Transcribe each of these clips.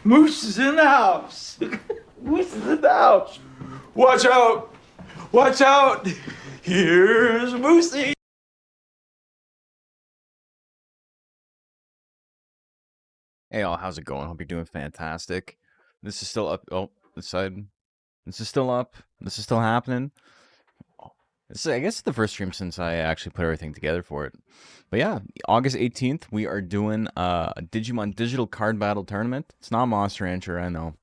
Moose is in the house. Moose is in the house. Watch out. Watch out. Here's Moosey. Hey all, how's it going? Hope you're doing fantastic. This is still up. Oh, this side. This is still up. This is still happening. This is, I guess, the first stream since I actually put everything together for it. But yeah, August 18th, we are doing a Digimon Digital Card Battle Tournament. It's not Monster Rancher, I know.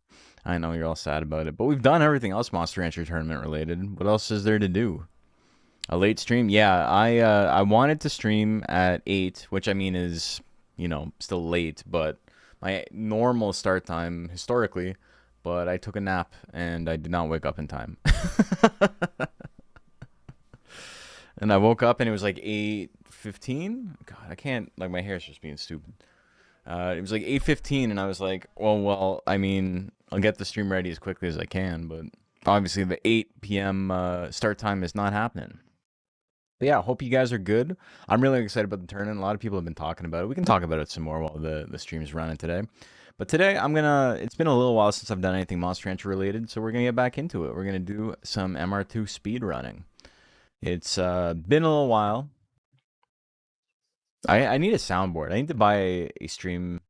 I know you're all sad about it. But we've done everything else Monster Rancher tournament related. What else is there to do? A late stream? Yeah, I wanted to stream at 8, which I mean is, you know, still late, but my normal start time historically, but I took a nap and I did not wake up in time. And I woke up and it was like 8:15. God, I can't, like, my hair's just being stupid. It was like 8:15 and I was like, well, I mean, I'll get the stream ready as quickly as I can, but obviously the 8 p.m. Start time is not happening. But yeah, hope you guys are good. I'm really excited about the tournament. A lot of people have been talking about it. We can talk about it some more while the stream's running today. But today, it's been a little while since I've done anything Monster Rancher related, so we're going to get back into it. We're going to do some MR2 speedrunning. It's been a little while. I need a soundboard. I need to buy a stream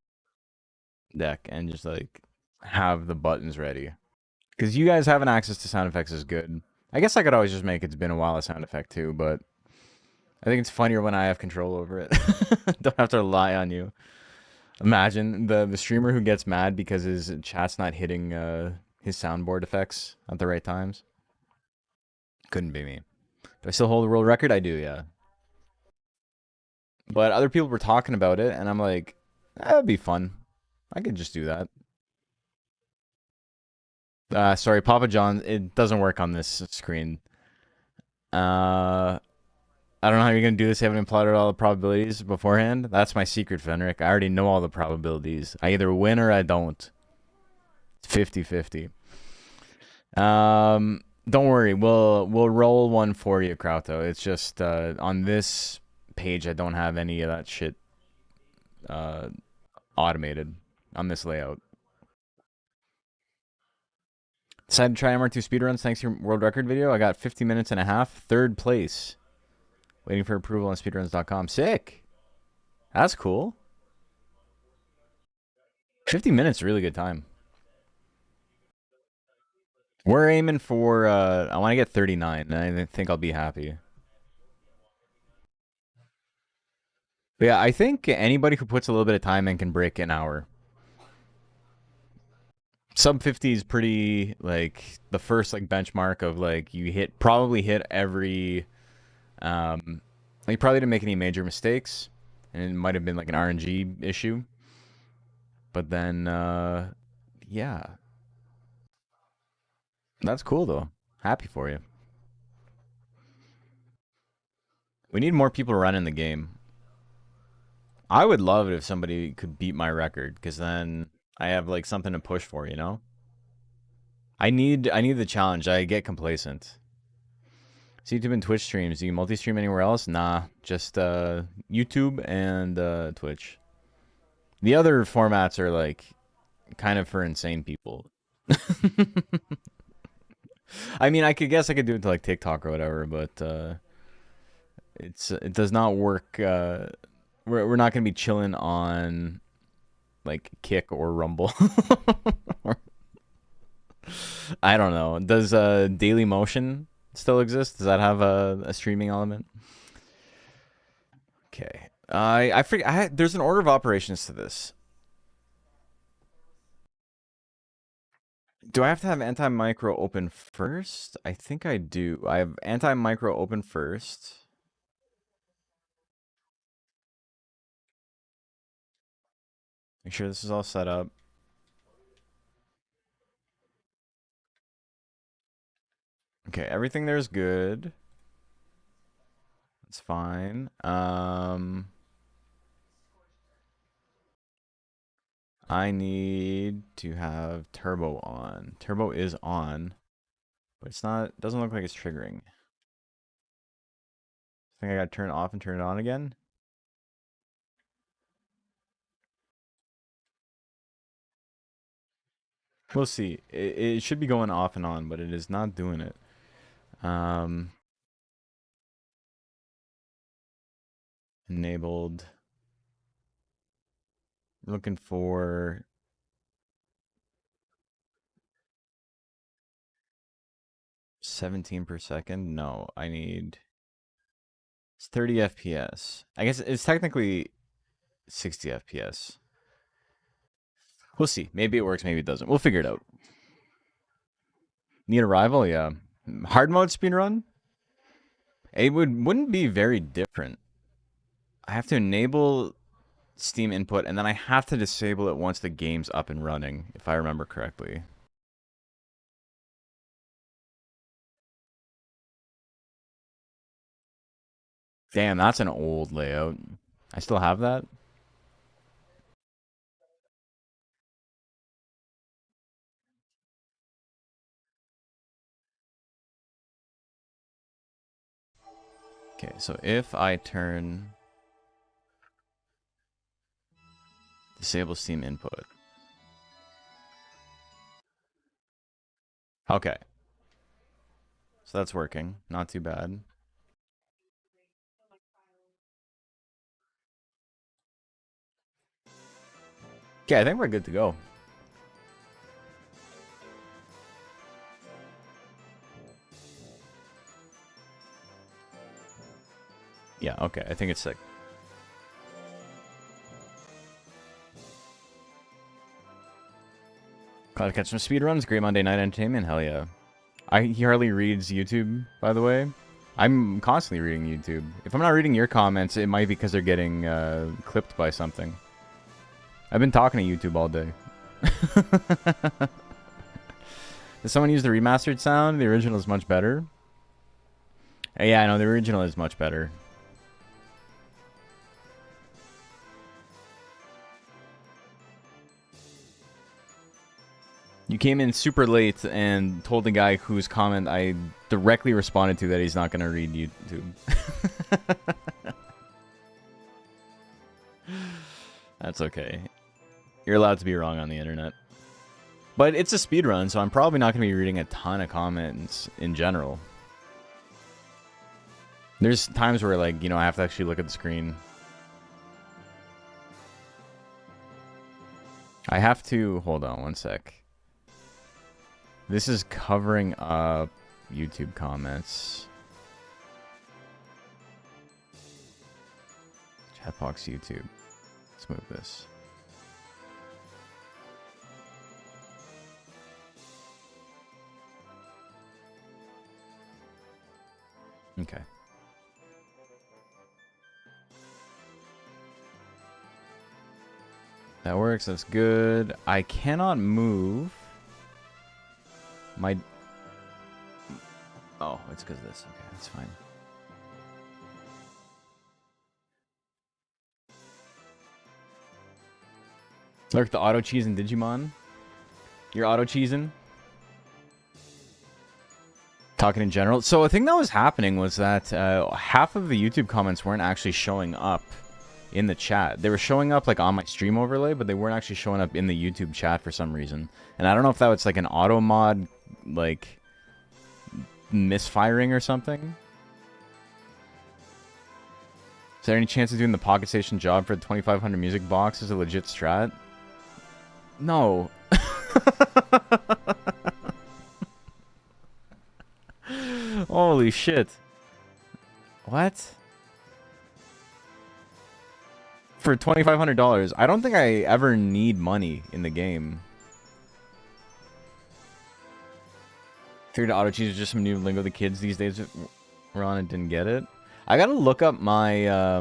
deck and just, like, have the buttons ready. Because you guys having access to sound effects is good. I guess I could always just make "it's been a while" a sound effect too, but I think it's funnier when I have control over it. Don't have to rely on you. Imagine the streamer who gets mad because his chat's not hitting his soundboard effects at the right times. Couldn't be me. Do I still hold the world record? I do, yeah. But other people were talking about it, and I'm like, that'd be fun. I could just do that. Sorry, Papa John, it doesn't work on this screen. I don't know how you're going to do this. I haven't plotted all the probabilities beforehand. That's my secret, Fenric. I already know all the probabilities. I either win or I don't. It's 50-50. Don't worry. We'll roll one for you, Krauto. It's just on this page I don't have any of that shit automated on this layout. Decided to try MR2 speedruns thanks to your world record video. I got 50 minutes and a half. 3rd place. Waiting for approval on speedruns.com. Sick. That's cool. 50 minutes, really good time. We're aiming for, I want to get 39, and I think I'll be happy. But yeah, I think anybody who puts a little bit of time in can break an hour. Sub 50 is pretty, like, the first, like, benchmark of, like, you probably hit every He probably didn't make any major mistakes, and it might have been like an RNG issue. But then, yeah, that's cool though. Happy for you. We need more people running the game. I would love it if somebody could beat my record, because then I have like something to push for, you know? I need the challenge. I get complacent. So YouTube and Twitch streams. Do you multi-stream anywhere else? Nah, just YouTube and Twitch. The other formats are like kind of for insane people. I mean, I could do it to like TikTok or whatever, but it does not work. We're not gonna be chilling on like Kick or Rumble. I don't know. Does Daily Motion still exist? Does that have a streaming element? Okay. I forget. There's an order of operations to this. Do I have to have anti-micro open first? I think I do. I have anti-micro open first. Make sure this is all set up. Okay, everything there is good. That's fine. I need to have turbo on. Turbo is on, but it's not. Doesn't look like it's triggering. I think I gotta turn it off and turn it on again. We'll see. It should be going off and on, but it is not doing it. Enabled. Looking for 17 per second. No, I need. It's 30 FPS. I guess it's technically 60 FPS. We'll see. Maybe it works, maybe it doesn't. We'll figure it out. Need a rival? Yeah. Hard mode speedrun? It wouldn't be very different. I have to enable Steam input, and then I have to disable it once the game's up and running, if I remember correctly. Damn, that's an old layout. I still have that? Okay, so if I turn disable Steam input. Okay. So that's working. Not too bad. Okay, I think we're good to go. Yeah, okay. I think it's sick. Glad to catch some speedruns. Great Monday night entertainment. Hell yeah. He hardly reads YouTube, by the way. I'm constantly reading YouTube. If I'm not reading your comments, it might be because they're getting clipped by something. I've been talking to YouTube all day. Does someone use the remastered sound? The original is much better. Yeah, I know the original is much better. You came in super late and told the guy whose comment I directly responded to that he's not going to read YouTube. That's okay. You're allowed to be wrong on the internet. But it's a speedrun, so I'm probably not going to be reading a ton of comments in general. There's times where, like, you know, I have to actually look at the screen. I have to... Hold on one sec. This is covering up YouTube comments. Chatbox YouTube. Let's move this. Okay. That works. That's good. I cannot move. My... Oh, it's because of this. Okay, that's fine. Lurk the auto cheese in Digimon. You're auto cheesing? Talking in general. So a thing that was happening was that half of the YouTube comments weren't actually showing up in the chat. They were showing up like on my stream overlay, but they weren't actually showing up in the YouTube chat for some reason. And I don't know if that was like an auto mod, like misfiring or something. Is there any chance of doing the Pocket Station job for the 2500 music box as a legit strat? No. Holy shit. What? For $2,500? I don't think I ever need money in the game. Figured auto cheese is just some new lingo the kids these days were on and didn't get it. I gotta look up my, I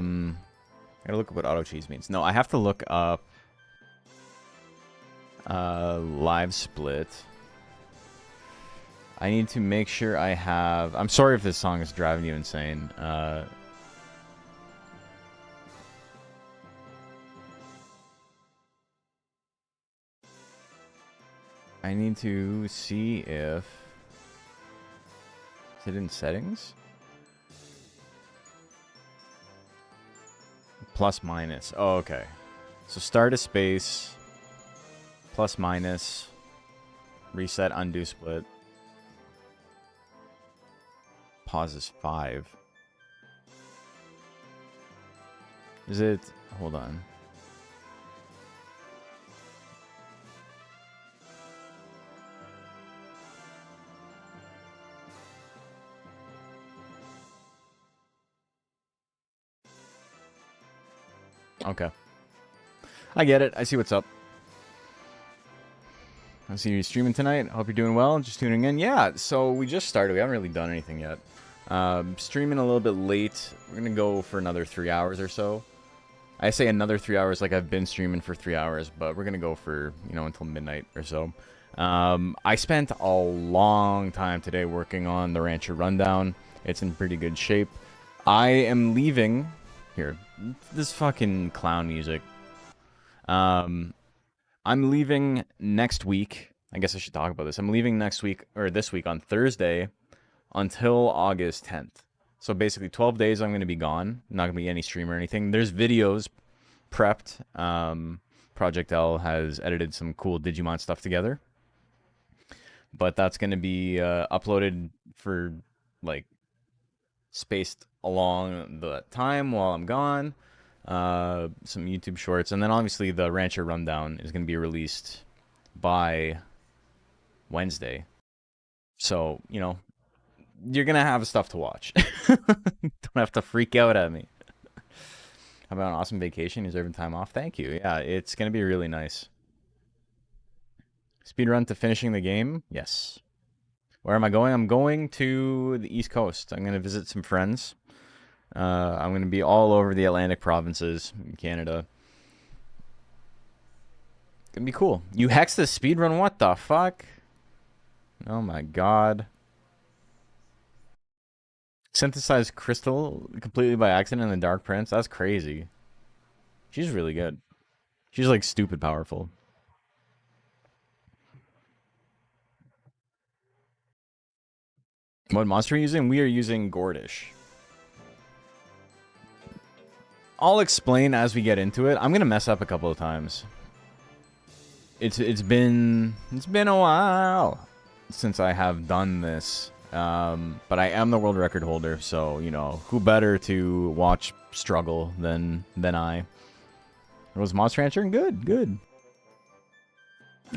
gotta look up what auto cheese means. No, I have to look up live split. I need to make sure I have... I'm sorry if this song is driving you insane. I need to see if... Is it in settings? Plus minus. Oh, okay. So start a space. Plus minus. Reset, undo split. Pause is 5. Is it... Hold on. Okay. I get it. I see what's up. I see you streaming tonight. Hope you're doing well. Just tuning in. Yeah, so we just started. We haven't really done anything yet. Streaming a little bit late. We're going to go for another 3 hours or so. I say another 3 hours like I've been streaming for 3 hours, but we're going to go for, you know, until midnight or so. I spent a long time today working on the Rancher Rundown. It's in pretty good shape. I am leaving... Here, this fucking clown music. I'm leaving next week. I guess I should talk about this. I'm leaving next week, or this week on Thursday, until August 10th. So basically 12 days I'm going to be gone. Not going to be any stream or anything. There's videos prepped. Project L has edited some cool Digimon stuff together. But that's going to be uploaded for, like, spaced along the time while I'm gone. Some YouTube shorts. And then obviously the Rancher Rundown is going to be released by Wednesday. So, you know, you're going to have stuff to watch. Don't have to freak out at me. How about an awesome vacation? You deserve time off? Thank you. Yeah, it's going to be really nice. Speedrun to finishing the game? Yes. Where am I going? I'm going to the East Coast. I'm going to visit some friends. I'm going to be all over the Atlantic provinces in Canada. Gonna be cool. You hexed the speedrun? What the fuck? Oh my god. Synthesized Crystal completely by accident in the Dark Prince? That's crazy. She's really good. She's like stupid powerful. What monster are you using? We are using Gordish. I'll explain as we get into it. I'm gonna mess up a couple of times. It's been a while since I have done this. But I am the world record holder, so you know who better to watch struggle than I. It was Monster Rancher and good.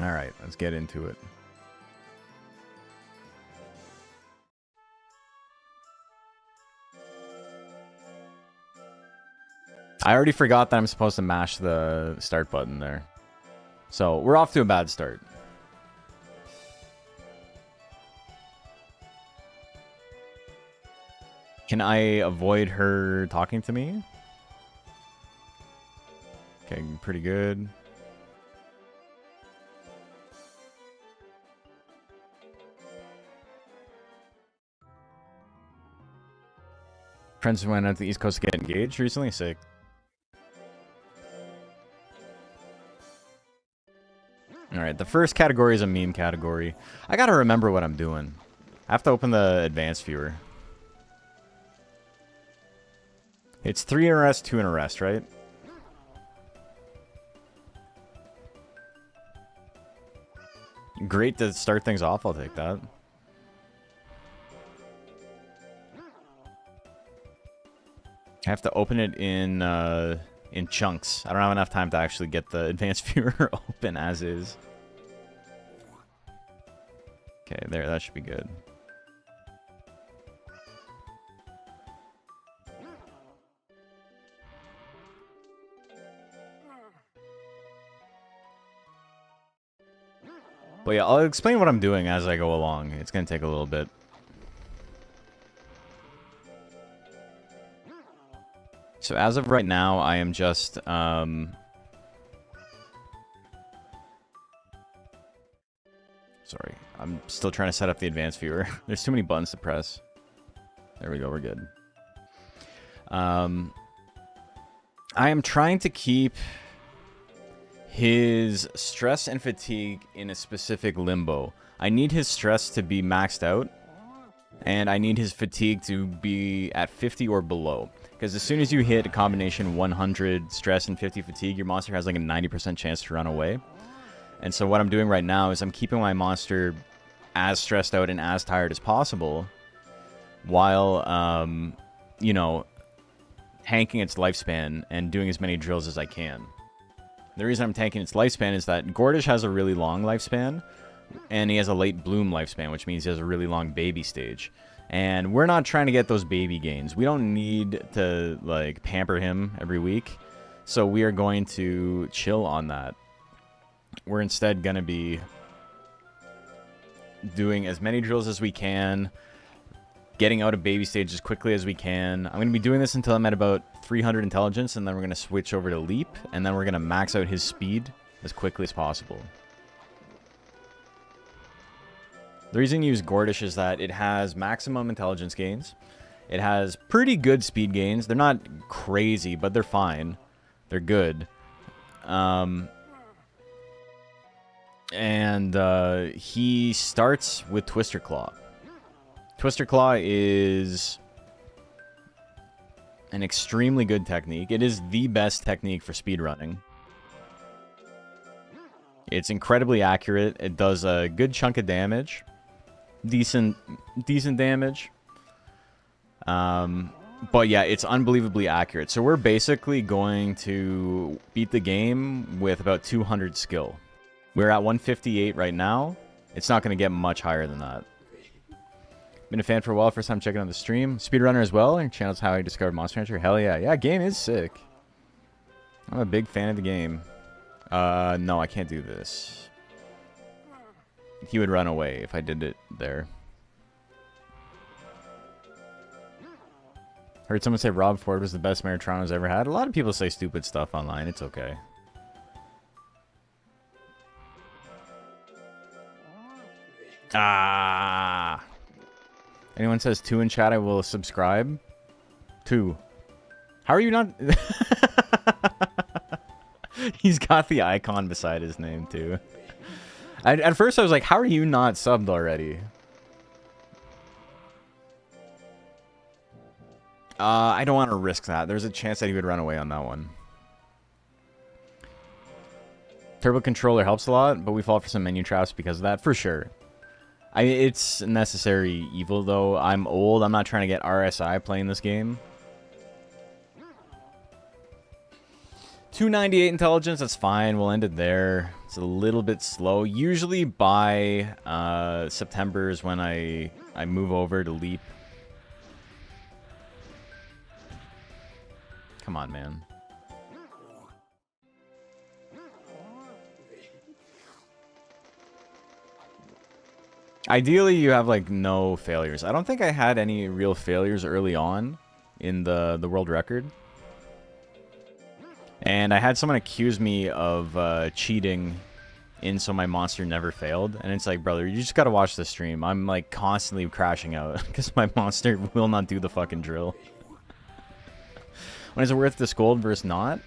All right, let's get into it. I already forgot that I'm supposed to mash the start button there. So, we're off to a bad start. Can I avoid her talking to me? Okay, pretty good. Friends who went out to the East Coast to get engaged recently. Sick. Alright, the first category is a meme category. I gotta remember what I'm doing. I have to open the advanced viewer. It's 3 in a rest, 2 in a rest, right? Great to start things off, I'll take that. I have to open it in chunks. I don't have enough time to actually get the advanced viewer open as is. Okay, there, that should be good. But yeah, I'll explain what I'm doing as I go along. It's gonna take a little bit. So as of right now, I am just, sorry, I'm still trying to set up the advanced viewer. There's too many buttons to press. There we go, we're good. I am trying to keep his stress and fatigue in a specific limbo. I need his stress to be maxed out, and I need his fatigue to be at 50 or below. Because as soon as you hit a combination 100 stress and 50 fatigue, your monster has like a 90% chance to run away. And so what I'm doing right now is I'm keeping my monster as stressed out and as tired as possible, while, you know, tanking its lifespan and doing as many drills as I can. The reason I'm tanking its lifespan is that Gordish has a really long lifespan, and he has a late bloom lifespan, which means he has a really long baby stage. And we're not trying to get those baby gains. We don't need to, like, pamper him every week. So we are going to chill on that. We're instead going to be doing as many drills as we can, getting out of baby stage as quickly as we can. I'm going to be doing this until I'm at about 300 intelligence, and then we're going to switch over to leap, and then we're going to max out his speed as quickly as possible. The reason you use Gordish is that it has maximum intelligence gains. It has pretty good speed gains. They're not crazy, but they're fine. They're good. He starts with Twister Claw. Twister Claw is an extremely good technique. It is the best technique for speedrunning. It's incredibly accurate. It does a good chunk of damage. Decent damage. But yeah, it's unbelievably accurate. So we're basically going to beat the game with about 200 skill. We're at 158 right now. It's not going to get much higher than that. Been a fan for a while, first time checking out the stream. Speedrunner as well. Your channel's how I discovered Monster Hunter. Hell yeah. Yeah, game is sick. I'm a big fan of the game. No, I can't do this. He would run away if I did it there. Heard someone say Rob Ford was the best mayor Toronto's ever had. A lot of people say stupid stuff online. It's okay. Ah. Anyone says 2 in chat, I will subscribe. 2. How are you not... He's got the icon beside his name, too. At first, I was like, how are you not subbed already? I don't want to risk that. There's a chance that he would run away on that one. Turbo controller helps a lot, but we fall for some menu traps because of that, for sure. It's necessary evil, though. I'm old. I'm not trying to get RSI playing this game. 298 intelligence, that's fine. We'll end it there. It's a little bit slow. Usually by September is when I move over to leap. Come on, man. Ideally, you have, like, no failures. I don't think I had any real failures early on in the world record. And I had someone accuse me of cheating in so my monster never failed. And it's like, brother, you just gotta watch the stream. I'm, like, constantly crashing out because my monster will not do the fucking drill. When is it worth the scold versus not?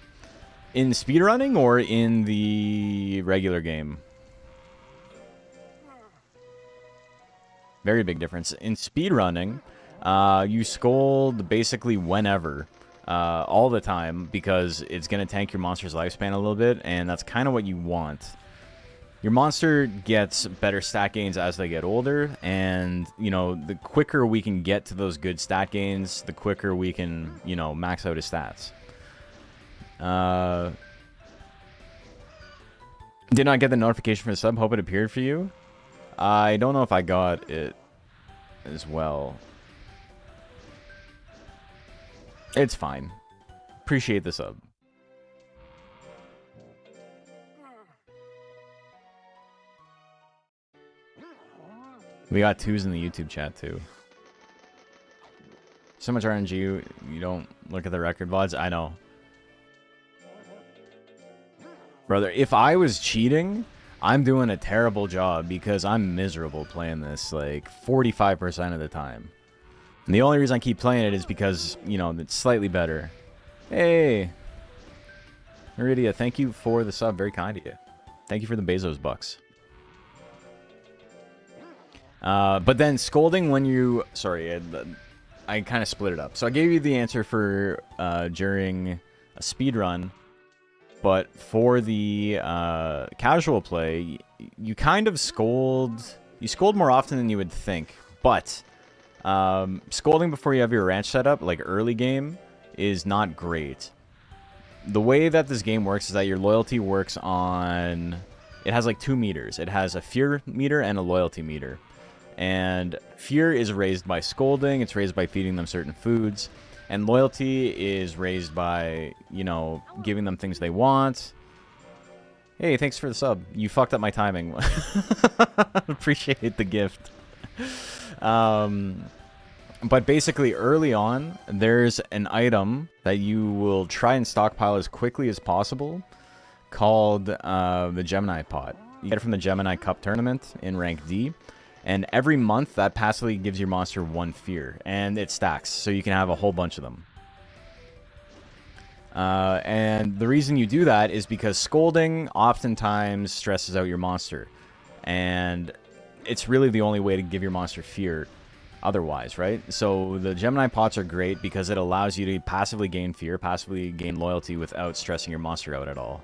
In speedrunning or in the regular game? Very big difference. In speedrunning, you scold basically whenever, all the time, because it's going to tank your monster's lifespan a little bit, and that's kind of what you want. Your monster gets better stat gains as they get older, and, you know, the quicker we can get to those good stat gains, the quicker we can, you know, max out his stats. Did not get the notification for the sub. Hope it appeared for you. I don't know if I got it as well. It's fine. Appreciate the sub. We got 2s in the YouTube chat too. So much RNG, you don't look at the record VODs. I know. Brother, if I was cheating, I'm doing a terrible job because I'm miserable playing this like 45% of the time. And the only reason I keep playing it is because, you know, it's slightly better. Hey! Meridia, thank you for the sub. Very kind of you. Thank you for the Bezos bucks. But then scolding when you... Sorry, I kind of split it up. So I gave you the answer for during a speed run. But for the casual play, you kind of scold... You scold more often than you would think. But scolding before you have your ranch set up, like early game, is not great. The way that this game works is that your loyalty works on... It has like 2 meters. It has a fear meter and a loyalty meter. And fear is raised by scolding. It's raised by feeding them certain foods. And loyalty is raised by, you know, giving them things they want. Hey, thanks for the sub. You fucked up my timing. Appreciate the gift. But basically, early on, there's an item that you will try and stockpile as quickly as possible called the Gemini Pot. You get it from the Gemini Cup tournament in rank D. And every month, that passively gives your monster 1 fear. And it stacks, so you can have a whole bunch of them. And the reason you do that is because scolding oftentimes stresses out your monster. And it's really the only way to give your monster fear otherwise, right? So the Gemini Pots are great because it allows you to passively gain fear, passively gain loyalty without stressing your monster out at all.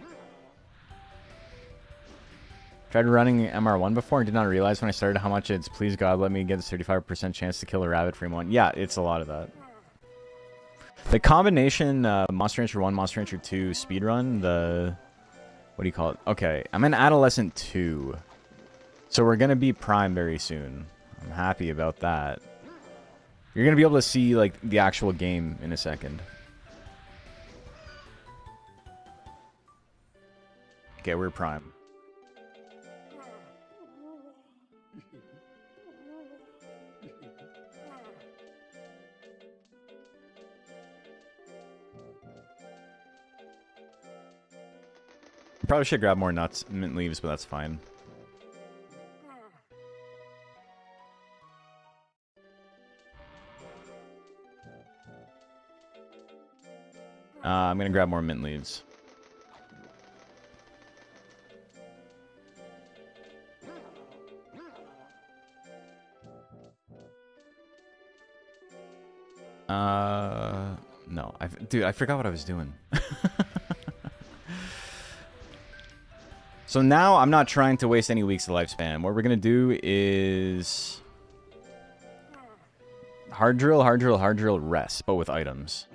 Tried running MR1 before and did not realize when I started how much it's, please God, let me get this 35% chance to kill a rabbit frame one. Yeah, it's a lot of that. The combination Monster Rancher 1, Monster Rancher 2 speedrun, the... What do you call it? Okay, I'm in Adolescent 2. So we're going to be Prime very soon. I'm happy about that. You're going to be able to see, like, the actual game in a second. Okay, we're Prime. Probably should grab more nuts, mint leaves, but that's fine. I'm gonna grab more mint leaves. No. Dude, I forgot what I was doing. So now I'm not trying to waste any weeks of lifespan. What we're going to do is hard drill, rest, but with items.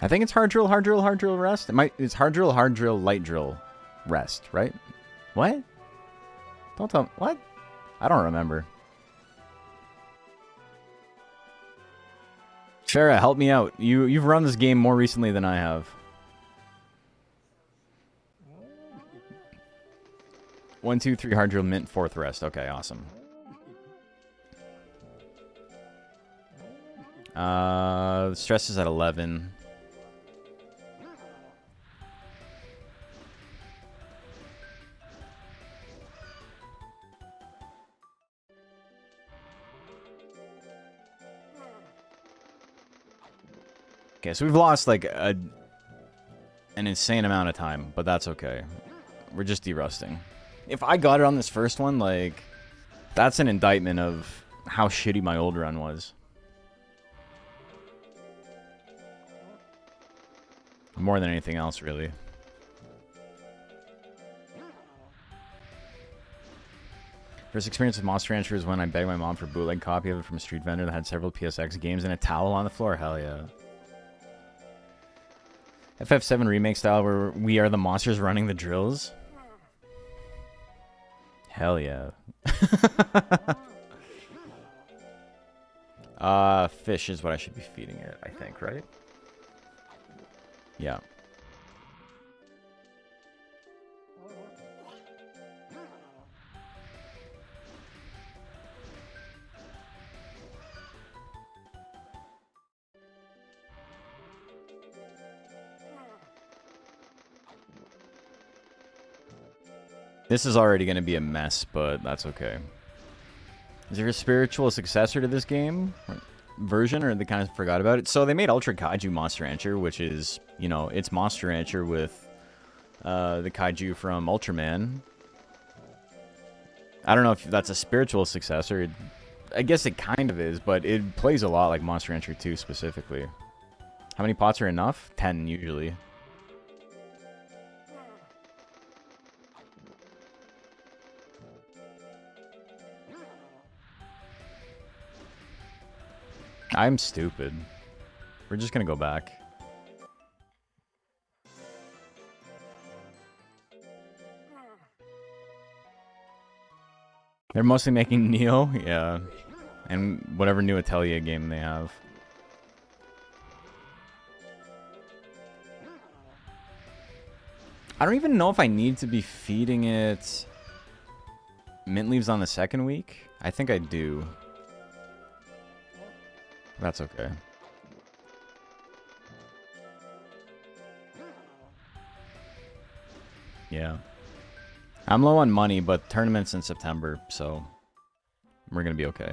I think it's hard drill, rest. It's hard drill, light drill, rest, right? What? Don't tell me. What? I don't remember. Farah, help me out. You've run this game more recently than I have. 1, 2, 3 hard drill, mint, 4th rest. Okay, awesome. Stress is at 11. Okay, so we've lost like an insane amount of time, but that's okay. We're just derusting. If I got it on this first one, like, that's an indictment of how shitty my old run was. More than anything else, really. First experience with Monster Rancher is when I begged my mom for a bootleg copy of it from a street vendor that had several PSX games and a towel on the floor. Hell yeah. FF7 remake style where we are the monsters running the drills. Hell yeah. Fish is what I should be feeding it, I think, right? Yeah. This is already going to be a mess, but that's okay. Is there a spiritual successor to this game? Version, or they kind of forgot about it? So they made Ultra Kaiju Monster Rancher, which is, you know, it's Monster Rancher with the Kaiju from Ultraman. I don't know if that's a spiritual successor. I guess it kind of is, but it plays a lot like Monster Rancher 2 specifically. How many pots are enough? 10 usually. I'm stupid. We're just gonna go back. They're mostly making Neo, yeah. And whatever new Atelier game they have. I don't even know if I need to be feeding it mint leaves on the second week. I think I do. That's okay. Yeah. I'm low on money, but tournament's in September, so we're gonna be okay.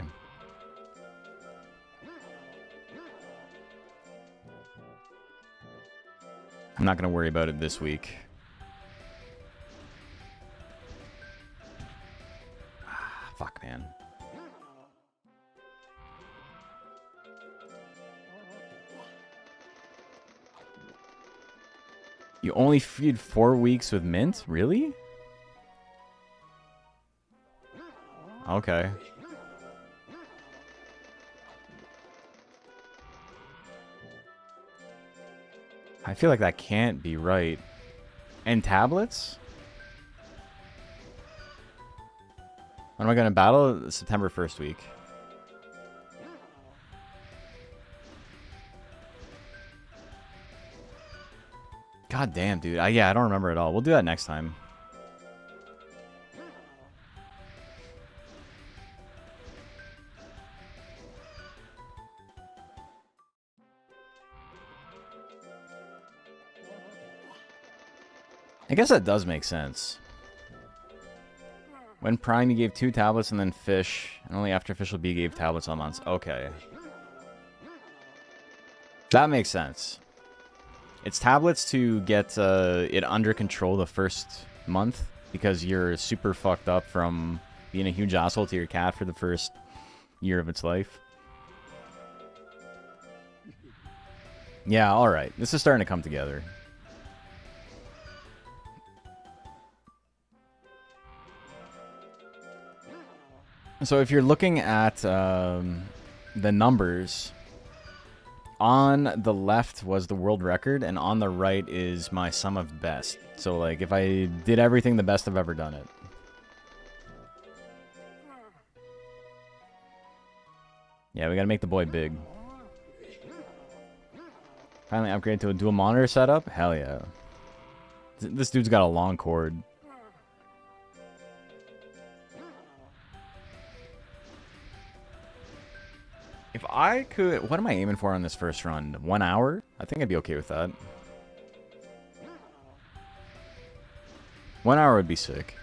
I'm not gonna worry about it this week. Fuck, man. You only feed 4 weeks with mint? Really? Okay. I feel like that can't be right. And tablets? When am I gonna battle? September 1st week. God damn, dude. Yeah, I don't remember at all. We'll do that next time. I guess that does make sense. When Prime, you gave 2 tablets and then Fish, and only after Official B gave tablets all months. Okay. That makes sense. It's tablets to get it under control the first month, because you're super fucked up from being a huge asshole to your cat for the first year of its life. Yeah, alright. This is starting to come together. So if you're looking at the numbers, on the left was the world record, and on the right is my sum of best. So, like, if I did everything the best I've ever done it. Yeah, we gotta make the boy big. Finally upgrade to a dual monitor setup? Hell yeah. This dude's got a long cord. If I could... What am I aiming for on this first run? 1 hour? I think I'd be okay with that. 1 hour would be sick.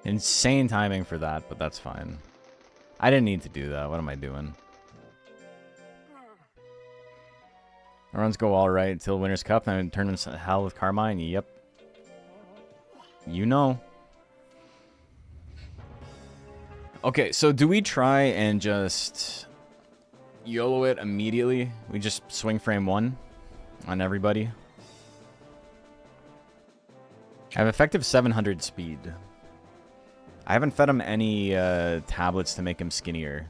Insane timing for that, but that's fine. I didn't need to do that. What am I doing? Runs go all right until Winter's Cup, then tournaments to hell with Carmine. Yep. You know. Okay, so do we try and just YOLO it immediately? We just swing frame 1 on everybody. I have effective 700 speed. I haven't fed him any tablets to make him skinnier.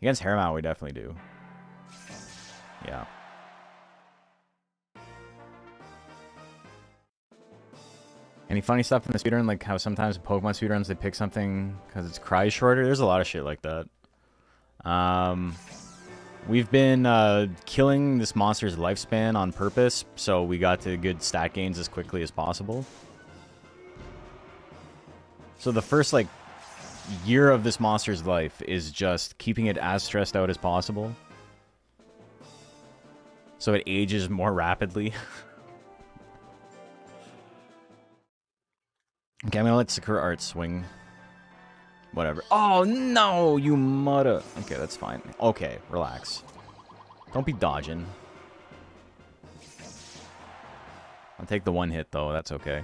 Against Hairmount, we definitely do. Yeah. Any funny stuff in the speedrun, like how sometimes in Pokemon speedruns they pick something because its cry is shorter? There's a lot of shit like that. We've been killing this monster's lifespan on purpose, so we got to good stat gains as quickly as possible. So the first, like, year of this monster's life is just keeping it as stressed out as possible, so it ages more rapidly. Okay, I'm gonna let Sakura Art swing. Whatever. Oh, no, you mudda. Okay, that's fine. Okay, relax. Don't be dodging. I'll take the one hit, though. That's okay.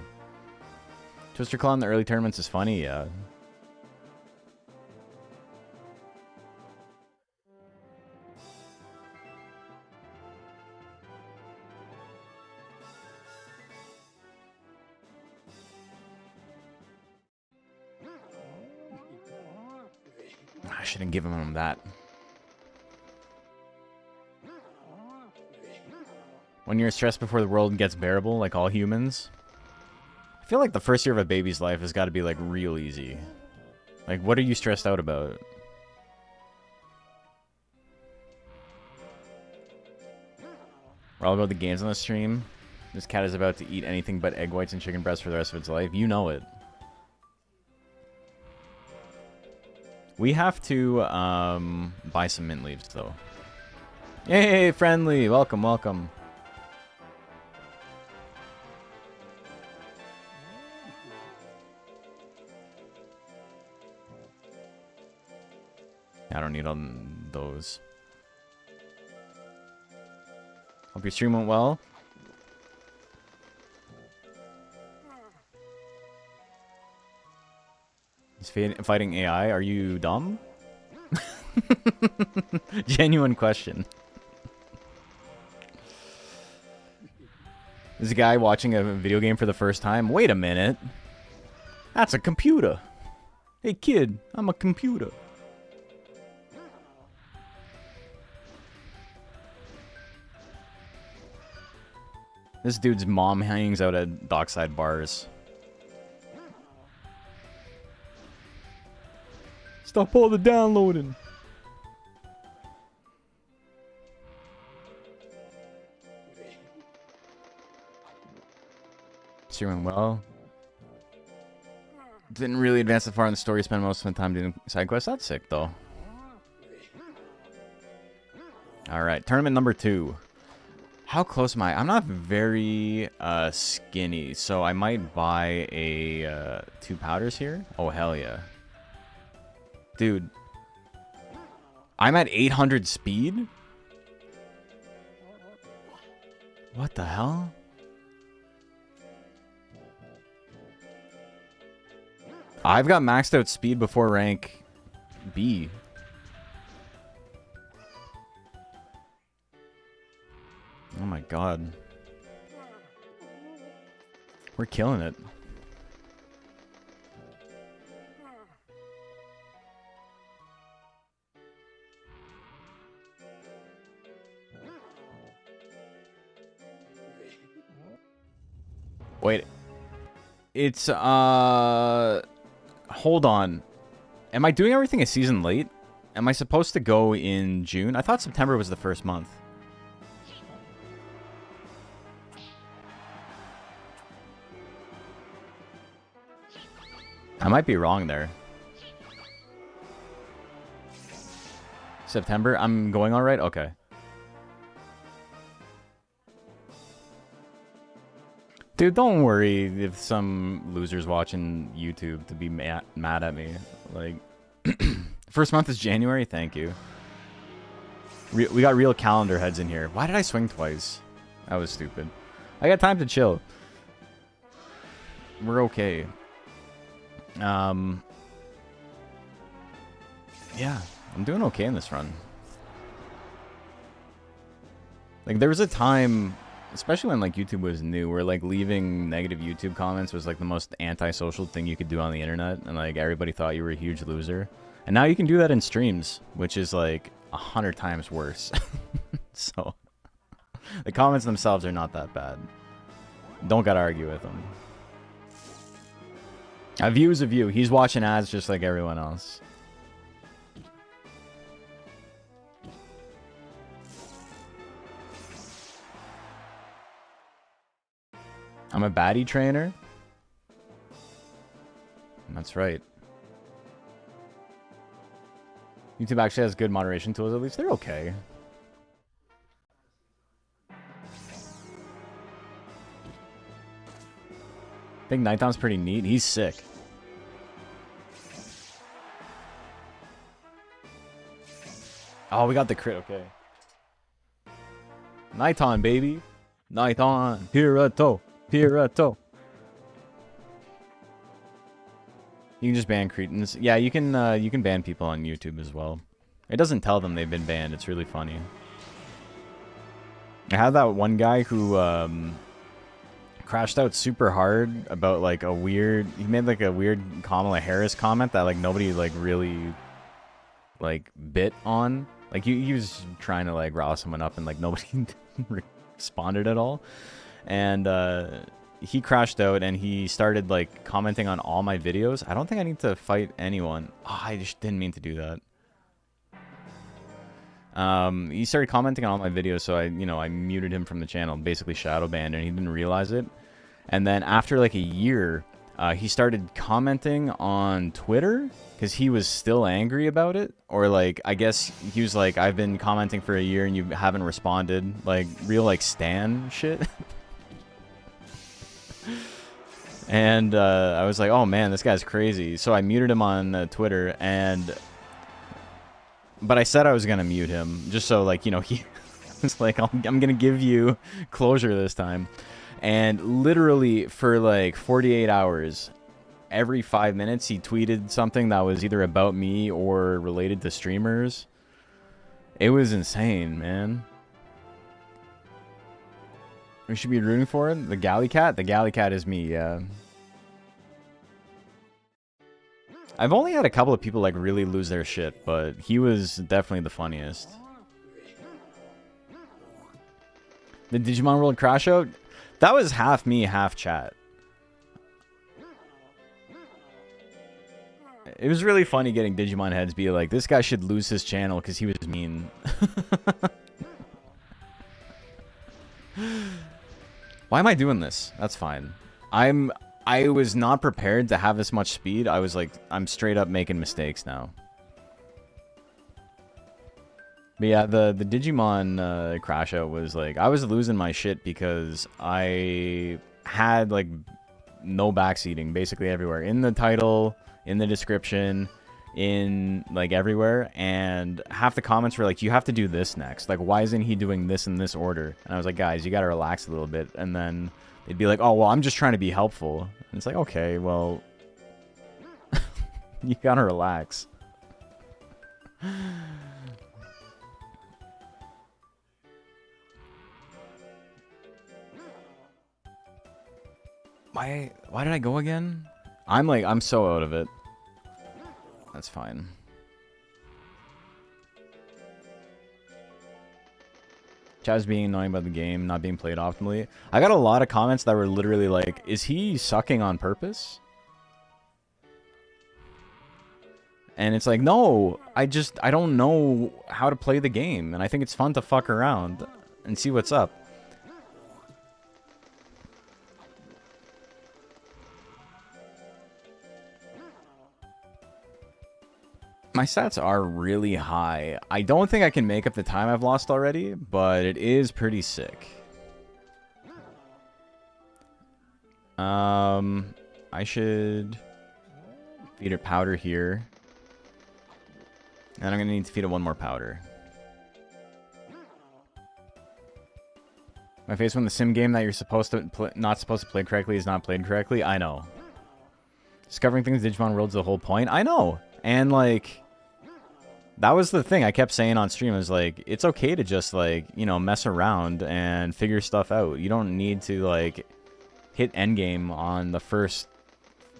Twister Claw in the early tournaments is funny, yeah. I shouldn't give him that. When you're stressed before the world gets bearable, like all humans. I feel like the first year of a baby's life has got to be, like, real easy. Like, what are you stressed out about? We're all about the games on the stream. This cat is about to eat anything but egg whites and chicken breasts for the rest of its life. You know it. We have to buy some mint leaves, though. Yay, friendly! Welcome, welcome. I don't need all those. Hope your stream went well. He's fighting AI. Are you dumb? Genuine question. This a guy watching a video game for the first time. Wait a minute. That's a computer. Hey kid, I'm a computer. This dude's mom hangs out at dockside bars. Stop all the downloading. It's doing well. Didn't really advance that far in the story. Spent most of the time doing side quests. That's sick, though. Alright, tournament number 2. How close am I? I'm not very skinny, so I might buy a 2 powders here. Oh, hell yeah. Dude. I'm at 800 speed? What the hell? I've got maxed out speed before rank B. Oh my god. We're killing it. Wait. It's, hold on. Am I doing everything a season late? Am I supposed to go in June? I thought September was the first month. I might be wrong there. September? I'm going all right? Okay. Dude, don't worry if some loser's watching YouTube to be mad at me. Like, first month is January. Thank you. We got real calendar heads in here. Why did I swing twice? That was stupid. I got time to chill. We're okay. Yeah, I'm doing okay in this run. Like, there was a time, especially when, like, YouTube was new, where, like, leaving negative YouTube comments was, like, the most antisocial thing you could do on the internet, and, like, everybody thought you were a huge loser. And now you can do that in streams, which is, like, 100 times worse. So, the comments themselves are not that bad. Don't gotta argue with them. A view is a view. He's watching ads just like everyone else. I'm a baddie trainer. That's right. YouTube actually has good moderation tools, at least. They're okay. I think Nightown's pretty neat. He's sick. Oh, we got the crit. Okay. Nighton, baby. Nighton. Pirato. Pirato. You can just ban cretins. Yeah, you can ban people on YouTube as well. It doesn't tell them they've been banned. It's really funny. I had that one guy who crashed out super hard about like a weird. He made like a weird Kamala Harris comment that like nobody like really like bit on. Like he was trying to like rile someone up and like nobody responded at all. And he crashed out and he started like commenting on all my videos. I don't think I need to fight anyone. Oh, I just didn't mean to do that. He started commenting on all my videos, so I muted him from the channel, basically shadow banned, and he didn't realize it. And then after like a year, he started commenting on Twitter because he was still angry about it, or like I guess he was like, I've been commenting for a year and you haven't responded, like real like Stan shit. And I was like, oh man, this guy's crazy. So I muted him on Twitter, but I said I was gonna mute him just so like he was like, I'm gonna give you closure this time. And literally for like 48 hours, every 5 minutes he tweeted something that was either about me or related to streamers. It was insane, man. We should be rooting for him. The Galley Cat? The Galley Cat is me, yeah. I've only had a couple of people like really lose their shit, but he was definitely the funniest. The Digimon World crash out? That was half me, half chat. It was really funny getting Digimon heads be like, this guy should lose his channel because he was mean. Why am I doing this? That's fine. I was not prepared to have this much speed. I was like, I'm straight up making mistakes now. But yeah, the Digimon crash out was like, I was losing my shit because I had like no backseating basically everywhere. In the title, in the description, in like everywhere. And half the comments were like, you have to do this next. Like, why isn't he doing this in this order? And I was like, guys, you gotta relax a little bit. And then they'd be like, oh, well, I'm just trying to be helpful. And it's like, okay, well, you gotta relax. Why did I go again? I'm so out of it. That's fine. Chaz being annoying about the game, not being played optimally. I got a lot of comments that were literally like, is he sucking on purpose? And it's like, no, I don't know how to play the game. And I think it's fun to fuck around and see what's up. My stats are really high. I don't think I can make up the time I've lost already, but it is pretty sick. I should feed it powder here. And I'm going to need to feed it one more powder. My face when the sim game that you're supposed to not supposed to play correctly is not played correctly. I know. Discovering things in Digimon World's the whole point. I know. And like, that was the thing I kept saying on stream. Is like, it's okay to just like, you know, mess around and figure stuff out. You don't need to like hit endgame on the first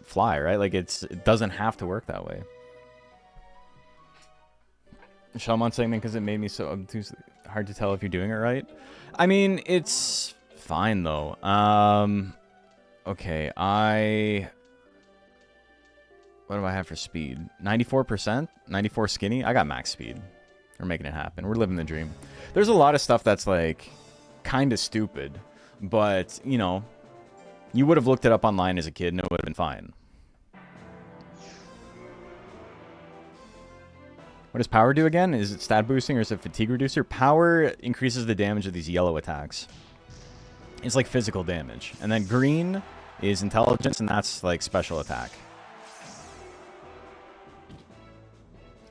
fly, right? Like it doesn't have to work that way. Shalmon saying that because it made me so obtuse, hard to tell if you're doing it right. I mean, it's fine though. Okay, what do I have for speed? 94%? 94 skinny? I got max speed. We're making it happen. We're living the dream. There's a lot of stuff that's like kind of stupid, but you know, you would have looked it up online as a kid and it would have been fine. What does power do again? Is it stat boosting or is it fatigue reducer? Power increases the damage of these yellow attacks. It's like physical damage. And then green is intelligence, and that's like special attack.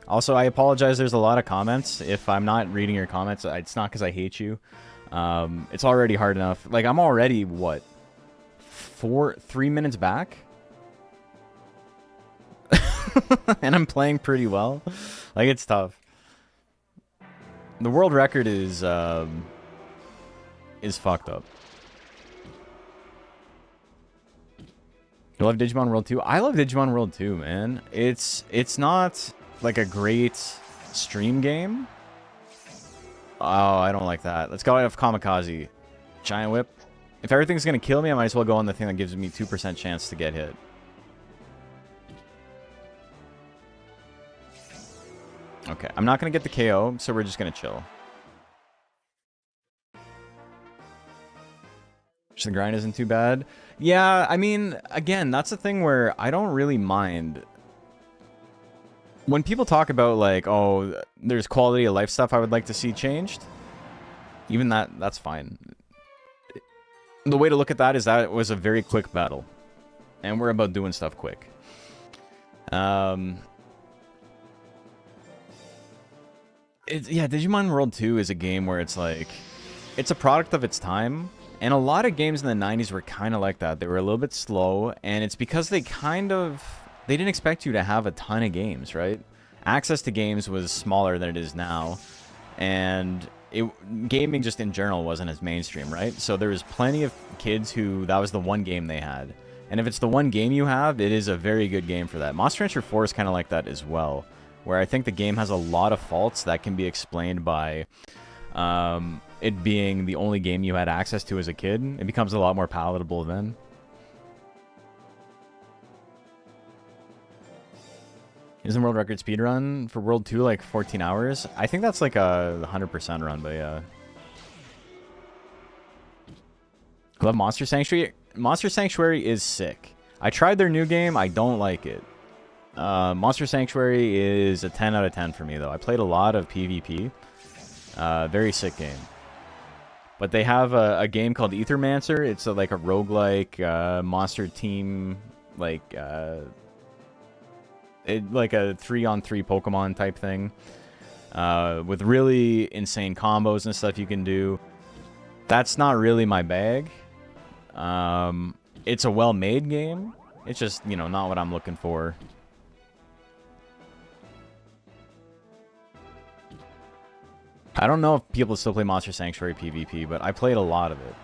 Also, I apologize. There's a lot of comments. If I'm not reading your comments, it's not because I hate you. It's already hard enough. Like, I'm already, what, 3 minutes back? And I'm playing pretty well. Like, it's tough. The world record is fucked up. You love Digimon World 2? I love Digimon World 2, man. It's not like a great stream game. Oh, I don't like that. Let's go out of Kamikaze. Giant Whip. If everything's gonna kill me, I might as well go on the thing that gives me 2% chance to get hit. Okay, I'm not going to get the KO, so we're just going to chill. The grind isn't too bad. Yeah, I mean, again, that's the thing where I don't really mind. When people talk about, like, oh, there's quality of life stuff I would like to see changed, even that's fine. The way to look at that is that it was a very quick battle. And we're about doing stuff quick. Yeah, Digimon World 2 is a game where it's like, it's a product of its time, and a lot of games in the 90s were kind of like that. They were a little bit slow, and it's because they didn't expect you to have a ton of games, right? Access to games was smaller than it is now, and gaming just in general wasn't as mainstream, right? So there was plenty of kids who, that was the one game they had. And if it's the one game you have, it is a very good game for that. Monster Rancher 4 is kind of like that as well, where I think the game has a lot of faults that can be explained by it being the only game you had access to as a kid. It becomes a lot more palatable then. Isn't world record speedrun for World 2 like 14 hours? I think that's like a 100% run, but yeah. I love Monster Sanctuary. Monster Sanctuary is sick. I tried their new game. I don't like it. Monster Sanctuary is a 10 out of 10 for me, though. I played a lot of PvP. Very sick game. But they have a game called Ethermancer. It's like a roguelike monster team, like a 3-on-3 Pokemon type thing. With really insane combos and stuff you can do. That's not really my bag. It's a well-made game. It's just, you know, not what I'm looking for. I don't know if people still play Monster Sanctuary PvP, but I played a lot of it.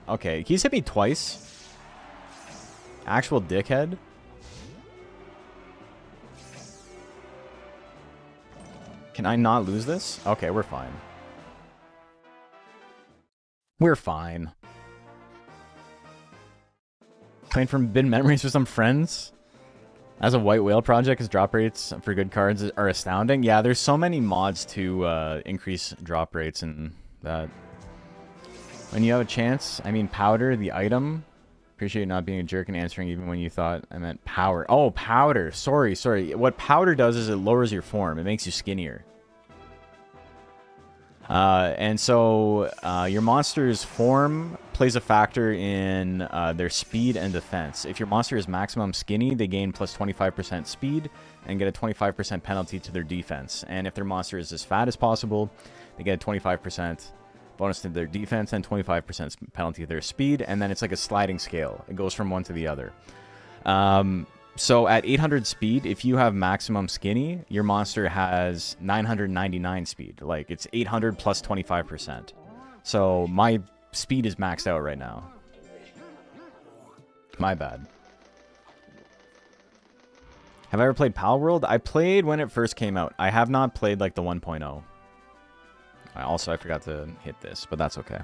Okay, he's hit me twice. Actual dickhead. Can I not lose this? Okay, we're fine. We're fine. Playing from bin memories with some friends. As a white whale project, his drop rates for good cards are astounding. Yeah, there's so many mods to increase drop rates and that. When you have a chance, I mean, powder, the item. Appreciate not being a jerk and answering even when you thought I meant power. Oh, powder. Sorry. What powder does is it lowers your form. It makes you skinnier. And so your monster's form plays a factor in their speed and defense. If your monster is maximum skinny, they gain plus 25% speed and get a 25% penalty to their defense. And if their monster is as fat as possible, they get a 25% bonus to their defense and 25% penalty to their speed. And then it's like a sliding scale. It goes from one to the other. So at 800 speed, if you have maximum skinny, your monster has 999 speed. Like, it's 800 plus 25%. So my speed is maxed out right now. My bad. Have I ever played Pal World? I played when it first came out. I have not played like the 1.0. I forgot to hit this, but that's okay.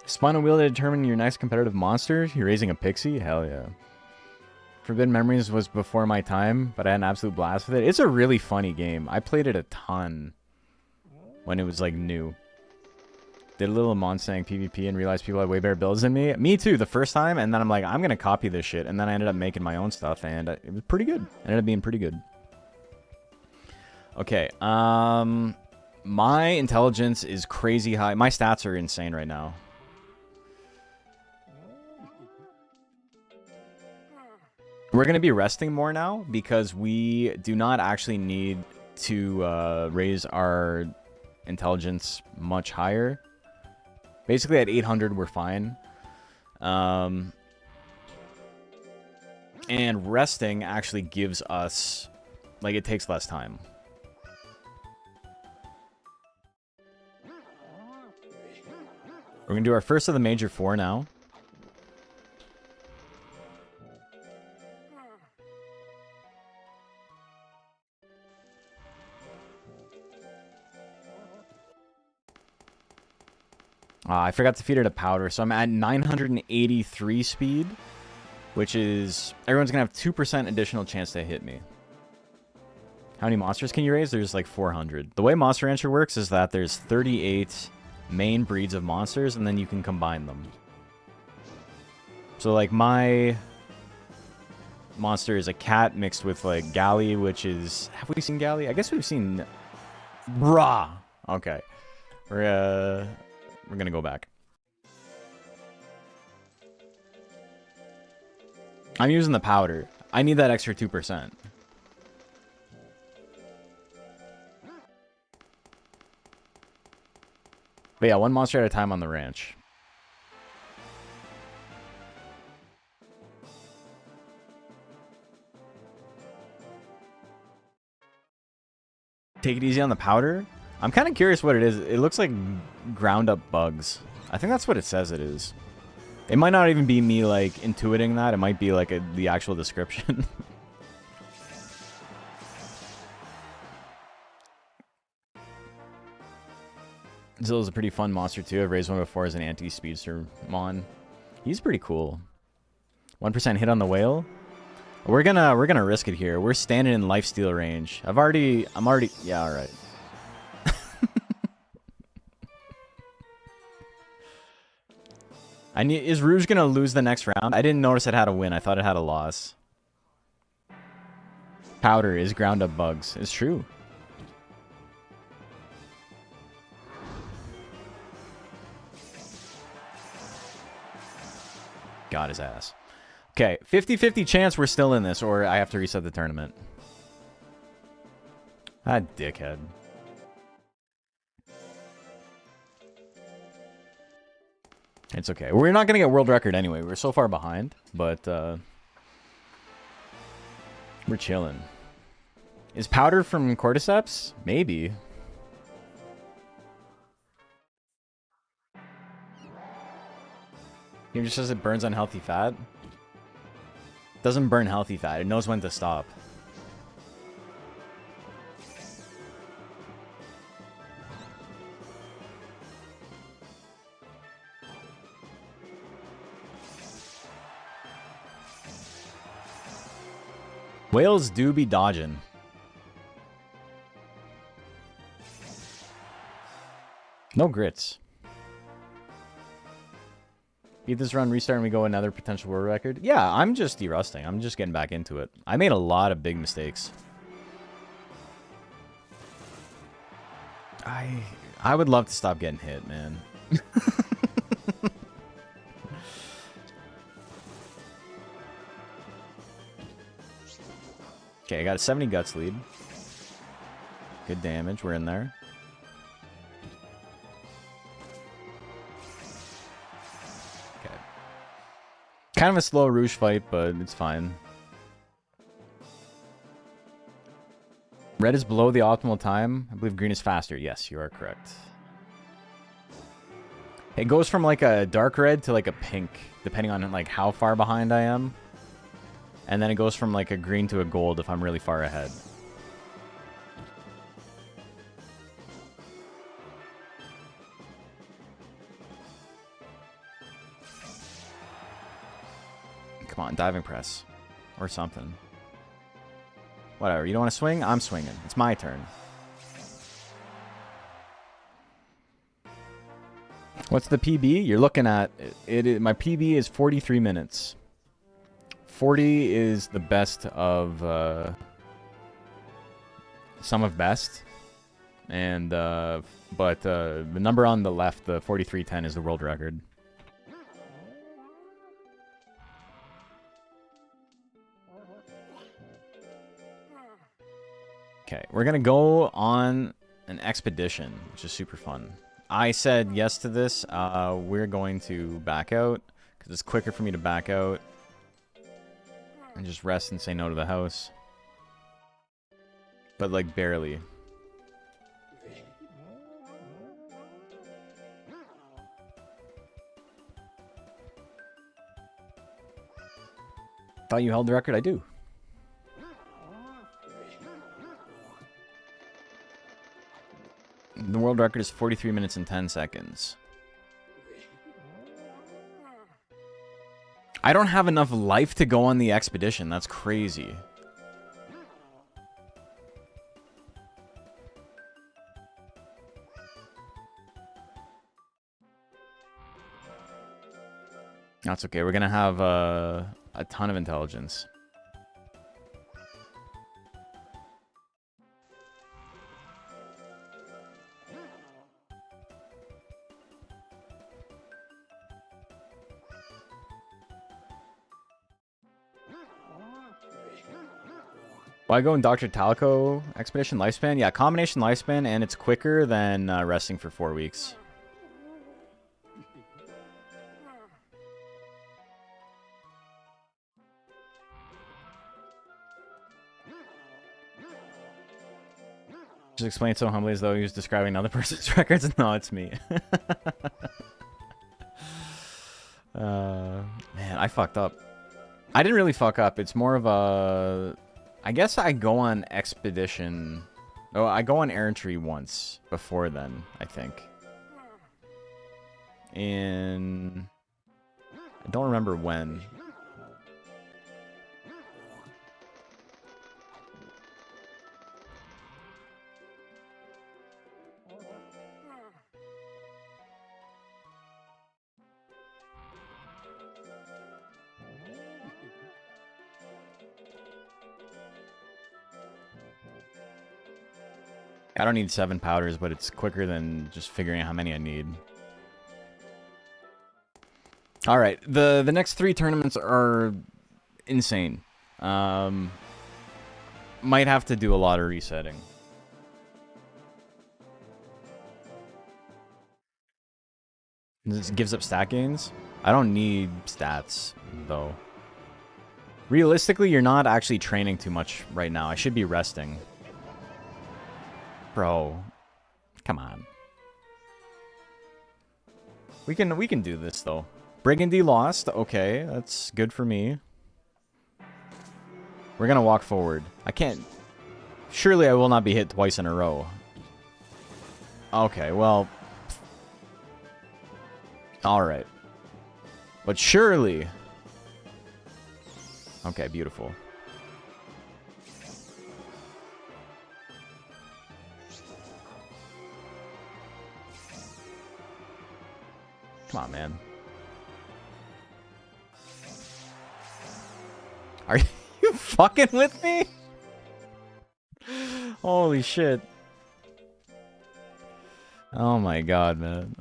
Spinal wheel to determine your next competitive monster? You're raising a pixie? Hell yeah. Forbidden Memories was before my time, but I had an absolute blast with it. It's a really funny game. I played it a ton when it was like new. Did a little Monsang PvP and realized people had way better builds than me. Me too, the first time, and then I'm like, I'm gonna copy this shit, and then I ended up making my own stuff, and it was pretty good. It ended up being pretty good. Okay, my intelligence is crazy high. My stats are insane right now. We're going to be resting more now because we do not actually need to raise our intelligence much higher. Basically at 800 we're fine. And resting actually gives us, like, it takes less time. We're going to do our first of the major 4 now. I forgot to feed it a powder, so I'm at 983 speed, which is... Everyone's going to have 2% additional chance to hit me. How many monsters can you raise? There's like 400. The way Monster Rancher works is that there's 38 main breeds of monsters, and then you can combine them. So, like, my monster is a cat mixed with, like, Galley, which is... Have we seen Galley? I guess we've seen... Brah! Okay. We're gonna go back. I'm using the powder. I need that extra 2%. But yeah, one monster at a time on the ranch. Take it easy on the powder. I'm kind of curious what it is. It looks like ground up bugs. I think that's what it says it is. It might not even be me, like, intuiting that. It might be, like, the actual description. Zill's a pretty fun monster, too. I've raised one before as an anti-speedster mon. He's pretty cool. 1% hit on the whale. We're gonna risk it here. We're standing in lifesteal range. I'm already... Yeah, alright. Is Rouge gonna lose the next round? I didn't notice it had a win. I thought it had a loss. Powder is ground up bugs. It's true. Got his ass. Okay, 50-50 chance we're still in this, or I have to reset the tournament. Ah, dickhead. It's okay. We're not going to get world record anyway. We're so far behind, but we're chilling. Is powder from cordyceps? Maybe. Game just says it burns unhealthy fat. Doesn't burn healthy fat. It knows when to stop. Whales do be dodging. No grits. Beat this run, restart, and we go another potential world record. Yeah, I'm just de-rusting. I'm just getting back into it. I made a lot of big mistakes. I I would love to stop getting hit, man. Okay, I got a 70 guts lead. Good damage. We're in there. Okay. Kind of a slow Rouge fight, but it's fine. Red is below the optimal time. I believe green is faster. Yes, you are correct. It goes from like a dark red to like a pink, depending on like how far behind I am. And then it goes from like a green to a gold if I'm really far ahead. Come on, diving press. Or something. Whatever, you don't want to swing? I'm swinging. It's my turn. What's the PB? You're looking at... my PB is 43 minutes. 40 is the best of... some of best. And, but the number on the left, the 43:10, is the world record. Okay, we're gonna go on an expedition, which is super fun. I said yes to this. We're going to back out, because it's quicker for me to back out. And just rest and say no to the house. But, like, barely. Thought you held the record? I do. The world record is 43 minutes and 10 seconds. I don't have enough life to go on the expedition. That's crazy. That's okay. We're going to have a ton of intelligence. Why go in Dr. Talco expedition lifespan? Yeah, combination lifespan, and it's quicker than resting for 4 weeks. Just explain it so humbly as though he was describing another person's records. No, it's me. Man, I fucked up. I didn't really fuck up. It's more of a... I guess I go on expedition. Oh, I go on errantry once before then, I think. I don't remember when. I don't need 7 powders, but it's quicker than just figuring out how many I need. Alright, the next 3 tournaments are insane. Might have to do a lot of resetting. This gives up stat gains? I don't need stats, though. Realistically, you're not actually training too much right now. I should be resting. Bro, come on. We can do this though. Brigandy lost. Okay, that's good for me. We're gonna walk forward. I can't. Surely I will not be hit twice in a row. Okay, well. All right. But surely. Okay, beautiful. Come on, man. Are you fucking with me? Holy shit. Oh my god, man.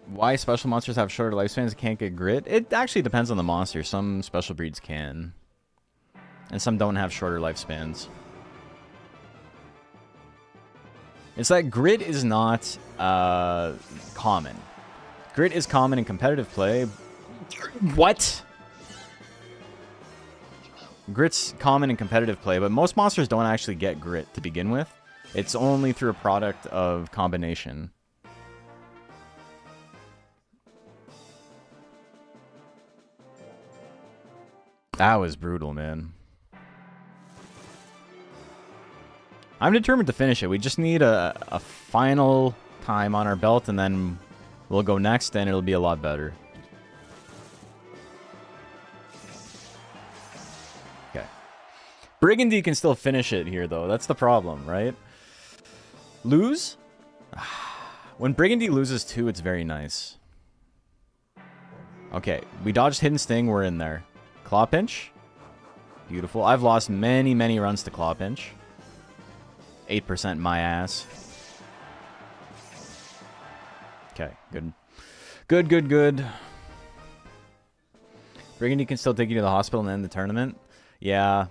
Why special monsters have shorter lifespans and can't get grit? It actually depends on the monster. Some special breeds can. And some don't have shorter lifespans. It's that grit is not common. Grit is common in competitive play. What? Grit's common in competitive play, but most monsters don't actually get grit to begin with. It's only through a product of combination. That was brutal, man. I'm determined to finish it. We just need a final time on our belt, and then we'll go next, and it'll be a lot better. Okay. Brigandy can still finish it here, though. That's the problem, right? Lose? When Brigandy loses 2, it's very nice. Okay, we dodged Hidden Sting. We're in there. Claw Pinch. Beautiful. I've lost many, many runs to Claw Pinch. 8% my ass. Okay, good. Good, good, good. Brigandy can still take you to the hospital and end the tournament. Yeah.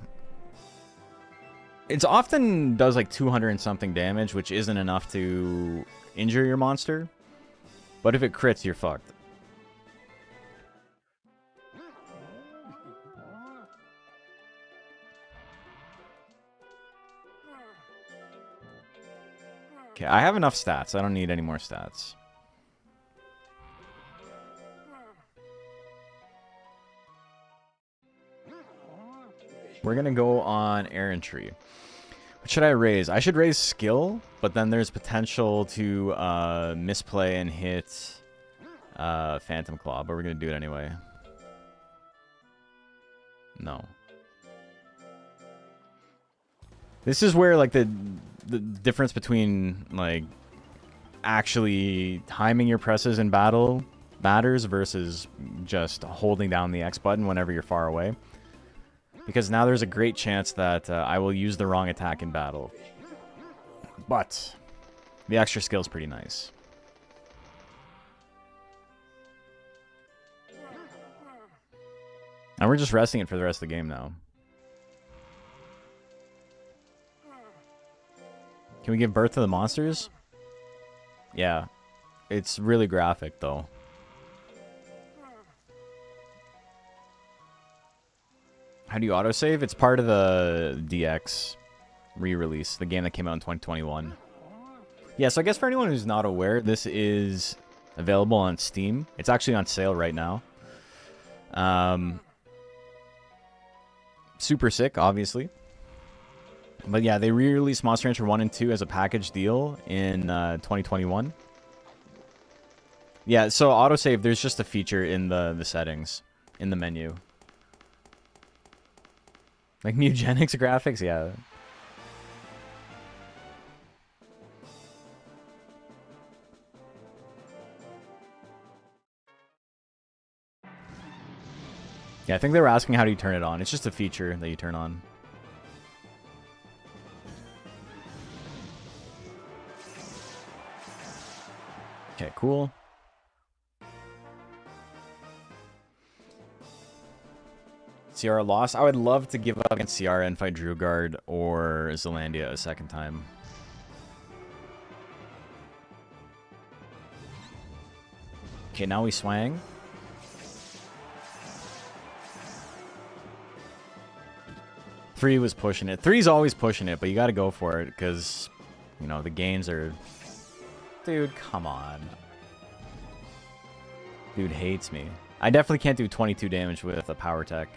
It's often does like 200 and something damage, which isn't enough to injure your monster. But if it crits, you're fucked. Okay, I have enough stats. I don't need any more stats. We're gonna go on errantry. What should I raise? I should raise skill, but then there's potential to misplay and hit Phantom Claw, but we're gonna do it anyway. No. This is where like the difference between like actually timing your presses in battle matters versus just holding down the X button whenever you're far away. Because now there's a great chance that I will use the wrong attack in battle. But the extra skill is pretty nice. And we're just resting it for the rest of the game now. Can we give birth to the monsters? Yeah. It's really graphic, though. How do you autosave? It's part of the DX re-release, the game that came out in 2021. Yeah, so I guess for anyone who's not aware, this is available on Steam. It's actually on sale right now. Super sick, obviously. But yeah, they re-released Monster Rancher 1 and 2 as a package deal in 2021. Yeah, so autosave, there's just a feature in the settings, in the menu. Like Mugenics graphics, yeah. Yeah, I think they were asking how do you turn it on. It's just a feature that you turn on. Okay, cool. Ciara lost. I would love to give up against Ciara and fight Drugard or Zelandia a second time. Okay, now we swang. Three was pushing it. Three's always pushing it, but you gotta go for it because, you know, the games are... Dude, come on. Dude hates me. I definitely can't do 22 damage with a power tech.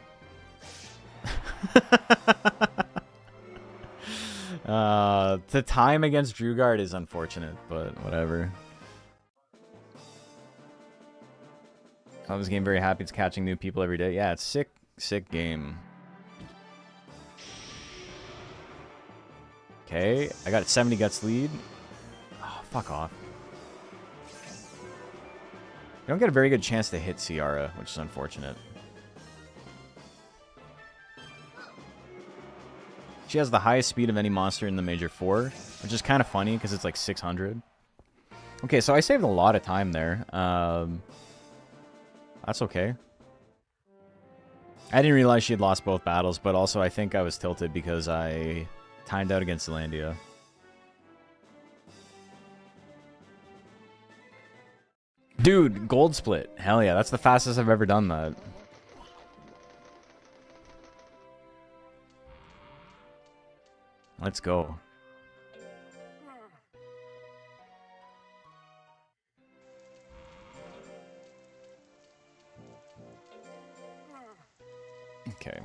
The time against Drugard is unfortunate, but whatever. I love this game, very happy it's catching new people every day. Yeah, it's sick, sick game. Okay, I got 70 guts lead. Oh, fuck off. You don't get a very good chance to hit Ciara, which is unfortunate. She has the highest speed of any monster in the Major 4, which is kind of funny because it's like 600. Okay, so I saved a lot of time there. That's okay. I didn't realize she had lost both battles, but also I think I was tilted because I timed out against Zealandia. Dude, gold split. Hell yeah, that's the fastest I've ever done that. Let's go. Okay.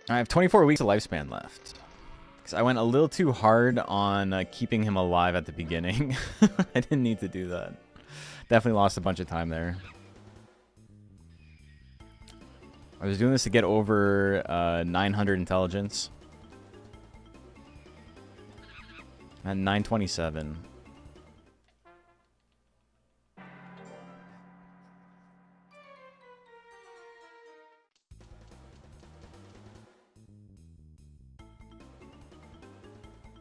I have 24 weeks of lifespan left. Because I went a little too hard on keeping him alive at the beginning. I didn't need to do that. Definitely lost a bunch of time there. I was doing this to get over 900 intelligence. And 927.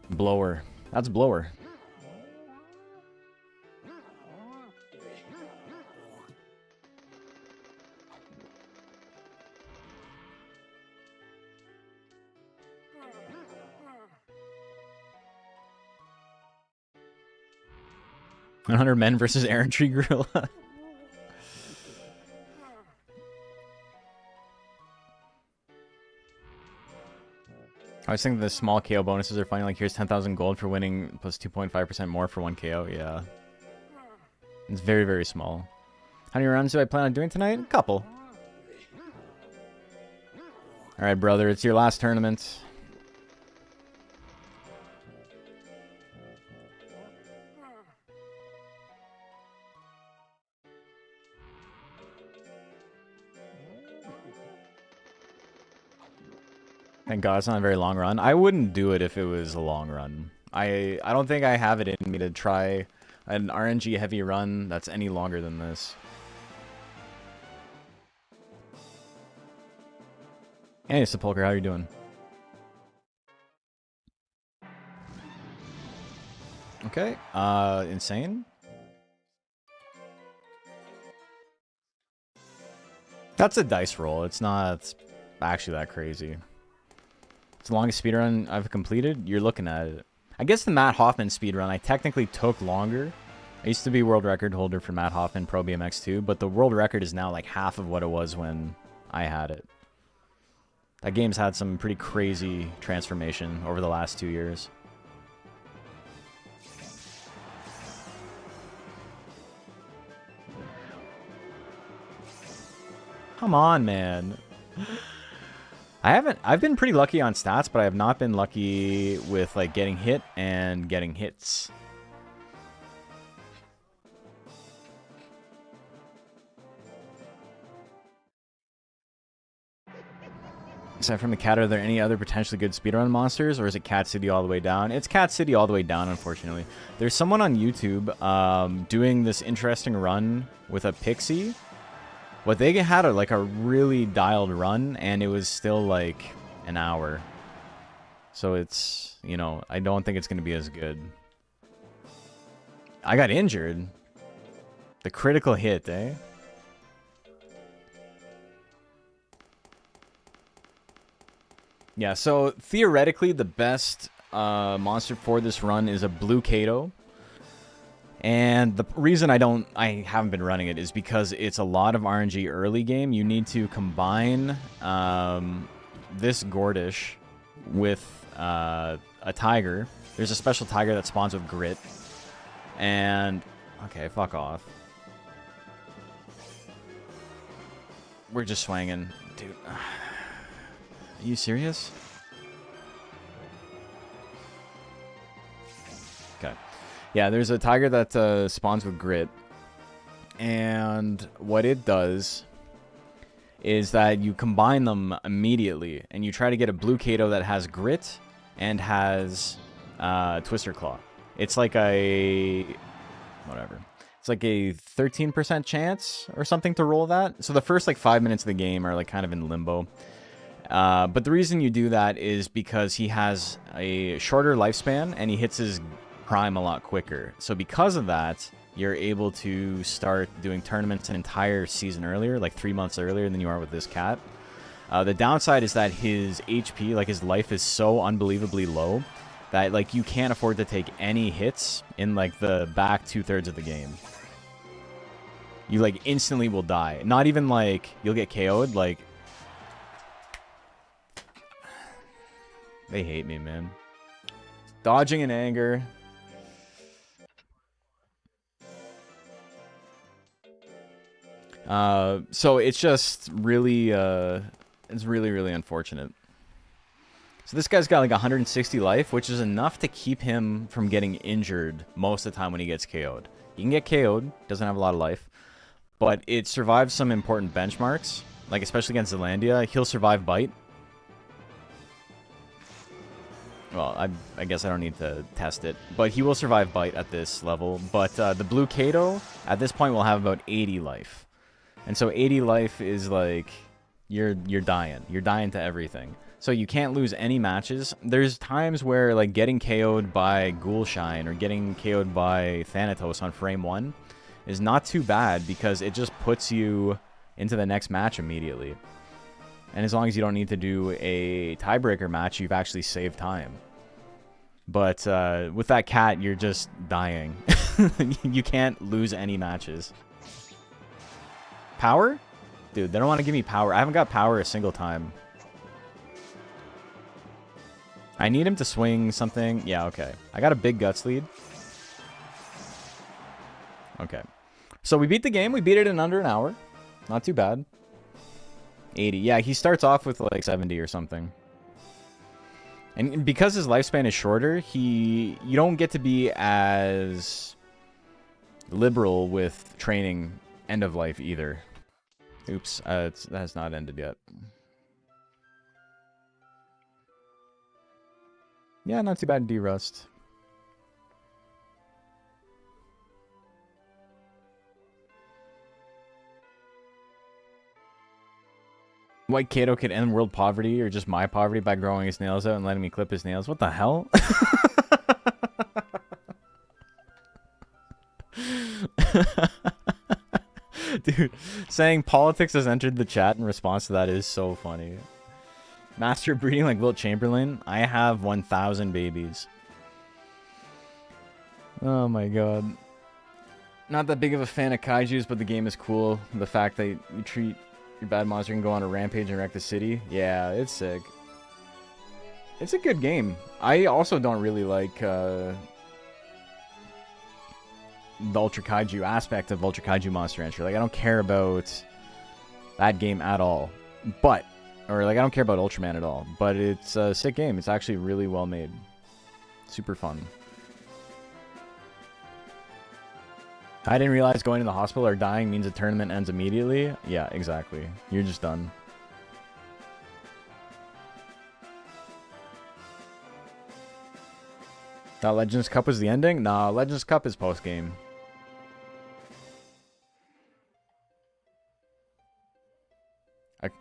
Blower. That's blower. $100 men versus Errantry Gorilla. I was thinking the small KO bonuses are funny. Like, here's 10,000 gold for winning plus 2.5% more for 1 KO. Yeah. It's very, very small. How many rounds do I plan on doing tonight? A couple. Alright, brother. It's your last tournament. Thank God it's not a very long run. I wouldn't do it if it was a long run. I don't think I have it in me to try an RNG heavy run that's any longer than this. Hey, Sepulcher, how you doing? Okay, insane. That's a dice roll. It's not actually that crazy. It's the longest speedrun I've completed. You're looking at it. I guess the Matt Hoffman speedrun I technically took longer. I used to be world record holder for Matt Hoffman Pro BMX 2, but the world record is now like half of what it was when I had it. That game's had some pretty crazy transformation over the last 2 years. Come on, man. I've been pretty lucky on stats, but I have not been lucky with like getting hit and getting hits. Aside from the cat, are there any other potentially good speedrun monsters, or is it Cat City all the way down? It's Cat City all the way down, unfortunately. There's someone on YouTube doing this interesting run with a pixie. But they had like a really dialed run, and it was still like an hour. So it's, you know, I don't think it's going to be as good. I got injured. The critical hit, eh? Yeah, so theoretically, the best monster for this run is a blue Kato. And the reason I haven't been running it is because it's a lot of RNG early game. You need to combine this Gordish with a tiger. There's a special tiger that spawns with grit. And, okay, fuck off. We're just swanging. Dude, are you serious? Okay. Yeah, there's a tiger that spawns with grit. And what it does is that you combine them immediately. And you try to get a blue Kato that has grit and has Twister Claw. It's like a... whatever. It's like a 13% chance or something to roll that. So the first like 5 minutes of the game are like kind of in limbo. But the reason you do that is because he has a shorter lifespan and he hits his prime a lot quicker. So because of that, you're able to start doing tournaments an entire season earlier, like 3 months earlier than you are with this cat. The downside is that his HP, like his life, is so unbelievably low that like you can't afford to take any hits in like the back 2/3 of the game. You like instantly will die. Not even like you'll get KO'd, like they hate me, man. Dodging in anger. So it's just really, it's really unfortunate. So this guy's got like 160 life, which is enough to keep him from getting injured most of the time when he gets KO'd. He can get KO'd, doesn't have a lot of life, but it survives some important benchmarks, like especially against Zealandia. He'll survive bite. Well, I guess I don't need to test it, but he will survive bite at this level. But the blue Kato at this point will have about 80 life. And so 80 life is like, you're dying. You're dying to everything. So you can't lose any matches. There's times where like getting KO'd by Ghoulshine or getting KO'd by Thanatos on frame 1 is not too bad because it just puts you into the next match immediately. And as long as you don't need to do a tiebreaker match, you've actually saved time. But with that cat, you're just dying. You can't lose any matches. Power? Dude, they don't want to give me power. I haven't got power a single time. I need him to swing something. Yeah, okay. I got a big guts lead. Okay. So we beat the game. We beat it in under an hour. Not too bad. 80. Yeah, he starts off with like 70 or something. And because his lifespan is shorter, you don't get to be as liberal with training end of life either. Oops, that has not ended yet. Yeah, not too bad in D-Rust. White Kato could end world poverty or just my poverty by growing his nails out and letting me clip his nails. What the hell? Dude, saying politics has entered the chat in response to that is so funny. Master breeding like Wilt Chamberlain. I have 1,000 babies. Oh my god. Not that big of a fan of kaijus, but the game is cool. The fact that you treat your bad monster can go on a rampage and wreck the city. Yeah, it's sick. It's a good game. I also don't really like the Ultra Kaiju aspect of Ultra Kaiju Monster Rancher. Like, I don't care about that game at all. But, or like, I don't care about Ultraman at all. But it's a sick game. It's actually really well made. Super fun. I didn't realize going to the hospital or dying means the tournament ends immediately. Yeah, exactly. You're just done. That Legends Cup was the ending? Nah, Legends Cup is post-game.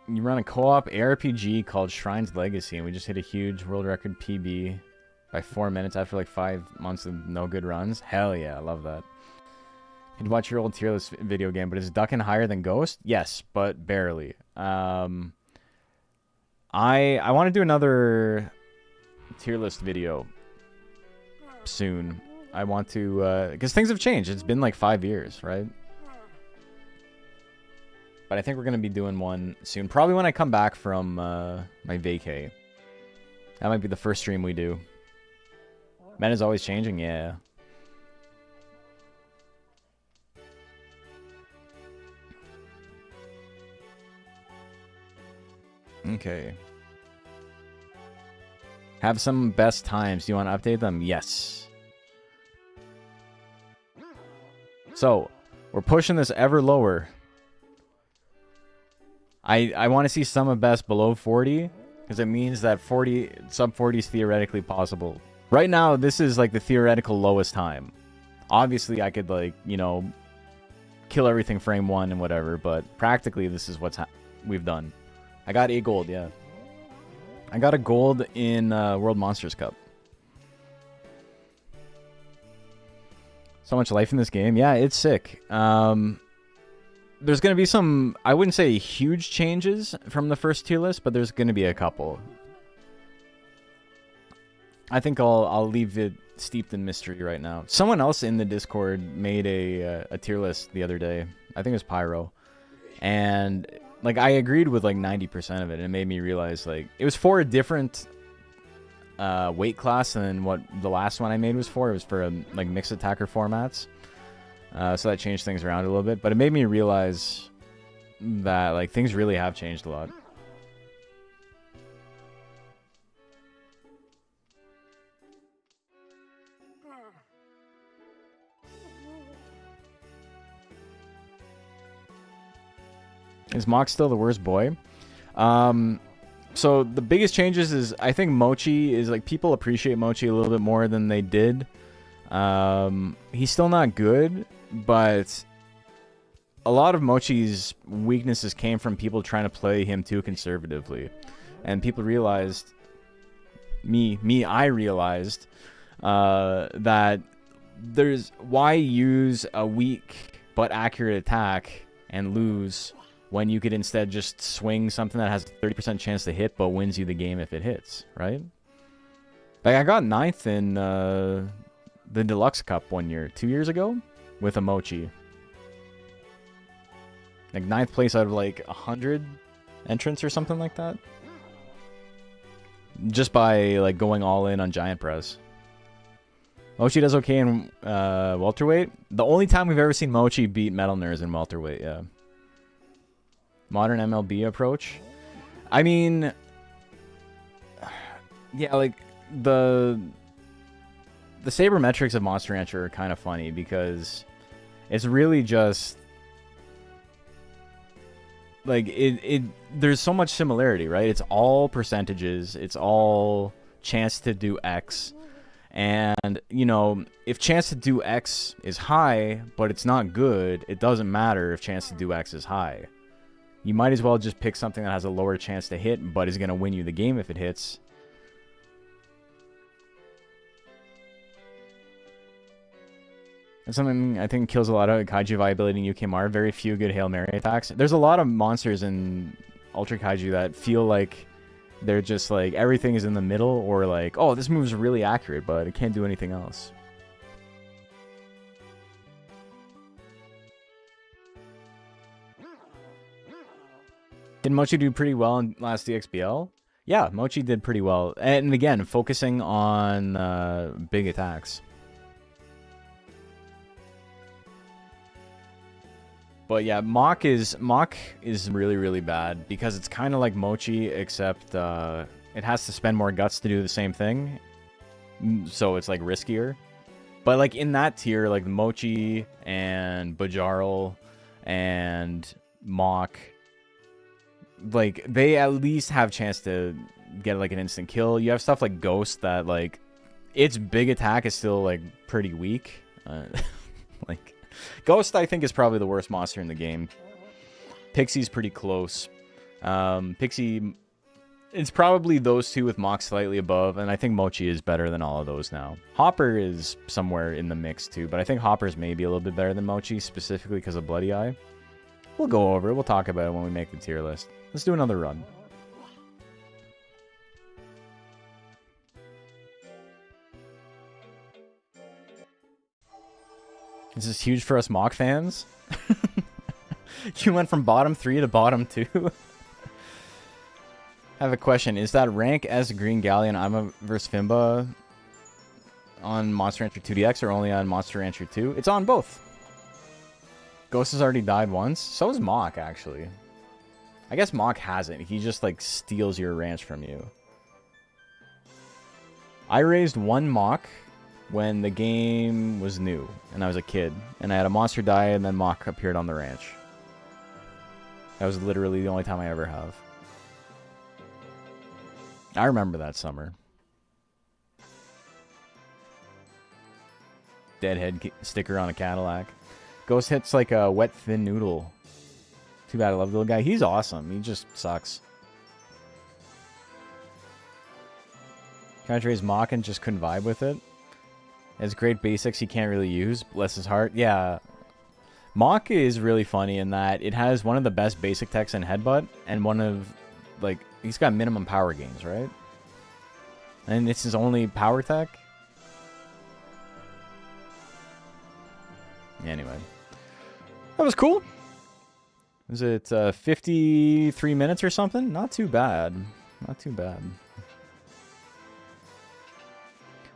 You run a co-op ARPG called Shrine's Legacy, and we just hit a huge world record PB by 4 minutes after like 5 months of no good runs. Hell yeah, I love that. You'd watch your old tier list video game, but is Duckin' higher than Ghost? Yes, but barely. I want to do another tier list video soon. I want to, because things have changed. It's been like 5 years, right? But I think we're going to be doing one soon. Probably when I come back from my vacay. That might be the first stream we do. Meta's always changing, yeah. Okay. Have some best times. Do you want to update them? Yes. So, we're pushing this ever lower. I want to see some of best below 40, because it means that sub 40 is theoretically possible. Right now, this is like the theoretical lowest time. Obviously, I could like, you know, kill everything frame 1 and whatever, but practically this is what we've done. I got a gold, yeah. I got a gold in World Monsters Cup. So much life in this game. Yeah, it's sick. There's going to be some, I wouldn't say huge changes from the first tier list, but there's going to be a couple. I think I'll leave it steeped in mystery right now. Someone else in the Discord made a tier list the other day. I think it was Pyro. And like I agreed with like 90% of it, and it made me realize like it was for a different weight class than what the last one I made was for. It was for like mixed attacker formats. So that changed things around a little bit, but it made me realize that like things really have changed a lot. Is Mock still the worst boy? So the biggest changes is I think Mochi is like people appreciate Mochi a little bit more than they did. He's still not good, but a lot of Mochi's weaknesses came from people trying to play him too conservatively, and people realized, I realized that there's why use a weak but accurate attack and lose when you could instead just swing something that has a 30% chance to hit but wins you the game if it hits, right? Like I got 9th in the Deluxe Cup 2 years ago with a Mochi. Like 9th place out of like 100 entrants or something like that. Just by like going all in on Giant Press. Mochi does okay in welterweight. The only time we've ever seen Mochi beat Metal Nerds in welterweight, yeah. Modern MLB approach. I mean, yeah, like the sabermetrics of Monster Rancher are kind of funny because it's really just like there's so much similarity, right? It's all percentages, it's all chance to do X. And, you know, if chance to do X is high, but it's not good, it doesn't matter if chance to do X is high. You might as well just pick something that has a lower chance to hit, but is going to win you the game if it hits. And something I think kills a lot of Kaiju viability in UKMR. Very few good Hail Mary attacks. There's a lot of monsters in Ultra Kaiju that feel like they're just like everything is in the middle, or like, oh, this move is really accurate, but it can't do anything else. Did Mochi do pretty well in last DXBL? Yeah, Mochi did pretty well. And again, focusing on big attacks. But yeah, Mock is really, really bad because it's kind of like Mochi, except it has to spend more guts to do the same thing. So it's like riskier. But like in that tier, like Mochi and Bajarl and Mock, like they at least have chance to get like an instant kill. You have stuff like Ghost that like its big attack is still like pretty weak. Like Ghost I think is probably the worst monster in the game. Pixie's pretty close. Pixie, it's probably those two with Mock slightly above, and I think Mochi is better than all of those now. Hopper is somewhere in the mix too, but I think Hopper's maybe a little bit better than Mochi, specifically because of Bloody Eye. We'll go over it. We'll talk about it when we make the tier list. Let's do another run. This is huge for us Mock fans. You went from bottom 3 to bottom 2. I have a question. Is that rank as Green Galleon Ima vs Fimba on Monster Rancher 2DX or only on Monster Rancher 2? It's on both. Ghost has already died once. So is Mock, actually. I guess Mock hasn't. He just, like, steals your ranch from you. I raised one Mock when the game was new, and I was a kid. And I had a monster die, and then Mock appeared on the ranch. That was literally the only time I ever have. I remember that summer. Deadhead sticker on a Cadillac. Ghost hits like a wet, thin noodle. Too bad I love the little guy. He's awesome. He just sucks. Tried to raise Mach and just couldn't vibe with it. It's great basics he can't really use. Bless his heart. Yeah. Mach is really funny in that it has one of the best basic techs in Headbutt, and one of, like, he's got minimum power gains, right? And it's his only power tech. Anyway. That was cool. Was it 53 minutes or something? Not too bad. Not too bad.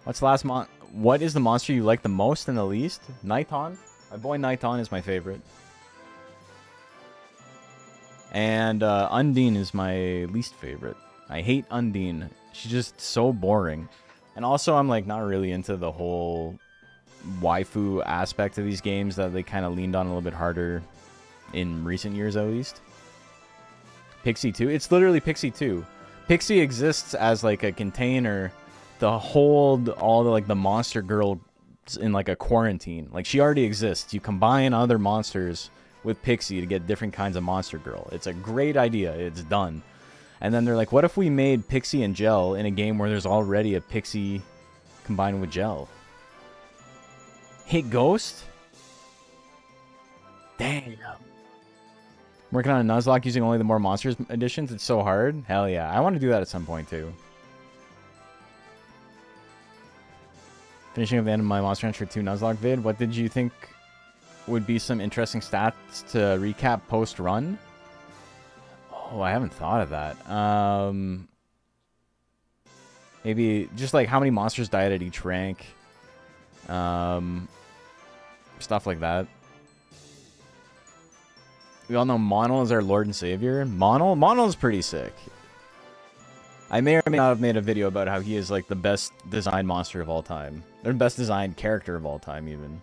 What's the last what is the monster you like the most and the least? Nighton. My boy Nighton is my favorite. And Undine is my least favorite. I hate Undine. She's just so boring. And also, I'm like not really into the whole waifu aspect of these games that they kind of leaned on a little bit harder in recent years, at least. Pixie 2. It's literally Pixie 2. Pixie exists as like a container to hold all the like the monster girl in like a quarantine. Like she already exists. You combine other monsters with Pixie to get different kinds of monster girl. It's a great idea. It's done. And then they're like, what if we made Pixie and Gel in a game where there's already a Pixie combined with Gel? Hit Ghost? Dang. Working on a Nuzlocke using only the more monsters editions. It's so hard. Hell yeah. I want to do that at some point too. Finishing up the end of my Monster Hunter 2 Nuzlocke vid, what did you think would be some interesting stats to recap post-run? Oh, I haven't thought of that. Maybe just like how many monsters died at each rank. Stuff like that. We all know Monol is our Lord and Savior. Monol is pretty sick. I may or may not have made a video about how he is like the best designed monster of all time. Or the best designed character of all time, even.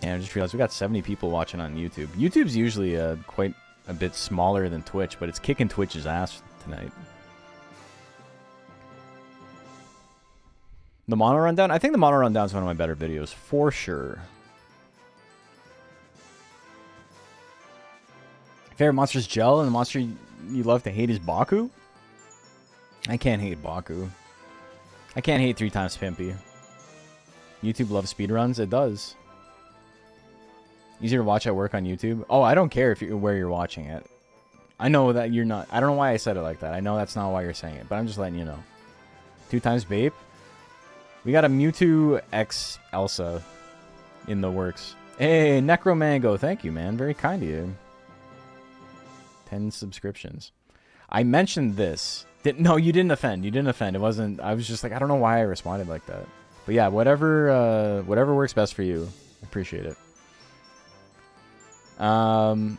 And I just realized we got 70 people watching on YouTube. YouTube's usually quite a bit smaller than Twitch, but it's kicking Twitch's ass tonight. The Mono Rundown? I think the Mono Rundown is one of my better videos, for sure. Favorite monster is Gel, and the monster you love to hate is Baku? I can't hate Baku. I can't hate 3 times Pimpy. YouTube loves speedruns? It does. Easier to watch at work on YouTube? Oh, I don't care if where you're watching it. I know that you're not... I don't know why I said it like that. I know that's not why you're saying it, but I'm just letting you know. 2 times Bape? We got a Mewtwo X Elsa in the works. Hey, Necromango. Thank you, man. Very kind of you. 10 subscriptions. I mentioned this. No, you didn't offend. You didn't offend. It wasn't... I was just like, I don't know why I responded like that. But yeah, whatever works best for you. I appreciate it. I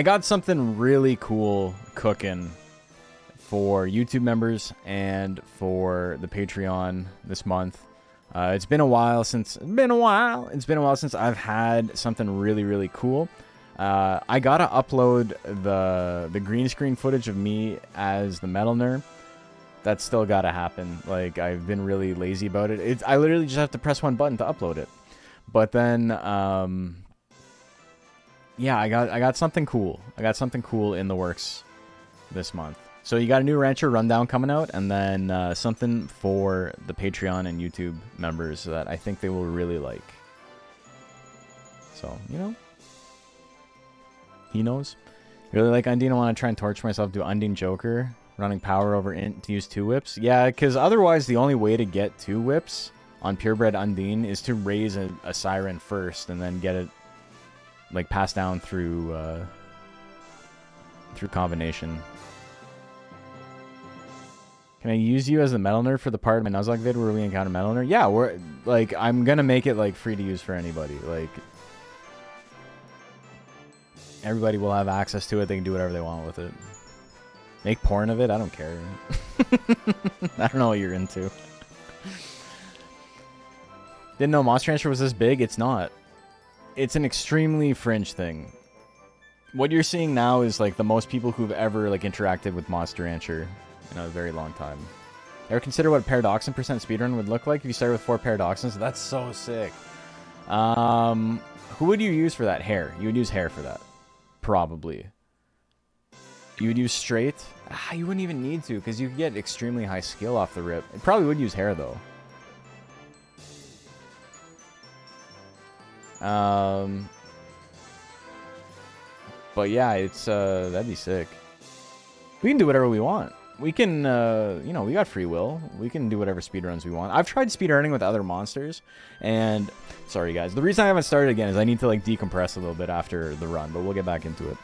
got something really cool cooking for YouTube members and for the Patreon this month. It's been a while since I've had something really, really cool. I gotta upload the green screen footage of me as the Metal Nerd. That's still gotta happen. Like, I've been really lazy about it. I literally just have to press one button to upload it. But then, yeah, I got something cool. I got something cool in the works this month. So you got a new Rancher Rundown coming out, and then something for the Patreon and YouTube members that I think they will really like. So, you know. He knows. Really like Undine. I want to try and torture myself, do Undine Joker, running power over int to use 2 whips. Yeah, because otherwise the only way to get 2 whips on purebred Undine is to raise a Siren first and then get it like passed down through combination. Can I use you as the Metal Nerd for the part of my Nuzlocke vid where we encounter Metal Nerd? Yeah, we're like, I'm gonna make it like free to use for anybody. Like, everybody will have access to it. They can do whatever they want with it. Make porn of it? I don't care. I don't know what you're into. Didn't know Monster Rancher was this big? It's not. It's an extremely fringe thing. What you're seeing now is like the most people who've ever like interacted with Monster Rancher in a very long time. Ever consider what paradoxin percent speedrun would look like if you started with 4 paradoxins? That's so sick. Who would you use for that? Hair. You would use hair for that. Probably. You would use straight? You wouldn't even need to, because you could get extremely high skill off the rip. It probably would use hair, though. But yeah, it's, that'd be sick. We can do whatever we want. We can, you know, we got free will. We can do whatever speedruns we want. I've tried speedrunning with other monsters, and... Sorry, guys. The reason I haven't started again is I need to, like, decompress a little bit after the run, but we'll get back into it.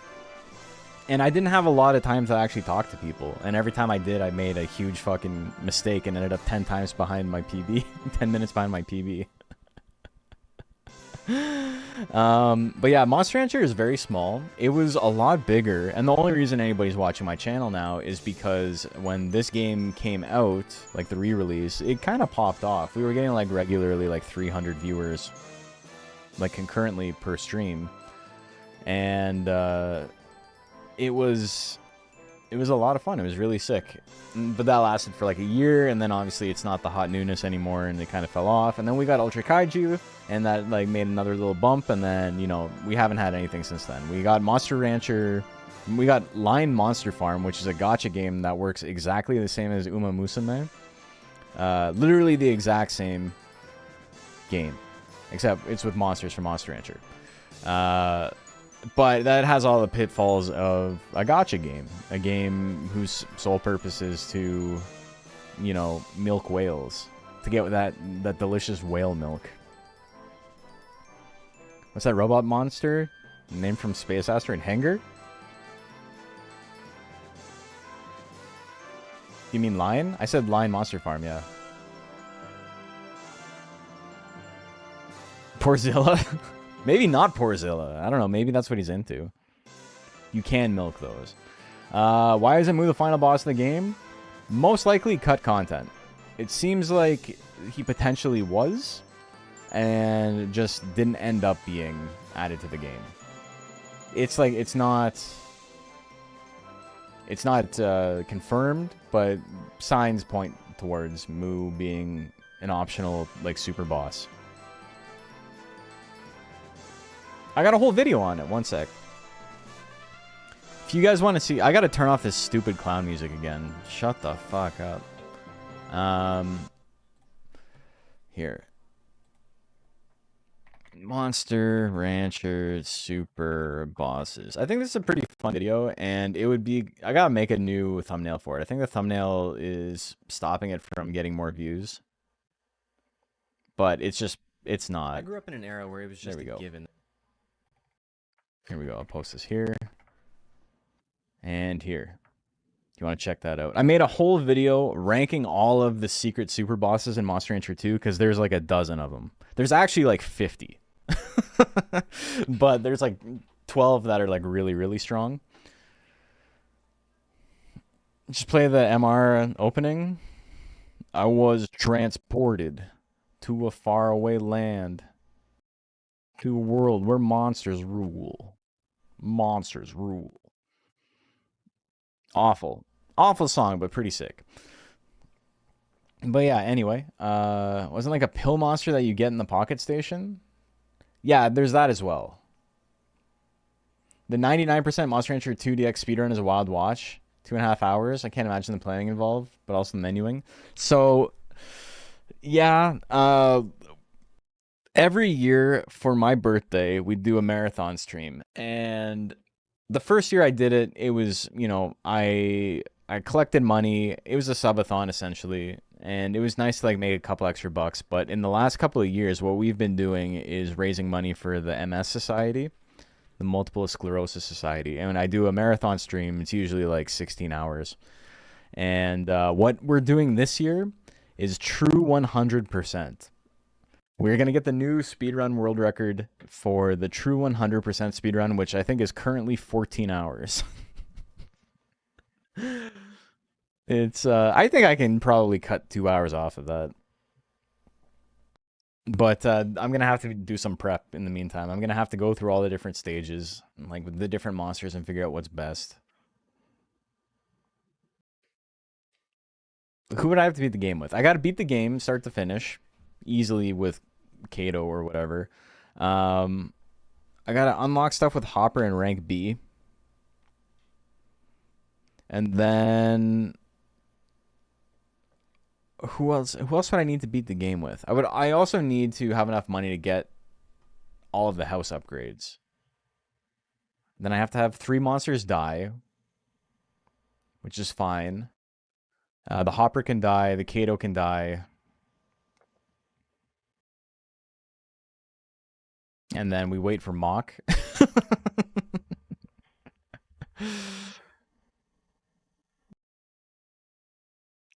And I didn't have a lot of time to actually talk to people, and every time I did, I made a huge fucking mistake and ended up 10 times behind my PB. 10 minutes behind my PB. But yeah, Monster Rancher is very small. It was a lot bigger, and the only reason anybody's watching my channel now is because when this game came out, like the re-release, it kind of popped off. We were getting like regularly like 300 viewers, like concurrently per stream, and it was a lot of fun. It was really sick. But that lasted for like a year, and then obviously it's not the hot newness anymore, and it kind of fell off. And then we got Ultra Kaiju, and that like made another little bump, and then, you know, we haven't had anything since then. We got Monster Rancher, we got Line Monster Farm, which is a gacha game that works exactly the same as Uma Musume. Literally the exact same game, except it's with monsters from Monster Rancher. But that has all the pitfalls of a gacha game. A game whose sole purpose is to, you know, milk whales. To get that delicious whale milk. What's that robot monster? Named from Space Asteroid Henger? You mean Lion? I said Lion Monster Farm, yeah. Porzilla? Maybe not Porzilla. I don't know. Maybe that's what he's into. You can milk those. Why isn't Mu the final boss of the game? Most likely cut content. It seems like he potentially was, and just didn't end up being added to the game. It's like, it's not confirmed, but signs point towards Mu being an optional, like, super boss. I got a whole video on it. One sec. If you guys want to see... I gotta turn off this stupid clown music again. Shut the fuck up. Here. Monster Rancher Super Bosses. I think this is a pretty fun video, and it would be... I gotta make a new thumbnail for it. I think the thumbnail is stopping it from getting more views. But it's just... It's not. I grew up in an era where it was just a given. Here we go. I'll post this here. And here. If you want to check that out. I made a whole video ranking all of the secret super bosses in Monster Rancher 2, because there's like a dozen of them. There's actually like 50. But there's like 12 that are like really, really strong. Just play the MR opening. I was transported to a faraway land. To a world where monsters rule. Monsters rule. Awful. Awful song, but pretty sick. But yeah, anyway. Wasn't like a pill monster that you get in the Pocket Station? Yeah, there's that as well. The 99% Monster Rancher 2DX speedrun is a wild watch. 2.5 hours. I can't imagine the planning involved, but also the menuing. So, yeah, every year for my birthday, we do a marathon stream. And the first year I did it, it was, you know, I collected money. It was a subathon, essentially. And it was nice to, like, make a couple extra bucks. But in the last couple of years, what we've been doing is raising money for the MS Society, the Multiple Sclerosis Society. And when I do a marathon stream, it's usually, like, 16 hours. And what we're doing this year is true 100%. We're going to get the new speedrun world record for the true 100% speedrun, which I think is currently 14 hours. It's, I think I can probably cut 2 hours off of that. But I'm going to have to do some prep in the meantime. I'm going to have to go through all the different stages, like with the different monsters, and figure out what's best. Who would I have to beat the game with? I got to beat the game start to finish easily with Kato or whatever. I got to unlock stuff with Hopper in rank B. And then who else would I need to beat the game with? I also need to have enough money to get all of the house upgrades. Then I have to have 3 monsters die, which is fine. The Hopper can die, the Kato can die. And then we wait for Mach.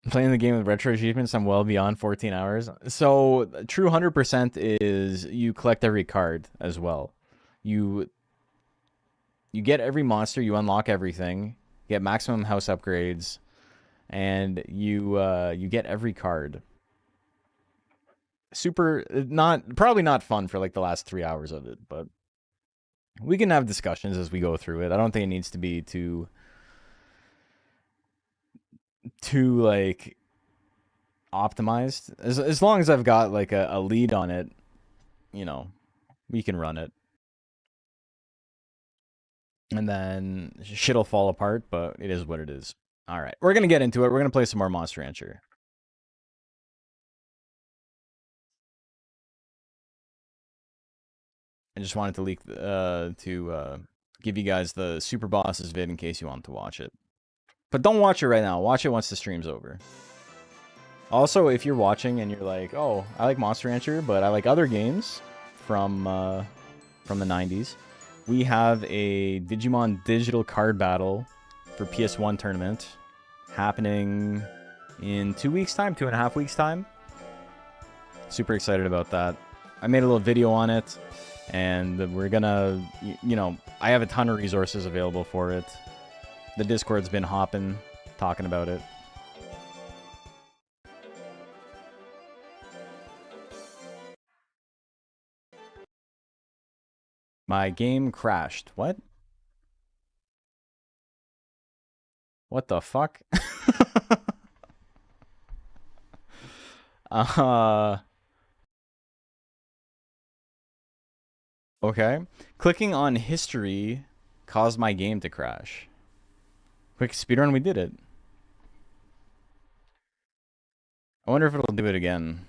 Playing the game with retro achievements, I'm well beyond 14 hours. So true 100% is you collect every card as well. You get every monster, you unlock everything, get maximum house upgrades, and you get every card. Probably not fun for like the last 3 hours of it, but we can have discussions as we go through it. I don't think it needs to be too like optimized. As long as I've got like a lead on it, you know, we can run it. And then shit'll fall apart, but it is what it is. All right, we're gonna get into it. We're gonna play some more Monster Rancher. I just wanted to leak to give you guys the Super Bosses vid in case you want to watch it. But don't watch it right now. Watch it once the stream's over. Also, if you're watching and you're like, oh, I like Monster Rancher, but I like other games from the 90s, we have a Digimon digital card battle for PS1 tournament happening in 2 weeks' time, 2.5 weeks' time. Super excited about that. I made a little video on it, and we're gonna, you know, I have a ton of resources available for it. The Discord's been hopping, talking about it. My game crashed. What? What the fuck? Okay. Clicking on history caused my game to crash. Quick speedrun, we did it. I wonder if it'll do it again.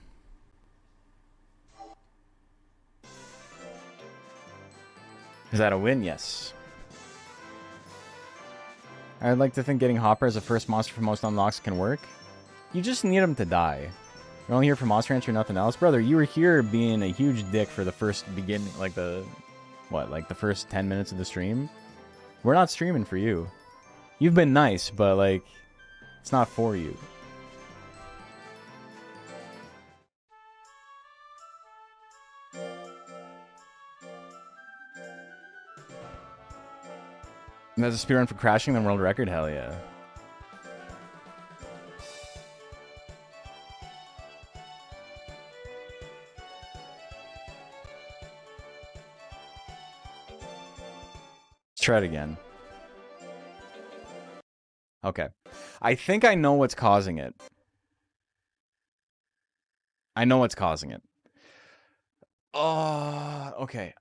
Is that a win? Yes. I'd like to think getting Hopper as a first monster for most unlocks can work. You just need him to die. You're only here for Monster Rancher, nothing else? Brother, you were here being a huge dick for the first beginning, like the first 10 minutes of the stream? We're not streaming for you. You've been nice, but, like, it's not for you. And that's a speedrun for crashing the world record? Hell yeah. Let's try it again. Okay. I think I know what's causing it. I know what's causing it. Oh, okay.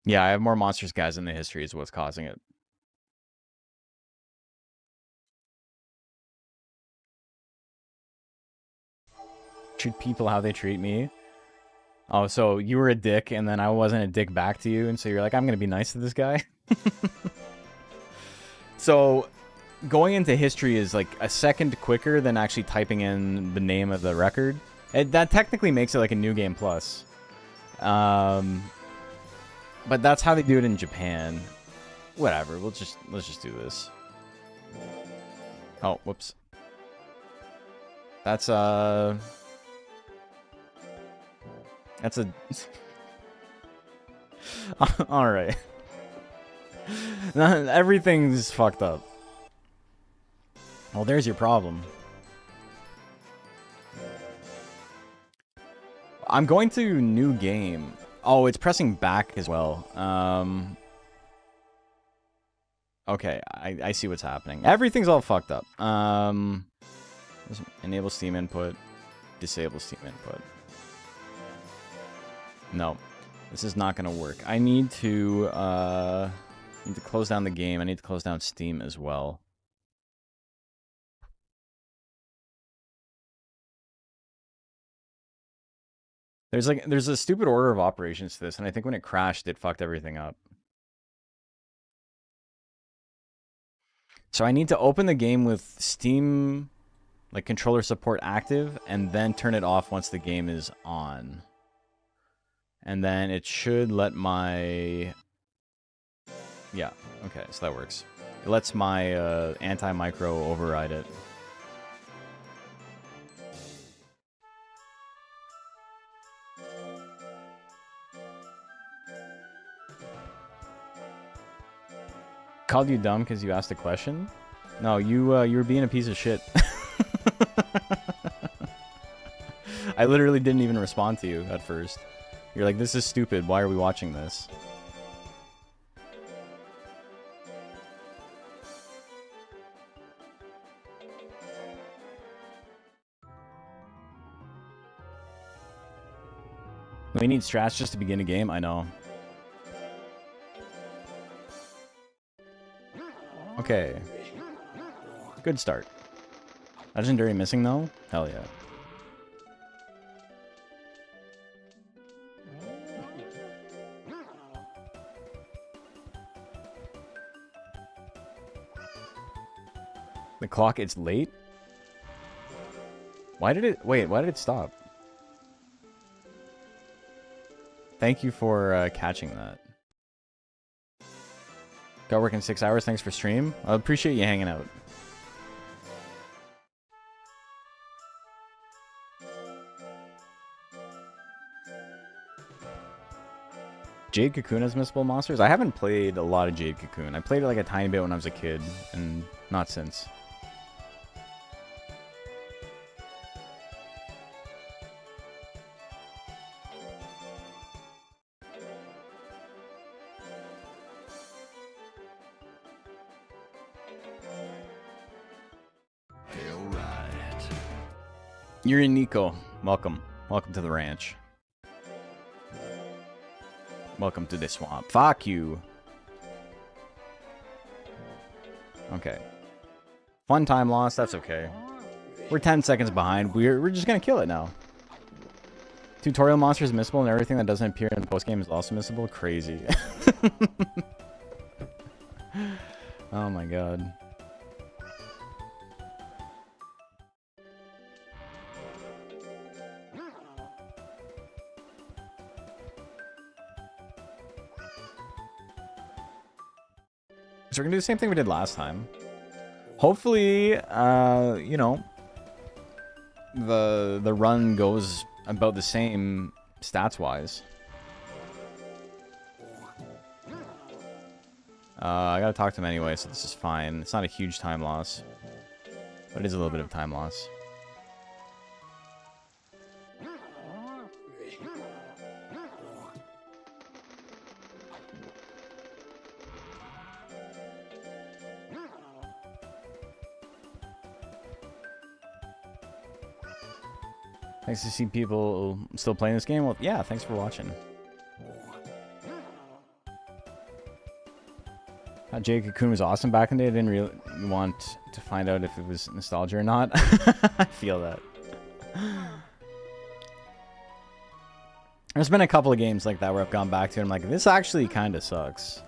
Yeah, I have more monsters guys in the history is what's causing it. Treat people how they treat me. Oh, so you were a dick, and then I wasn't a dick back to you, and so you're like, I'm gonna be nice to this guy? So, going into history is like a second quicker than actually typing in the name of the record. That technically makes it like a New Game Plus. But that's how they do it in Japan. Whatever, let's just do this. Oh, whoops. That's a... Alright. Everything's fucked up. Well, there's your problem. I'm going to new game. Oh, it's pressing back as well. Okay, I see what's happening. Everything's all fucked up. Enable Steam input. Disable Steam input. No. This is not going to work. I need to close down the game. I need to close down Steam as well. There's a stupid order of operations to this, and I think when it crashed, it fucked everything up. So I need to open the game with Steam, like, controller support active, and then turn it off once the game is on. And then it should let my... Yeah, okay, so that works. It lets my anti-micro override it. Called you dumb because you asked a question? No, you were being a piece of shit. I literally didn't even respond to you at first. You're like, this is stupid. Why are we watching this? We need strats just to begin a game? I know. Okay. Good start. Legendary missing though? Hell yeah. The clock, it's late? Why did it... Wait, why did it stop? Thank you for catching that. Got work in 6 hours. Thanks for stream. I appreciate you hanging out. Jade Cocoon has missable monsters? I haven't played a lot of Jade Cocoon. I played it like a tiny bit when I was a kid, and not since. You're in Nico. Welcome. Welcome to the ranch. Welcome to the swamp. Fuck you. Okay. Fun time loss. That's okay. We're 10 seconds behind. We're just gonna kill it now. Tutorial monsters missable and everything that doesn't appear in the post game is also missable. Crazy. Oh my god. So we're gonna do the same thing we did last time. Hopefully, you know, the run goes about the same stats-wise. I gotta talk to him anyway, so this is fine. It's not a huge time loss, but it is a little bit of time loss. Nice to see people still playing this game. Well, yeah, thanks for watching. Jade Cocoon was awesome back in the day. I didn't really want to find out if it was nostalgia or not. I feel that. There's been a couple of games like that where I've gone back to it and I'm like, this actually kind of sucks.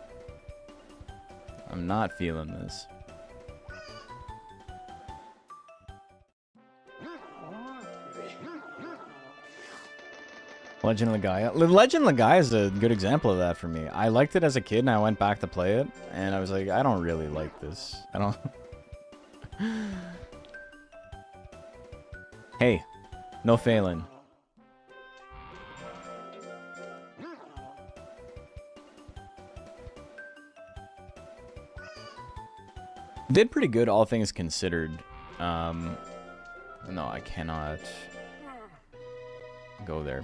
I'm not feeling this. Legend of Legaia. Legend of Legaia is a good example of that for me. I liked it as a kid and I went back to play it and I was like, I don't really like this. I don't... Hey, no failing. Did pretty good, all things considered. No, I cannot go there.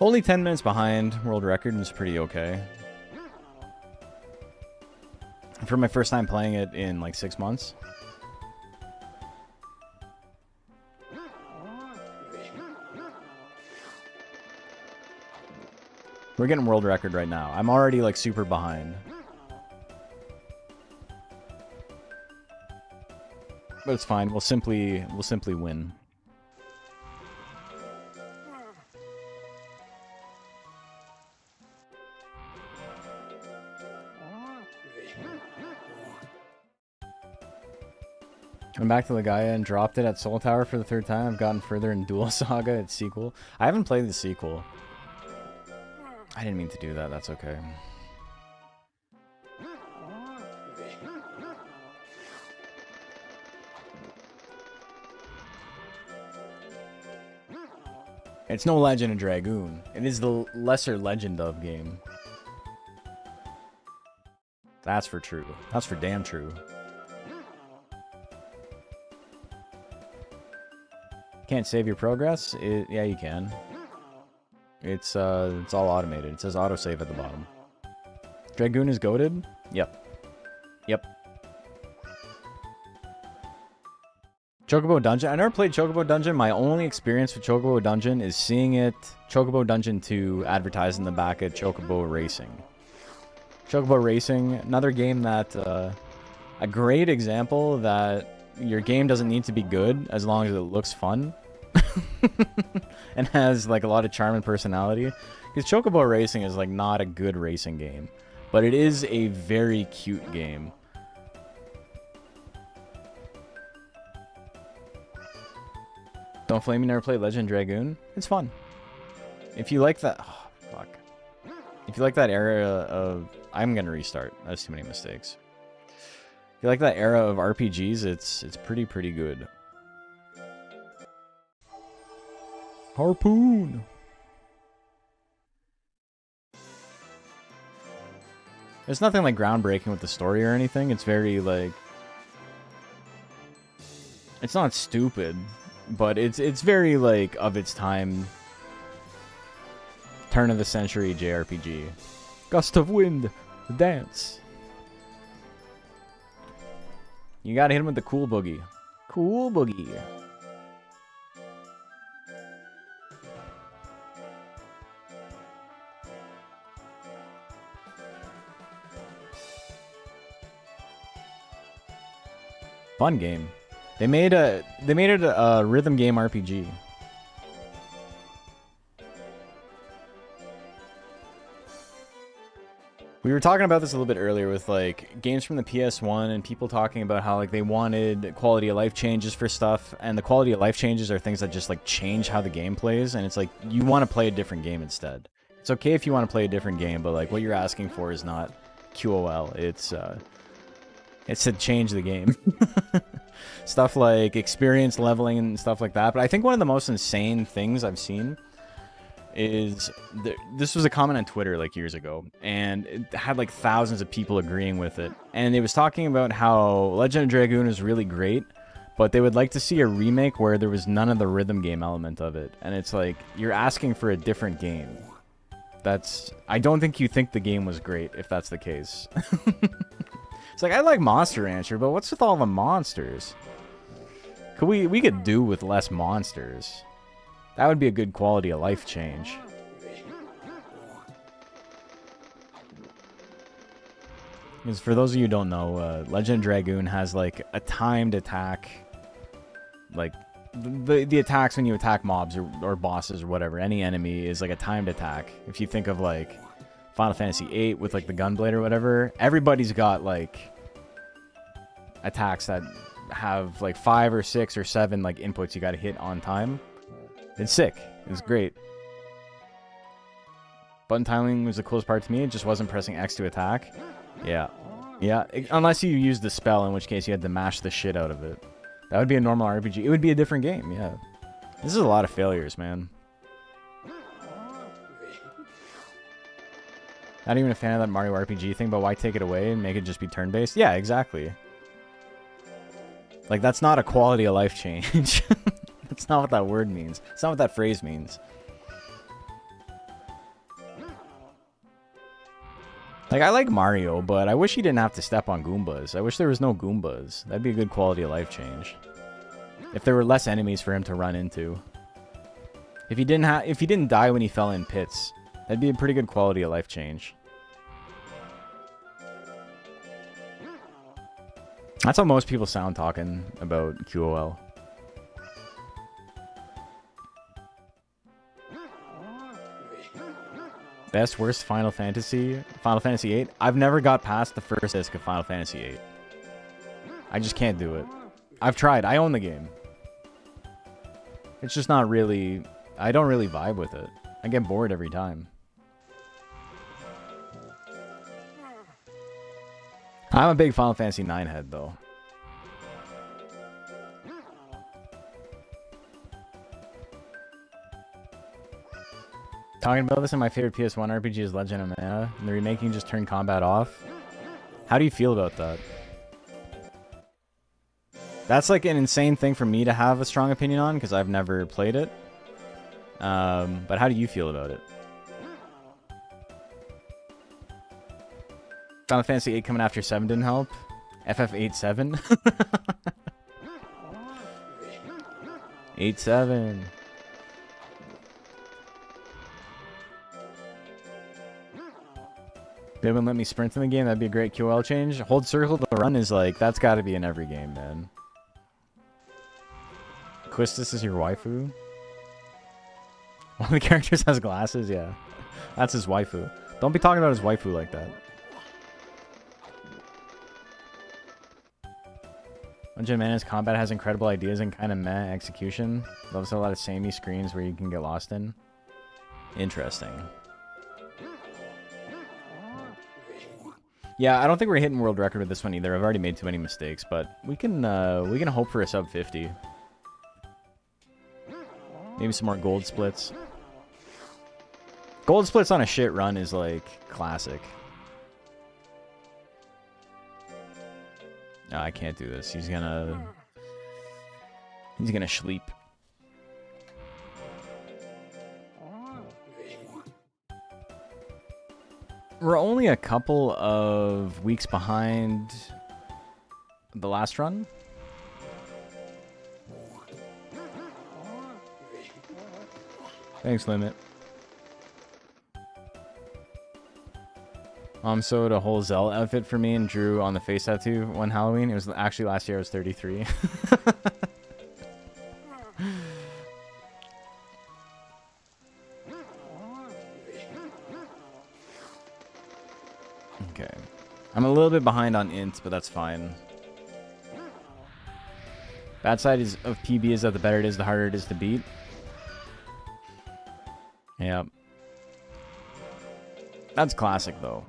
Only 10 minutes behind world record is pretty okay. for my first time playing it in like 6 months. We're getting world record right now. I'm already like super behind. But it's fine. We'll simply win. I'm back to Legaia and dropped it at Soul Tower for the 3rd time. I've gotten further in Duel Saga, its sequel. I haven't played the sequel. I didn't mean to do that. That's okay. It's no Legend of Dragoon. It is the lesser Legend of game. That's for true. That's for damn true. Can't save your progress? Yeah, you can. It's all automated. It says autosave at the bottom. Dragoon is goated? Yep. Yep. Chocobo Dungeon. I never played Chocobo Dungeon. My only experience with Chocobo Dungeon is seeing it, Chocobo Dungeon 2, advertised in the back at Chocobo Racing. Chocobo Racing, another game that, a great example that your game doesn't need to be good as long as it looks fun. And has like a lot of charm and personality. Because Chocobo Racing is like not a good racing game. But it is a very cute game. Don't Flame Me never played Legend Dragoon? It's fun. If you like that... Oh, fuck. If you like that era of... I'm gonna restart. That's too many mistakes. If you like that era of RPGs, it's pretty good. Harpoon! There's nothing like groundbreaking with the story or anything. It's very like... It's not stupid, but it's very like of its time. Turn of the century JRPG. Gust of wind, the dance. You gotta hit him with the cool boogie. Cool boogie. Fun game. They made it a rhythm game RPG. We were talking about this a little bit earlier with like games from the PS1 and people talking about how like they wanted quality of life changes for stuff, and the quality of life changes are things that just like change how the game plays, and it's like you want to play a different game instead. It's okay if you want to play a different game, but like what you're asking for is not QOL. It's to change the game. Stuff like experience leveling and stuff like that. But I think one of the most insane things I've seen is... This was a comment on Twitter like years ago, and it had like thousands of people agreeing with it. And it was talking about how Legend of Dragoon is really great, but they would like to see a remake where there was none of the rhythm game element of it. And it's like, you're asking for a different game. I don't think you think the game was great if that's the case. It's like, I like Monster Rancher, but what's with all the monsters? We could do with less monsters. That would be a good quality of life change. Because for those of you who don't know, Legend of Dragoon has like a timed attack. Like, the attacks when you attack mobs or bosses or whatever, any enemy is like a timed attack. If you think of like Final Fantasy VIII with like the Gunblade or whatever, everybody's got like attacks that have like 5 or 6 or 7 like inputs you gotta hit on time. It's sick. It's great. Button timing was the coolest part to me. It just wasn't pressing X to attack. Yeah. Yeah, unless you used the spell, in which case you had to mash the shit out of it. That would be a normal RPG. It would be a different game, yeah. This is a lot of failures, man. Not even a fan of that Mario RPG thing, but why take it away and make it just be turn-based? Yeah, exactly. Like, that's not a quality of life change. That's not what that word means. It's not what that phrase means. Like, I like Mario, but I wish he didn't have to step on Goombas. I wish there was no Goombas. That'd be a good quality of life change. If there were less enemies for him to run into. If he didn't die when he fell in pits, that'd be a pretty good quality of life change. That's how most people sound talking about QOL. Best, worst Final Fantasy? Final Fantasy VIII? I've never got past the first disc of Final Fantasy VIII. I just can't do it. I've tried. I own the game. It's just not really... I don't really vibe with it. I get bored every time. I'm a big Final Fantasy IX head, though. Talking about this, and my favorite PS1 RPG is Legend of Mana, and the remaking just turned combat off. How do you feel about that? That's like an insane thing for me to have a strong opinion on, because I've never played it. But how do you feel about it? Final Fantasy VIII coming after 7 didn't help. FF87. 8-7. They wouldn't let me sprint in the game. That'd be a great QL change. Hold circle to run is like, that's got to be in every game, man. Quistis is your waifu? One of the characters has glasses? Yeah. That's his waifu. Don't be talking about his waifu like that. Legend of Mana's combat has incredible ideas and kind of meh execution. Loves a lot of samey screens where you can get lost in. Interesting. Yeah, I don't think we're hitting world record with this one either. I've already made too many mistakes, but we can hope for a sub 50. Maybe some more gold splits. Gold splits on a shit run is like classic. No, I can't do this. He's gonna sleep. We're only a couple of weeks behind the last run. Thanks, Limit. Mom sewed a whole Zell outfit for me and drew on the face tattoo one Halloween. It was actually last year. I was 33. Okay. I'm a little bit behind on int, but that's fine. Bad side of PB is that the better it is, the harder it is to beat. Yep. That's classic, though.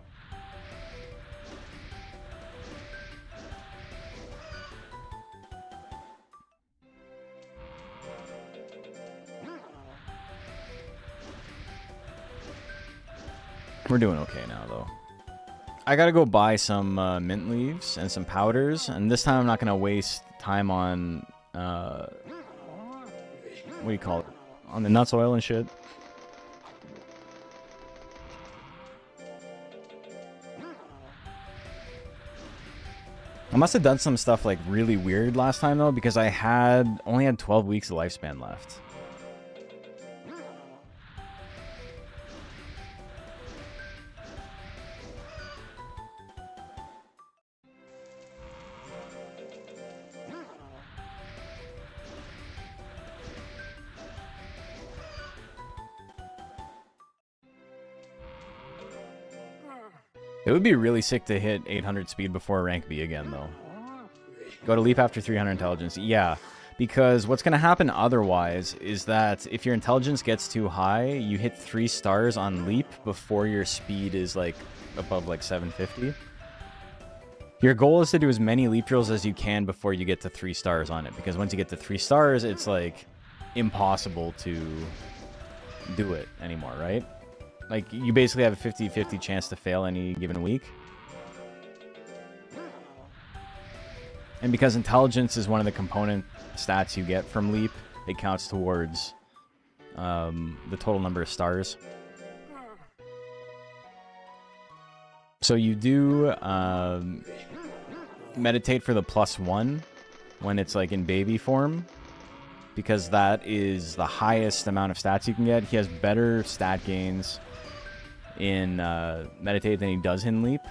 We're doing okay now, though. I gotta go buy some mint leaves and some powders, and this time I'm not gonna waste time on, what do you call it? On the nuts oil and shit. I must have done some stuff like really weird last time though, because I only had 12 weeks of lifespan left. It would be really sick to hit 800 speed before rank B again, though. Go to leap after 300 intelligence. Yeah, because what's going to happen otherwise is that if your intelligence gets too high, you hit 3 stars on leap before your speed is, like, above, like, 750. Your goal is to do as many leap drills as you can before you get to 3 stars on it, because once you get to 3 stars, it's, like, impossible to do it anymore, right? Like, you basically have a 50-50 chance to fail any given week. And because intelligence is one of the component stats you get from leap, it counts towards the total number of stars. So you do meditate for the +1 when it's like in baby form, because that is the highest amount of stats you can get. He has better stat gains in meditate than he does in leap.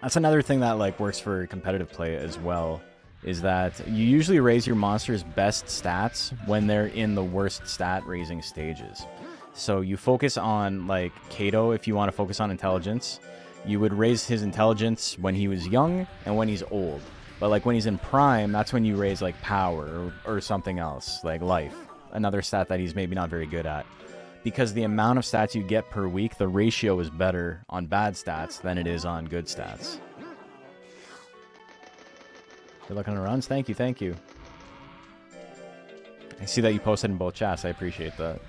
That's another thing that like works for competitive play as well, is that you usually raise your monster's best stats when they're in the worst stat raising stages. So you focus on, like, Kato, if you want to focus on intelligence. You would raise his intelligence when he was young and when he's old. But, like, when he's in prime, that's when you raise, like, power or something else, like life. Another stat that he's maybe not very good at. Because the amount of stats you get per week, the ratio is better on bad stats than it is on good stats. Good luck on the runs. Thank you, thank you. I see that you posted in both chats. I appreciate that.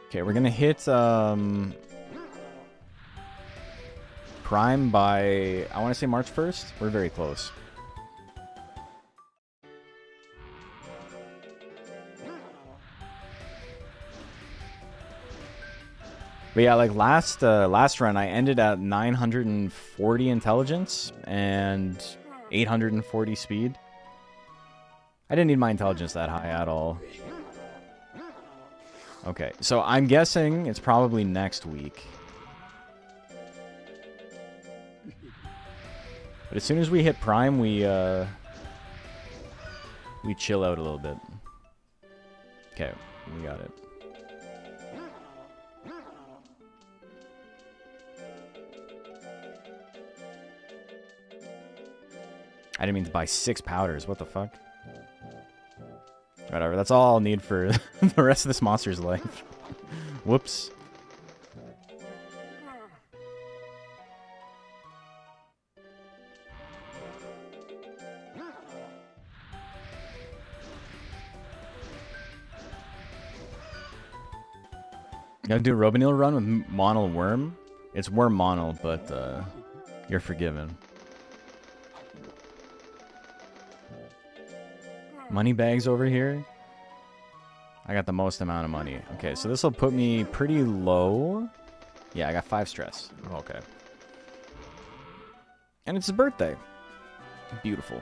Okay, we're gonna hit Prime by, I want to say March 1st. We're very close. But yeah, like last run, I ended at 940 intelligence and 840 speed. I didn't need my intelligence that high at all. Okay, so I'm guessing it's probably next week. But as soon as we hit Prime, we chill out a little bit. Okay, we got it. I didn't mean to buy 6 powders. What the fuck? Whatever, that's all I'll need for the rest of this monster's life. Whoops. Gotta do a Robanil run with Monal Worm. It's Worm Monal, but you're forgiven. Money bags over here. I got the most amount of money. Okay, so this will put me pretty low. Yeah, I got 5 stress. Okay. And it's his birthday. Beautiful.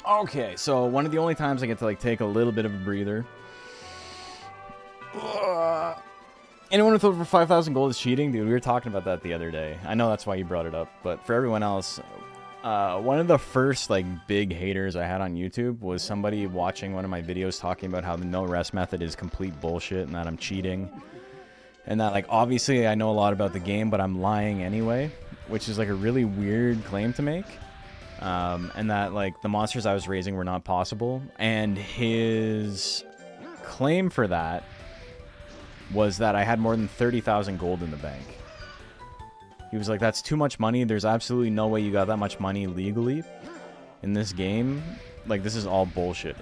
Okay, so one of the only times I get to like take a little bit of a breather. Anyone with over 5,000 gold is cheating? Dude, we were talking about that the other day. I know that's why you brought it up, but for everyone else, one of the first like big haters I had on YouTube was somebody watching one of my videos talking about how the no rest method is complete bullshit and that I'm cheating. And that like obviously I know a lot about the game, but I'm lying anyway, which is like a really weird claim to make. And that like the monsters I was raising were not possible. And his claim for that was that I had more than 30,000 gold in the bank. He was like, that's too much money. There's absolutely no way you got that much money legally in this game. Like, this is all bullshit.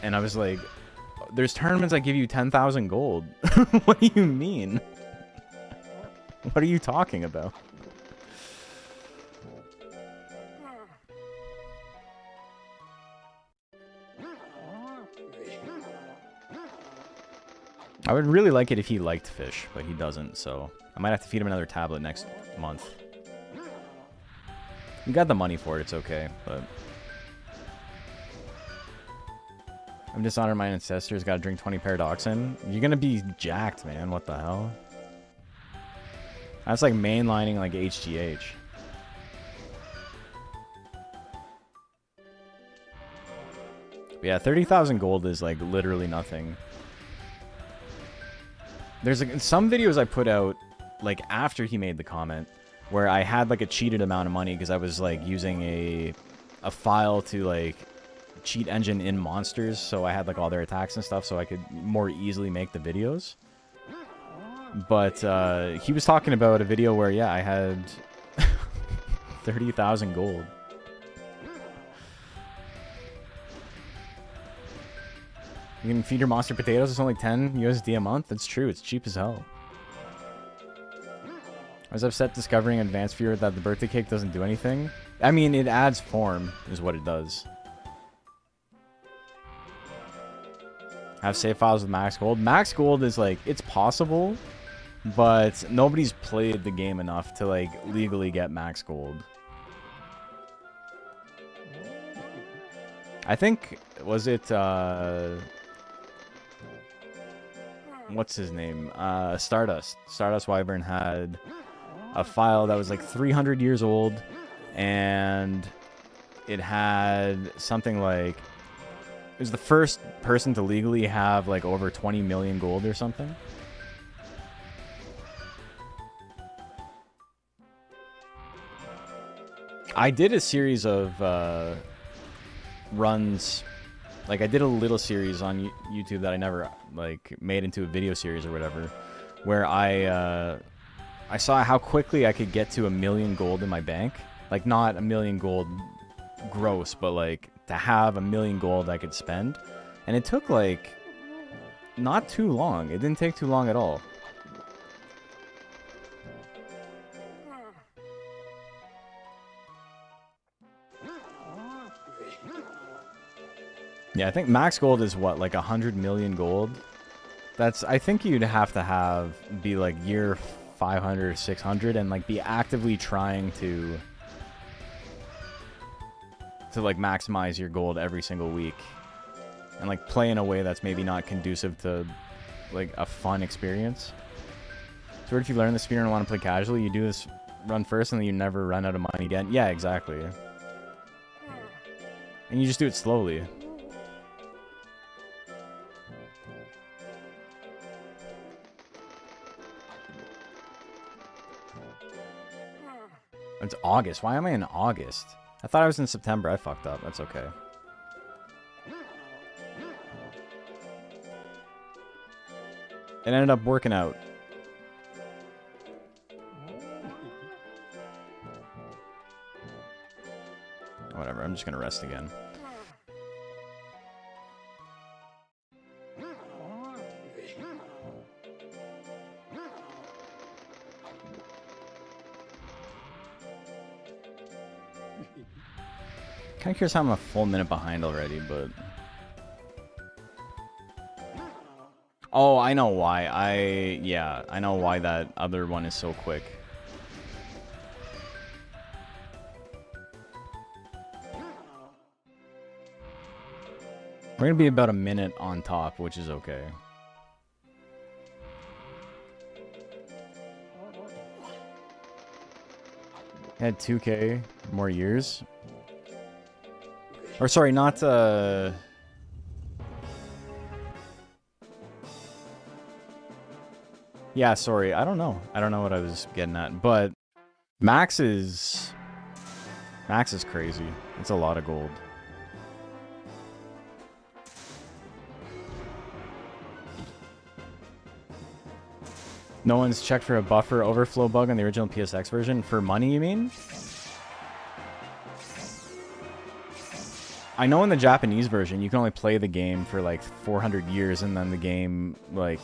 And I was like, there's tournaments that give you 10,000 gold. What do you mean? What are you talking about? I would really like it if he liked fish, but he doesn't, so I might have to feed him another tablet next month. We got the money for it, it's okay, but I'm dishonoring my ancestors, gotta drink 20 paradoxin. You're gonna be jacked, man, what the hell? That's like mainlining like HGH. But yeah, 30,000 gold is like literally nothing. There's like, some videos I put out like after he made the comment where I had like a cheated amount of money because I was like using a file to like cheat engine in monsters, so I had like all their attacks and stuff so I could more easily make the videos. But he was talking about a video where yeah, I had 30,000 gold. You can feed your monster potatoes, it's only 10 USD a month. That's true, it's cheap as hell. I was upset discovering Advanced Viewer that the birthday cake doesn't do anything. I mean, it adds form, is what it does. Have save files with max gold. Max gold is like, it's possible, but nobody's played the game enough to like legally get max gold. I think, was it, what's his name? Stardust. Stardust Wyvern had a file that was like 300 years old, and it had something like, it was the first person to legally have like over 20 million gold or something. I did a series of runs, like I did a little series on YouTube that I never like made into a video series or whatever, where I saw how quickly I could get to 1 million gold in my bank. Like not 1 million gold gross, but like to have 1 million gold I could spend. And it took like not too long. It didn't take too long at all. Yeah, I think max gold is what, like 100 million gold? That's, I think you'd have to be like year 500 or 600 and like be actively trying to like maximize your gold every single week. And like play in a way that's maybe not conducive to like a fun experience. So what if you learn the speedrun and want to play casually, you do this run first and then you never run out of money again? Yeah, exactly. And you just do it slowly. It's August. Why am I in August? I thought I was in September. I fucked up. That's okay. It ended up working out. Whatever. I'm just gonna rest again. Kind of curious how I'm a full minute behind already, but... Oh, I know why. Yeah, I know why that other one is so quick. We're gonna be about a minute on top, which is okay. Had 2K more years. Or sorry, not yeah, sorry. I don't know. I don't know what I was getting at, but max is crazy. It's a lot of gold. No one's checked for a buffer overflow bug on the original PSX version. For money, you mean? I know in the Japanese version, you can only play the game for like 400 years and then the game like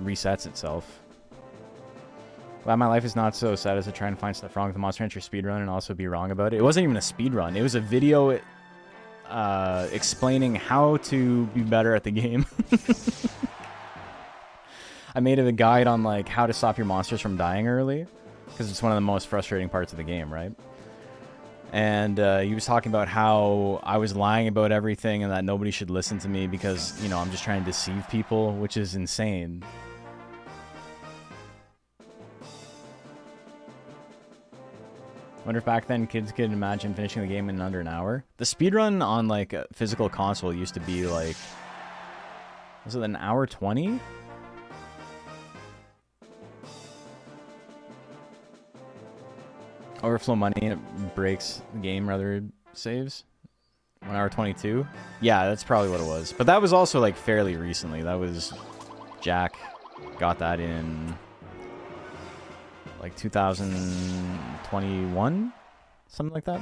resets itself. Glad my life is not so sad as to try and find stuff wrong with the Monster Hunter speedrun and also be wrong about it. It wasn't even a speedrun. It was a video explaining how to be better at the game. I made a guide on like how to stop your monsters from dying early, because it's one of the most frustrating parts of the game, right? And he was talking about how I was lying about everything and that nobody should listen to me because, you know, I'm just trying to deceive people, which is insane. Wonder if back then kids could imagine finishing the game in under an hour. The speedrun on like a physical console used to be like, was it an hour 20? Overflow money and it breaks the game rather saves. 1 hour 22. Yeah, that's probably what it was. But that was also like fairly recently. That was Jack got that in like 2021, something like that.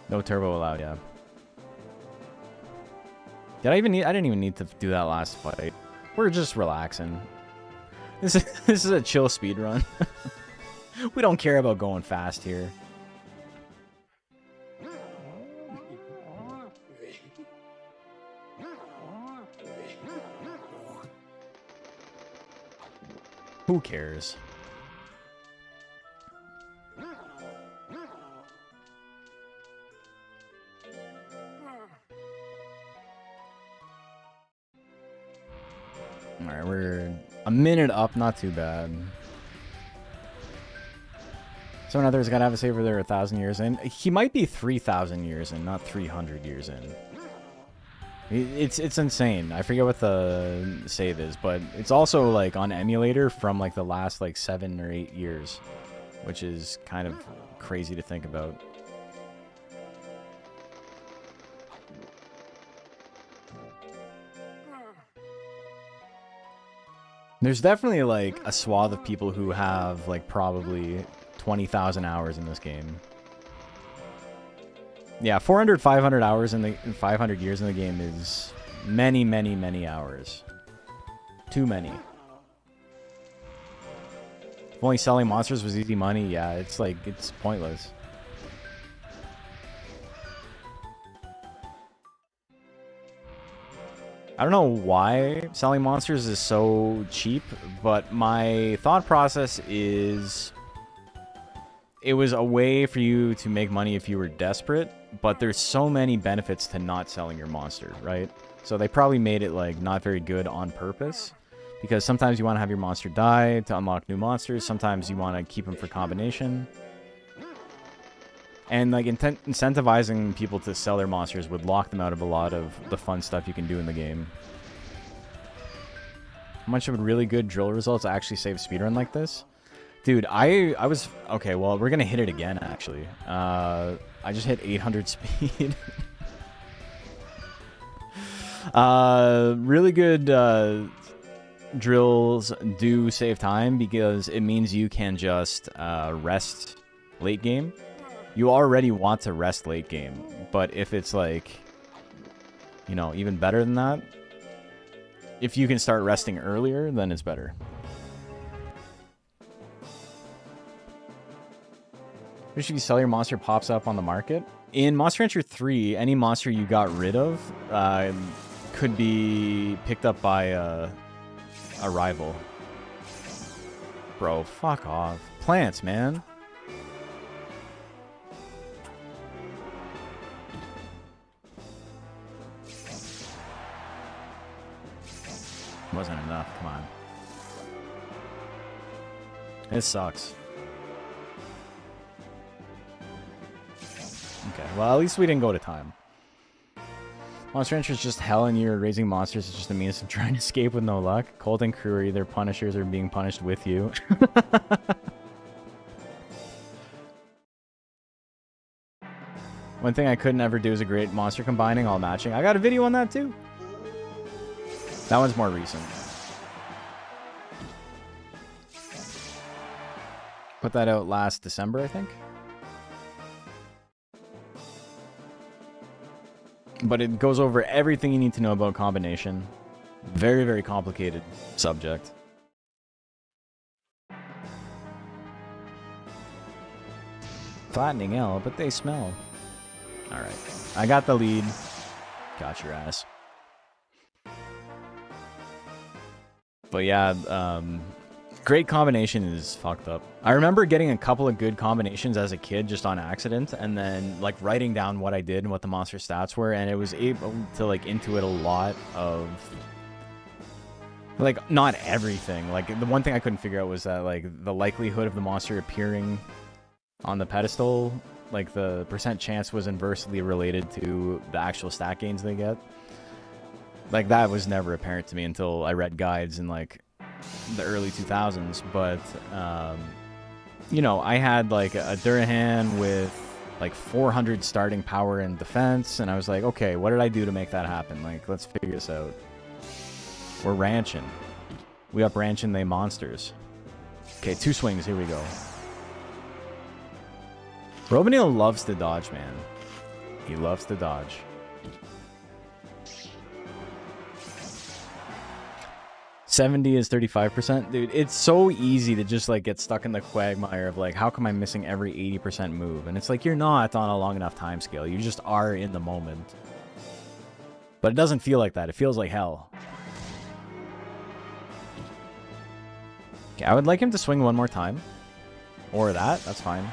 No turbo allowed. Yeah. I didn't even need to do that last fight. We're just relaxing. This is a chill speed run. We don't care about going fast here. Who cares? Alright, we're a minute up, not too bad. So another's gotta have a saver there 1,000 years in. He might be 3,000 years in, not 300 years in. It's insane. I forget what the save is, but it's also like on emulator from like the last like 7 or 8 years, which is kind of crazy to think about. There's definitely like a swath of people who have like probably 20,000 hours in this game. Yeah, 400, 500 hours in the 500 years in the game is many, many, many hours. Too many. If only selling monsters was easy money, yeah, it's like, it's pointless. I don't know why selling monsters is so cheap, but my thought process is it was a way for you to make money if you were desperate, but there's so many benefits to not selling your monster, right? So they probably made it like not very good on purpose, because sometimes you want to have your monster die to unlock new monsters, sometimes you want to keep them for combination. And like incentivizing people to sell their monsters would lock them out of a lot of the fun stuff you can do in the game. How much of a really good drill results actually save speedrun like this? Dude, I was... Okay, well, we're gonna hit it again, actually. I just hit 800 speed. Really good drills do save time because it means you can just rest late game. You already want to rest late game, but if it's like, you know, even better than that, if you can start resting earlier, then it's better. If you sell your monster pops up on the market. In Monster Rancher 3, any monster you got rid of could be picked up by a rival. Bro, fuck off. Plants, man. Wasn't enough, come on. This sucks. Okay, well, at least we didn't go to time. Monster Rancher is just hell, and you're raising monsters is just a means of trying to escape with no luck. Colt and crew are either punishers or being punished with you. One thing I couldn't ever do is a great monster combining, all matching. I got a video on that too. That one's more recent. Put that out last December, I think. But it goes over everything you need to know about combination. Very, very complicated subject. Flattening L, but they smell. Alright. I got the lead. Got your ass. But yeah, great combination is fucked up. I remember getting a couple of good combinations as a kid just on accident, and then like writing down what I did and what the monster stats were, and it was able to like intuit a lot of like not everything. Like the one thing I couldn't figure out was that like the likelihood of the monster appearing on the pedestal, like the percent chance was inversely related to the actual stat gains they get. Like, that was never apparent to me until I read guides in, like, the early 2000s. But, you know, I had, like, a Durahan with, like, 400 starting power and defense. And I was like, okay, what did I do to make that happen? Like, let's figure this out. We're ranching. We up ranching they monsters. Okay, 2 swings. Here we go. Robinil loves to dodge, man. He loves to dodge. $70 is 35%. Dude, it's so easy to just like get stuck in the quagmire of like, how come I'm missing every 80% move? And it's like, you're not on a long enough time scale. You just are in the moment. But it doesn't feel like that. It feels like hell. Okay, I would like him to swing one more time. Or that. That's fine.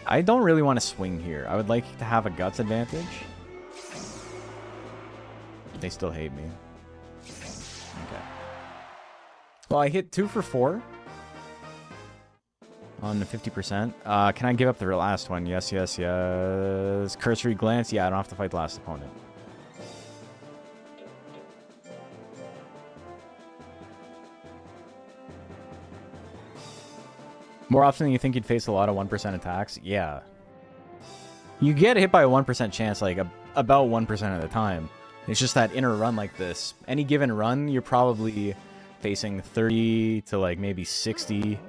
I don't really want to swing here. I would like to have a guts advantage. They still hate me. Okay. Well, I hit 2 for 4. On the 50%. Can I give up the last one? Yes, yes, yes. Cursory glance. Yeah, I don't have to fight the last opponent. More often than you think you'd face a lot of 1% attacks? Yeah. You get hit by a 1% chance, like, about 1% of the time. It's just that in a run like this. Any given run, you're probably facing 30 to, like, maybe 60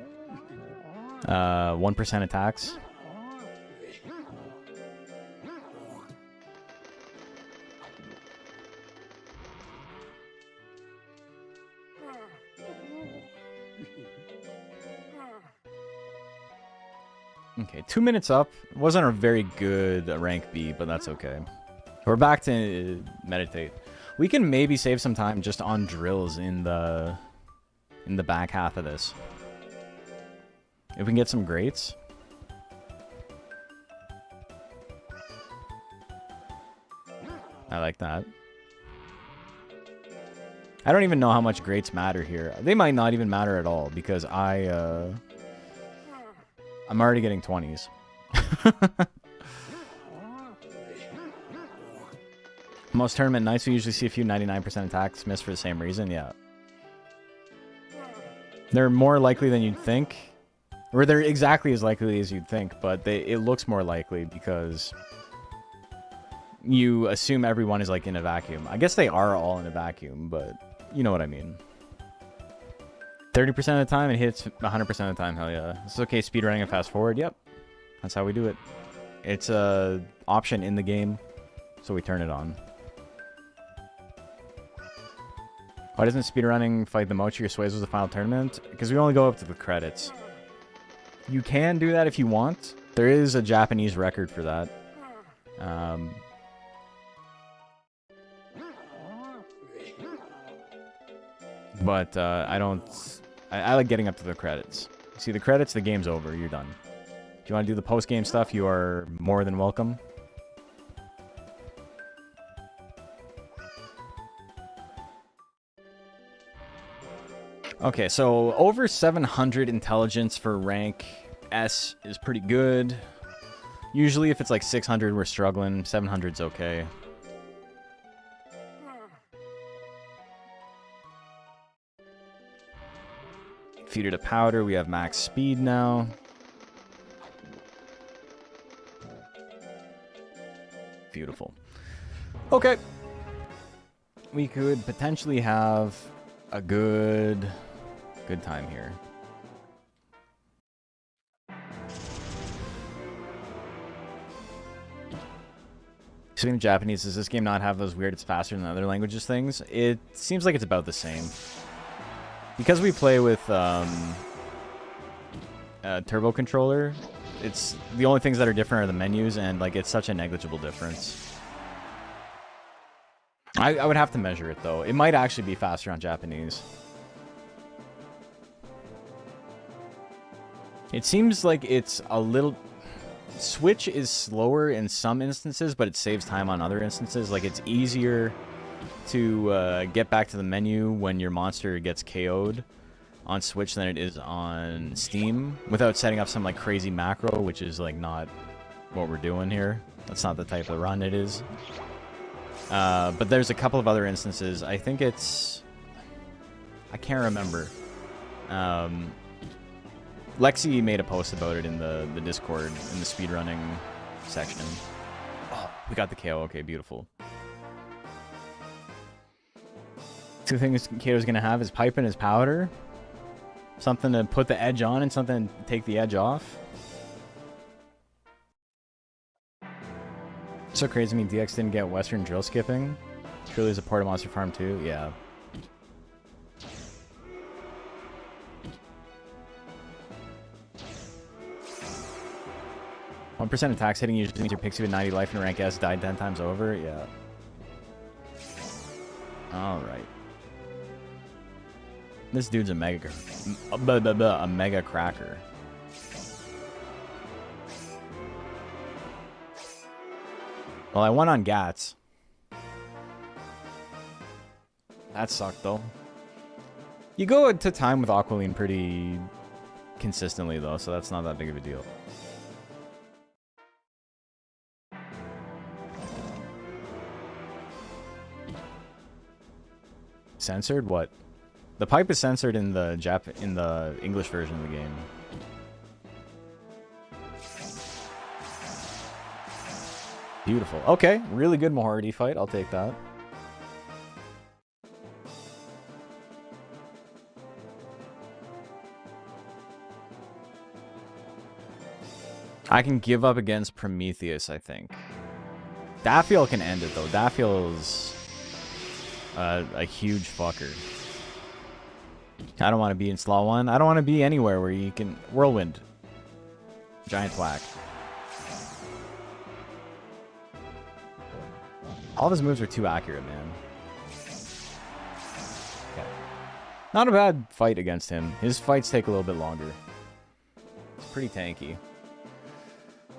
1% attacks. Okay, 2 minutes up. Wasn't a very good rank B, but that's okay. We're back to meditate. We can maybe save some time just on drills in the back half of this. If we can get some greats. I like that. I don't even know how much greats matter here. They might not even matter at all because I'm already getting 20s. Most tournament nights we usually see a few 99% attacks miss for the same reason. Yeah. They're more likely than you'd think. Or they're exactly as likely as you'd think, but it looks more likely because you assume everyone is like in a vacuum. I guess they are all in a vacuum, but you know what I mean. 30% of the time it hits 100% of the time. Hell yeah. It's okay speedrunning and fast forward. Yep. That's how we do it. It's a option in the game, so we turn it on. Why doesn't speedrunning fight the Mochi or Sways was the final tournament? Because we only go up to the credits. You can do that if you want. There is a Japanese record for that. But I don't... I like getting up to the credits. See, the credits, the game's over. You're done. If you want to do the post-game stuff, you are more than welcome. Okay, so over 700 intelligence for rank S is pretty good. Usually if it's like 600, we're struggling. 700's okay. Feeder to powder, we have max speed now. Beautiful. Okay. We could potentially have a good time here. Speaking of Japanese, does this game not have those weird it's faster than other languages things? It seems like it's about the same. Because we play with a turbo controller, it's the only things that are different are the menus, and like it's such a negligible difference. I would have to measure it though. It might actually be faster on Japanese. It seems like it's a little... Switch is slower in some instances, but it saves time on other instances. Like, it's easier to get back to the menu when your monster gets KO'd on Switch than it is on Steam, without setting up some, like, crazy macro, which is, like, not what we're doing here. That's not the type of run it is. But there's a couple of other instances. I think it's... I can't remember. Lexi made a post about it in the Discord, in the speedrunning section. Oh, we got the KO. Okay, beautiful. Two things Kato's going to have is pipe and his powder. Something to put the edge on and something to take the edge off. So crazy to me DX didn't get Western drill skipping. Truly is a part of Monster Farm 2. Yeah. 1% attacks hitting usually means your Pixie with 90 life and rank S died 10 times over. Yeah. Alright. This dude's a mega cracker. Well, I won on Gats. That sucked, though. You go to time with Aqualine pretty consistently, though, so that's not that big of a deal. Censored? What? The pipe is censored in the English version of the game. Beautiful. Okay, really good Mahority fight. I'll take that. I can give up against Prometheus, I think. Daffiel can end it, though. Daffiel's a huge fucker. I don't want to be in Slaw 1. I don't want to be anywhere where you can... Whirlwind. Giant Thwack. All of his moves are too accurate, man. Okay. Not a bad fight against him. His fights take a little bit longer. It's pretty tanky.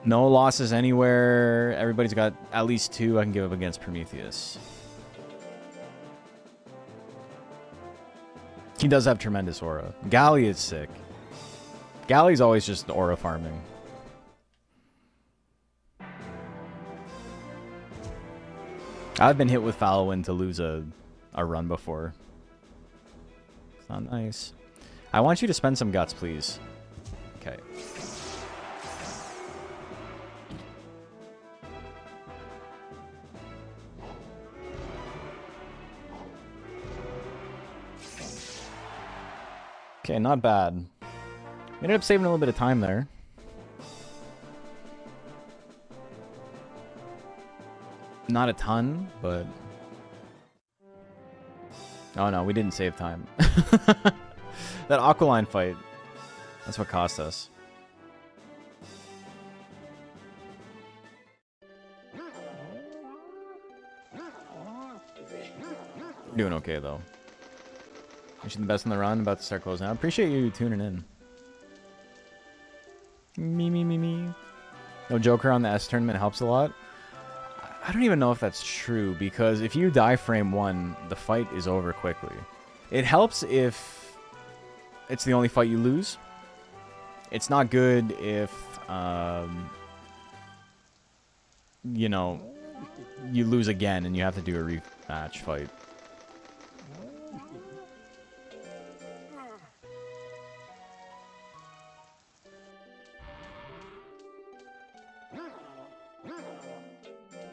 No losses anywhere. Everybody's got at least 2 I can give up against Prometheus. He does have tremendous aura. Galley is sick. Galley's always just aura farming. I've been hit with Fallowind to lose a run before. It's not nice. I want you to spend some guts, please. Okay. Okay, not bad. We ended up saving a little bit of time there. Not a ton, but... Oh no, we didn't save time. That Aqualine fight, that's what cost us. Doing okay, though. Wishing the best in the run. About to start closing out. Appreciate you tuning in. Me. No Joker on the S tournament helps a lot. I don't even know if that's true, because if you die frame 1, the fight is over quickly. It helps if it's the only fight you lose. It's not good if, you know, you lose again and you have to do a rematch fight.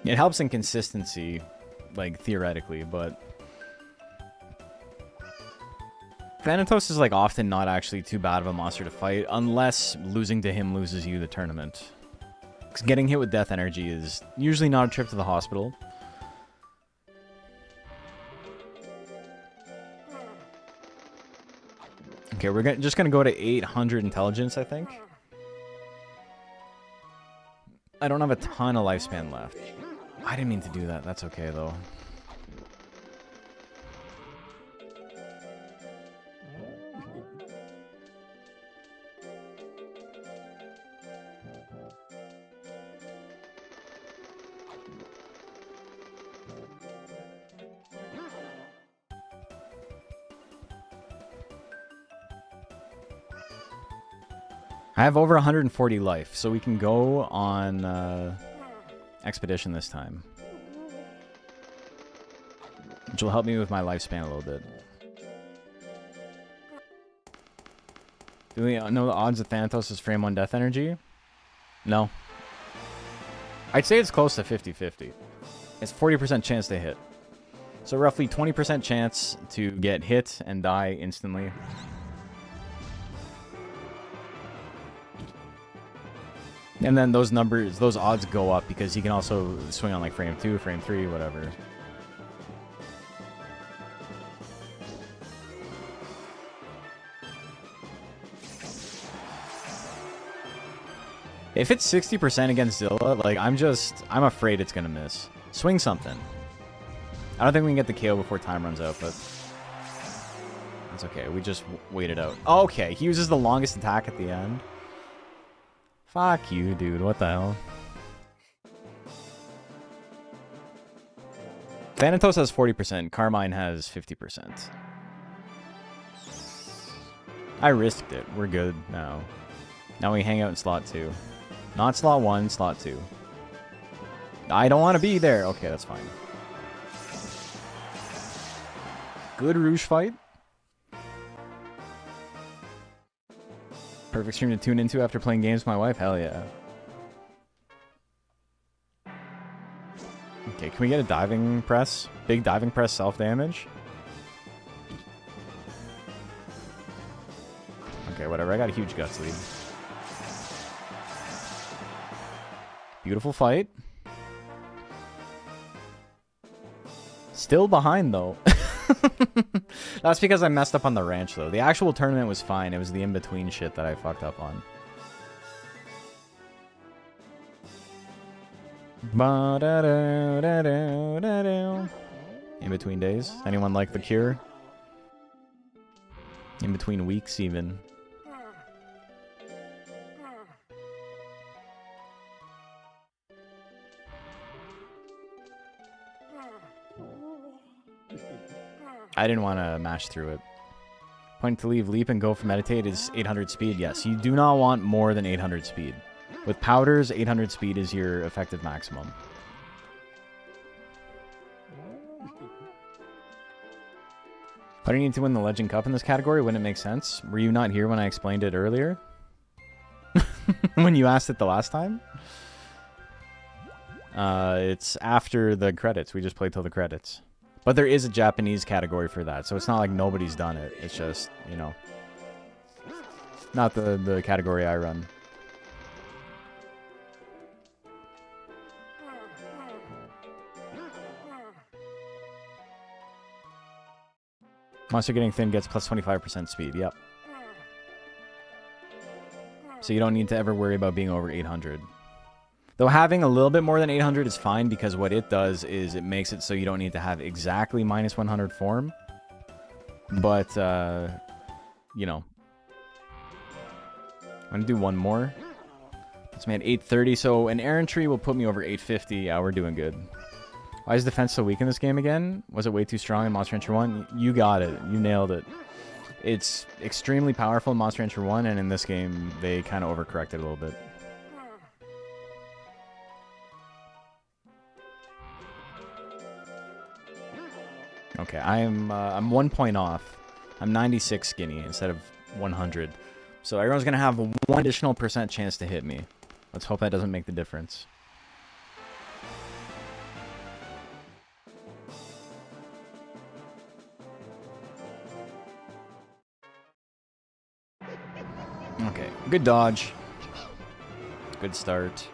It helps in consistency, like, theoretically, but... Thanatos is, like, often not actually too bad of a monster to fight, unless losing to him loses you the tournament. Because getting hit with death energy is usually not a trip to the hospital. Okay, we're just gonna go to 800 intelligence, I think. I don't have a ton of lifespan left. I didn't mean to do that. That's okay, though. I have over 140 life, so we can go on expedition this time. Which will help me with my lifespan a little bit. Do we know the odds of Thanatos is frame 1 death energy? No. I'd say it's close to 50-50. It's 40% chance to hit. So roughly 20% chance to get hit and die instantly. And then those numbers, those odds go up because he can also swing on like frame 2, frame 3, whatever. If it's 60% against Zilla, like I'm afraid it's gonna miss. Swing something. I don't think we can get the KO before time runs out, but It's okay. We just waited out. Okay, he uses the longest attack at the end. Fuck you, dude. What the hell? Thanatos has 40%. Carmine has 50%. I risked it. We're good now. Now we hang out in slot 2. Not slot 1, slot 2. I don't want to be there. Okay, that's fine. Good Rouge fight. Perfect stream to tune into after playing games with my wife. Hell yeah. Okay, can we get a diving press? Big diving press self-damage? Okay, whatever. I got a huge guts lead. Beautiful fight. Still behind, though. That's because I messed up on the ranch, though. The actual tournament was fine. It was the in-between shit that I fucked up on. In between days. Anyone like The Cure? In between weeks, even. I didn't want to mash through it. Point to leave, leap, and go for meditate is 800 speed. Yes, you do not want more than 800 speed. With powders, 800 speed is your effective maximum. Why do you need to win the Legend Cup in this category? Wouldn't it make sense? Were you not here when I explained it earlier? When you asked it the last time? It's after the credits. We just played till the credits. But there is a Japanese category for that, so it's not like nobody's done it. It's just, you know, not the category I run. Monster getting thin gets plus 25% speed, yep. So you don't need to ever worry about being over 800. Though having a little bit more than 800 is fine, because what it does is it makes it so you don't need to have exactly minus 100 form. But, you know. I'm going to do one more. It's me at 830, so an errantry will put me over 850. Yeah, we're doing good. Why is defense so weak in this game again? Was it way too strong in Monster Rancher 1? You got it. You nailed it. It's extremely powerful in Monster Rancher 1, and in this game, they kind of overcorrected a little bit. Okay, I'm 1 point off. I'm 96 skinny instead of 100. So everyone's going to have 1 additional % chance to hit me. Let's hope that doesn't make the difference. Okay, good dodge. Good start.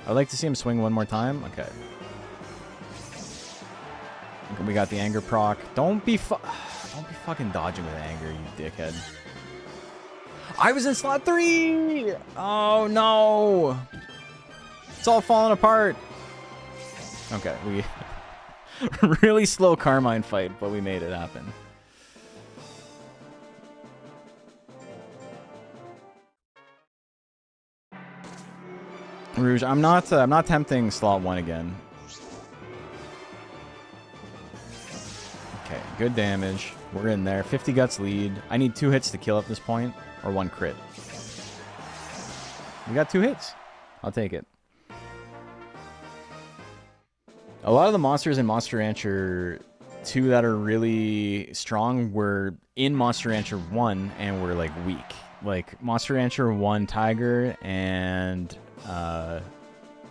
I'd like to see him swing one more time. Okay. We got the anger proc. Don't be fucking dodging with anger, you dickhead. I was in slot 3! Oh no! It's all falling apart. Okay, we really slow Carmine fight, but we made it happen. Rouge, I'm not tempting slot 1 again. Okay, good damage. We're in there. 50 guts lead. I need 2 hits to kill at this point, or 1 crit. We got 2 hits. I'll take it. A lot of the monsters in Monster Rancher 2 that are really strong were in Monster Rancher 1 and were like weak. Like Monster Rancher 1 Tiger and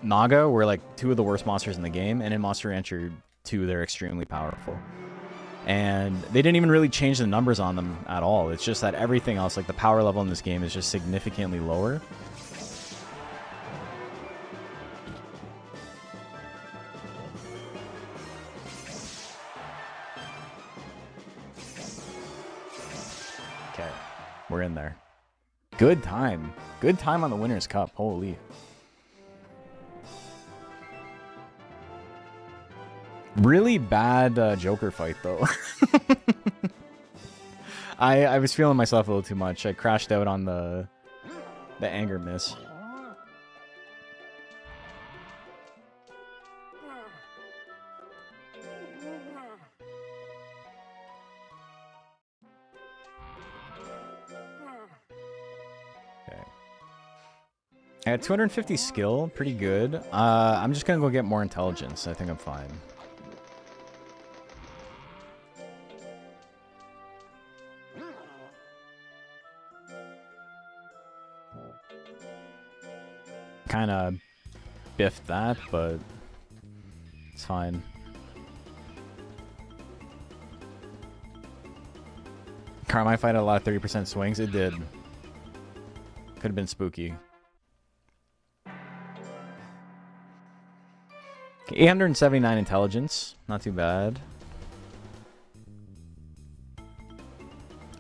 Naga were like 2 of the worst monsters in the game, and in Monster Rancher 2 they're extremely powerful. And they didn't even really change the numbers on them at all. It's just that everything else, like the power level in this game, is just significantly lower. Okay, we're in there. Good time. Good time on the Winner's Cup. Holy. Really bad Joker fight, though. I was feeling myself a little too much. I crashed out on the anger miss. Okay. I had 250 skill, pretty good. I'm just gonna go get more intelligence. I think I'm fine. Kind of biffed that, but it's fine. Carmine fight a lot of 30% swings. It did. Could have been spooky. 879 intelligence. Not too bad.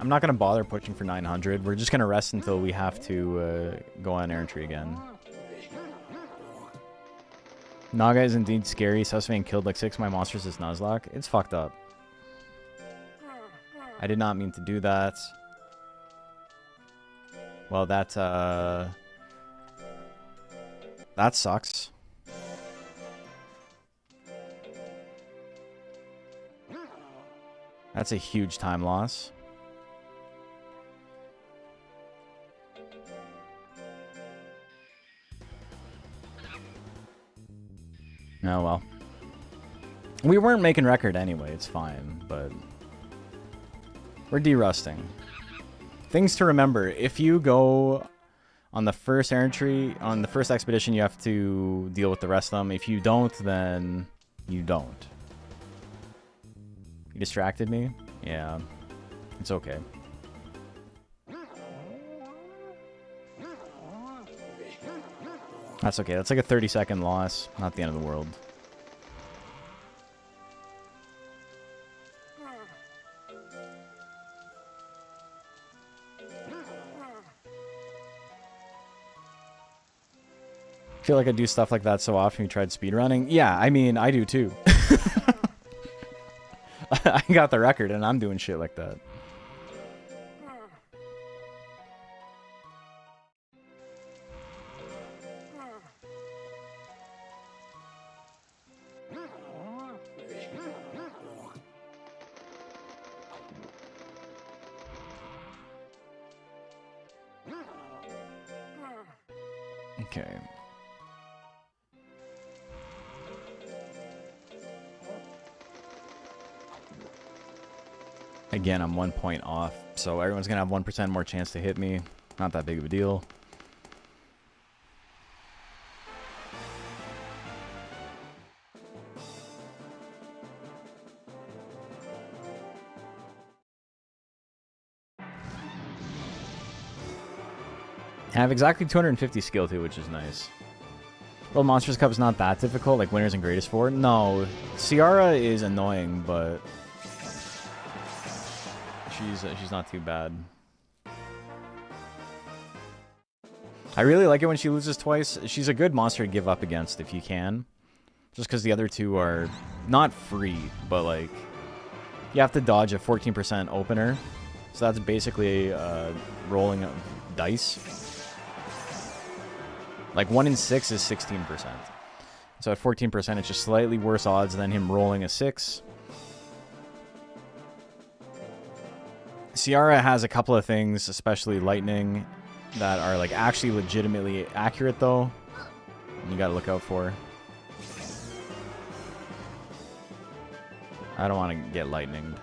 I'm not going to bother pushing for 900. We're just going to rest until we have to go on errantry again. Naga is indeed scary. Susvane killed like 6 of my monsters as Nuzlocke. It's fucked up. I did not mean to do that. Well, that sucks. That's a huge time loss. Oh, well. We weren't making record anyway, it's fine, but... We're derusting. Things to remember. If you go on the first errantry, on the first expedition, you have to deal with the rest of them. If you don't, then you don't. You distracted me? Yeah. It's okay. That's okay. That's like a 30-second loss. Not the end of the world. I feel like I do stuff like that so often. You tried speedrunning? Yeah, I mean, I do too. I got the record and I'm doing shit like that. Okay. Again, I'm 1 point off, so everyone's gonna have 1% more chance to hit me. Not that big of a deal. I have exactly 250 skill too, which is nice. World Monsters Cup is not that difficult, like Winners and Greatest Four. No, Ciara is annoying, but she's not too bad. I really like it when she loses twice. She's a good monster to give up against if you can. Just because the other two are not free, but like you have to dodge a 14% opener. So that's basically rolling dice. Like 1 in 6 is 16%. So at 14%, it's just slightly worse odds than him rolling a 6. Ciara has a couple of things, especially lightning, that are like actually legitimately accurate though. You gotta look out for. I don't want to get lightninged.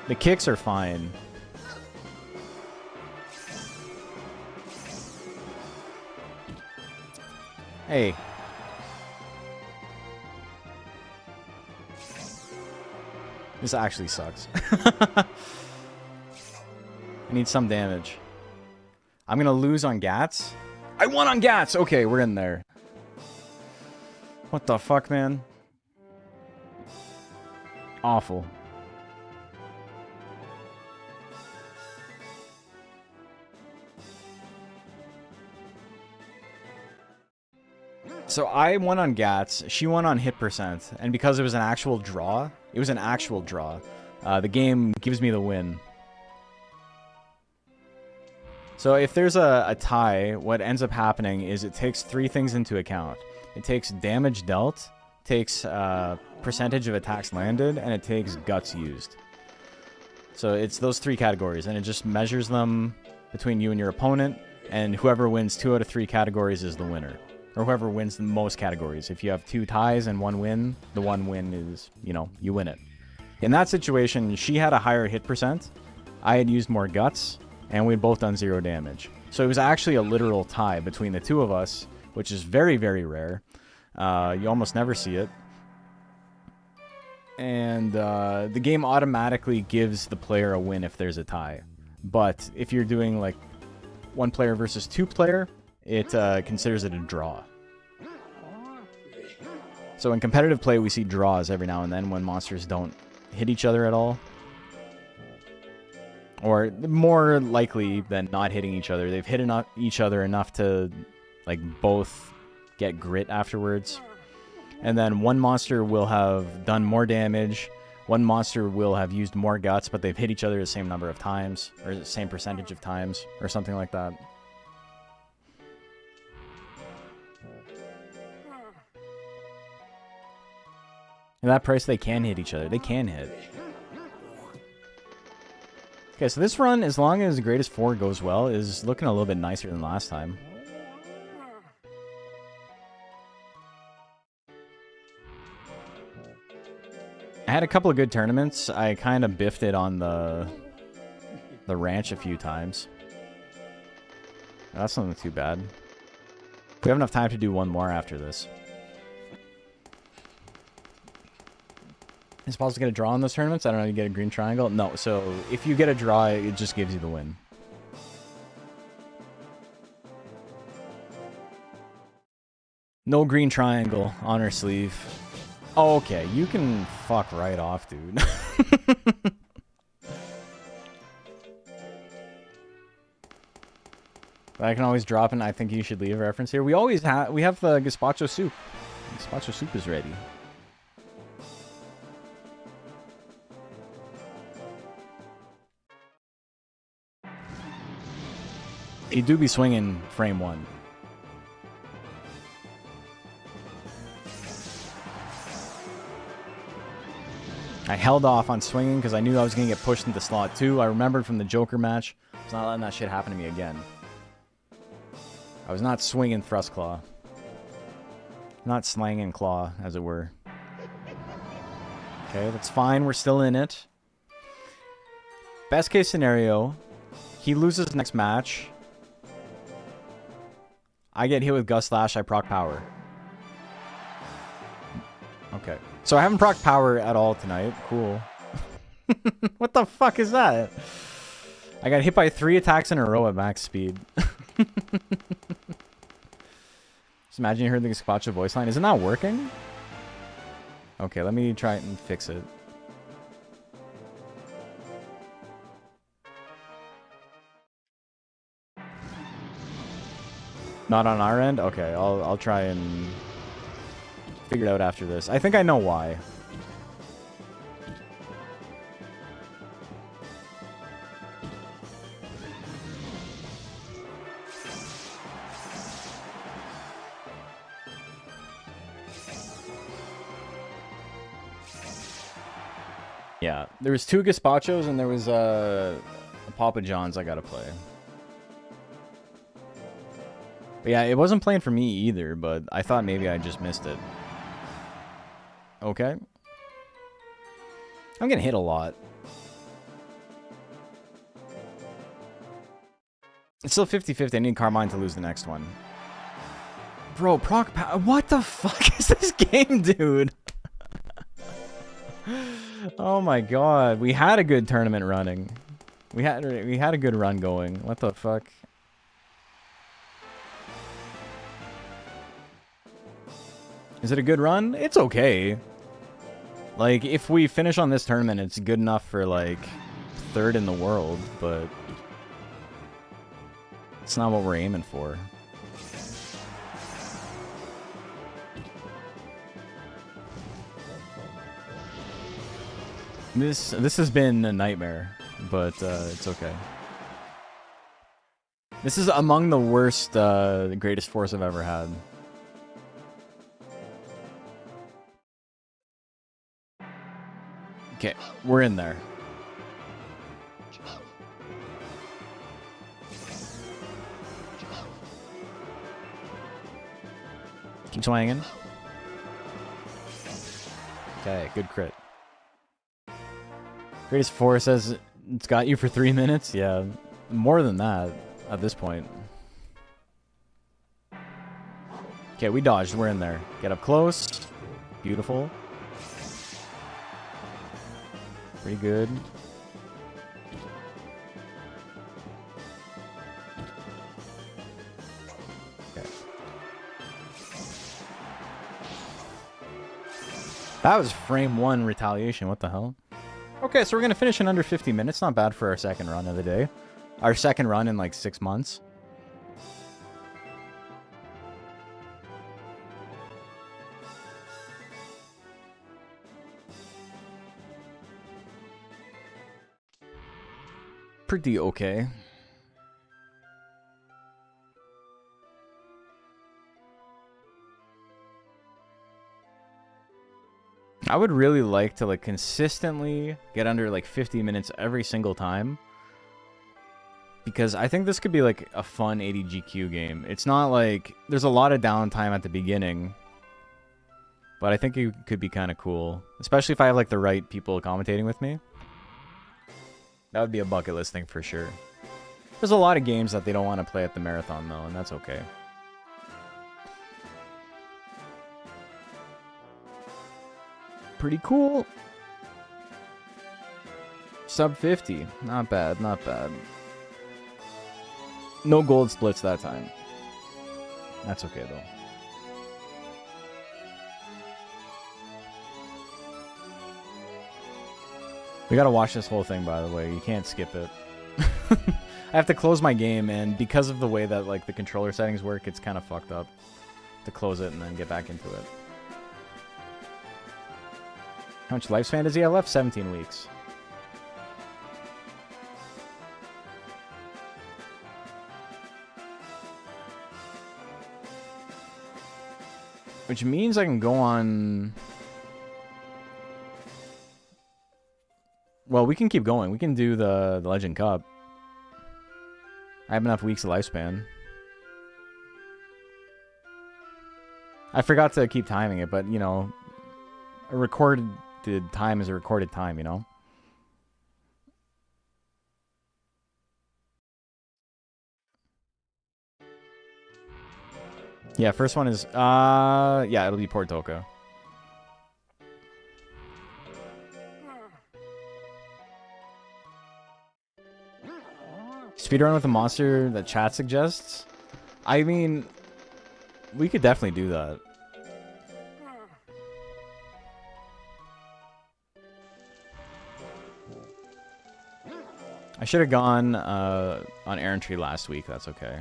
The kicks are fine. Hey. This actually sucks. I need some damage. I'm gonna lose on Gats. I won on Gats! Okay, we're in there. What the fuck, man? Awful. So I won on Gats, she won on hit percent, and because it was an actual draw, the game gives me the win. So if there's a tie, what ends up happening is it takes 3 things into account. It takes damage dealt, takes percentage of attacks landed, and it takes guts used. So it's those 3 categories, and it just measures them between you and your opponent, and whoever wins 2 out of 3 categories is the winner. Or whoever wins the most categories. If you have 2 ties and 1 win, the 1 win is, you know, you win it. In that situation, she had a higher hit percent, I had used more guts, and we'd both done 0 damage. So it was actually a literal tie between the 2 of us, which is very, very rare. You almost never see it. And the game automatically gives the player a win if there's a tie. But if you're doing like 1 player versus 2 player, it considers it a draw. So in competitive play, we see draws every now and then when monsters don't hit each other at all. Or more likely than not hitting each other, they've hit each other enough to like both get grit afterwards. And then one monster will have done more damage, one monster will have used more guts, but they've hit each other the same number of times, or the same percentage of times, or something like that. At that price, they can hit each other. They can hit. Okay, so this run, as long as Greatest 4 goes well, is looking a little bit nicer than last time. I had a couple of good tournaments. I kind of biffed it on the ranch a few times. That's not too bad. We have enough time to do 1 more after this. Is it possible to get a draw in those tournaments? I don't know, you get a green triangle? No, so if you get a draw, it just gives you the win. No green triangle on her sleeve. Oh, okay, you can fuck right off, dude. I can always drop in. I think you should leave a reference here. We always have. We have the gazpacho soup. Gazpacho soup is ready. You do be swinging frame 1. I held off on swinging because I knew I was going to get pushed into slot 2. I remembered from the Joker match. I was not letting that shit happen to me again. I was not swinging thrust claw. Not slanging claw, as it were. Okay, that's fine. We're still in it. Best case scenario, he loses next match. I get hit with Gust Slash, I proc power. Okay. So I haven't proc power at all tonight. Cool. What the fuck is that? I got hit by 3 attacks in a row at max speed. Just imagine you heard the gazpacho voice line. Isn't that working? Okay, let me try and fix it. Not on our end? Okay, I'll try and figure it out after this. I think I know why. Yeah, there was 2 gazpachos and there was a Papa John's I gotta play. But yeah, it wasn't playing for me either, but I thought maybe I just missed it. Okay. I'm getting hit a lot. It's still 50-50. I need Carmine to lose the next one. Bro, proc power. What the fuck is this game, dude? Oh my god. We had a good tournament running. We had a good run going. What the fuck? Is it a good run? It's okay. Like, if we finish on this tournament, it's good enough for, like, 3rd in the world, but it's not what we're aiming for. This has been a nightmare, but it's okay. This is among the worst, greatest force I've ever had. Okay, we're in there. Keep swinging. Okay, good crit. Greatest force says it's got you for 3 minutes? Yeah, more than that at this point. Okay, we dodged. We're in there. Get up close. Beautiful. Pretty good. Okay. That was frame 1 retaliation. What the hell? Okay, so we're going to finish in under 50 minutes. Not bad for our second run of the day. Our second run in like 6 months. Pretty okay. I would really like to like consistently get under like 50 minutes every single time, because I think this could be like a fun 80 GQ game. It's not like there's a lot of downtime at the beginning, but I think it could be kind of cool, especially if I have like the right people commentating with me. That would be a bucket list thing for sure. There's a lot of games that they don't want to play at the marathon though, and that's okay. Pretty cool. Sub 50. Not bad, not bad. No gold splits that time. That's okay though. We gotta watch this whole thing, by the way. You can't skip it. I have to close my game, and because of the way that like the controller settings work, it's kind of fucked up to close it and then get back into it. How much lifespan does he have left? 17 weeks. Which means I can go on... Well, we can keep going. We can do the Legend Cup. I have enough weeks of lifespan. I forgot to keep timing it, but, you know, a recorded time is a recorded time, you know? Yeah, first one is, yeah, it'll be Portoka. Speedrun with a monster that chat suggests? I mean, we could definitely do that. I should have gone on errantry last week. That's okay.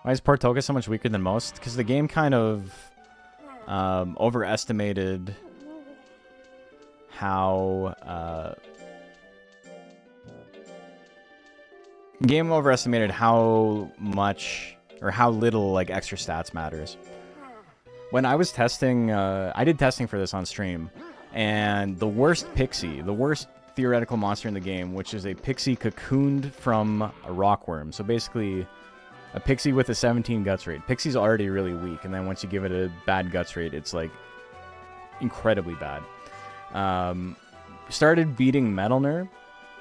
Why is Portoka so much weaker than most? Because the game kind of overestimated how... game overestimated how much or how little like extra stats matters. When I was testing, I did testing for this on stream, and the worst pixie, the worst theoretical monster in the game, which is a pixie cocooned from a rockworm. So basically, a pixie with a 17 guts rate. Pixie's already really weak, and then once you give it a bad guts rate, it's like incredibly bad. Started beating Metalner.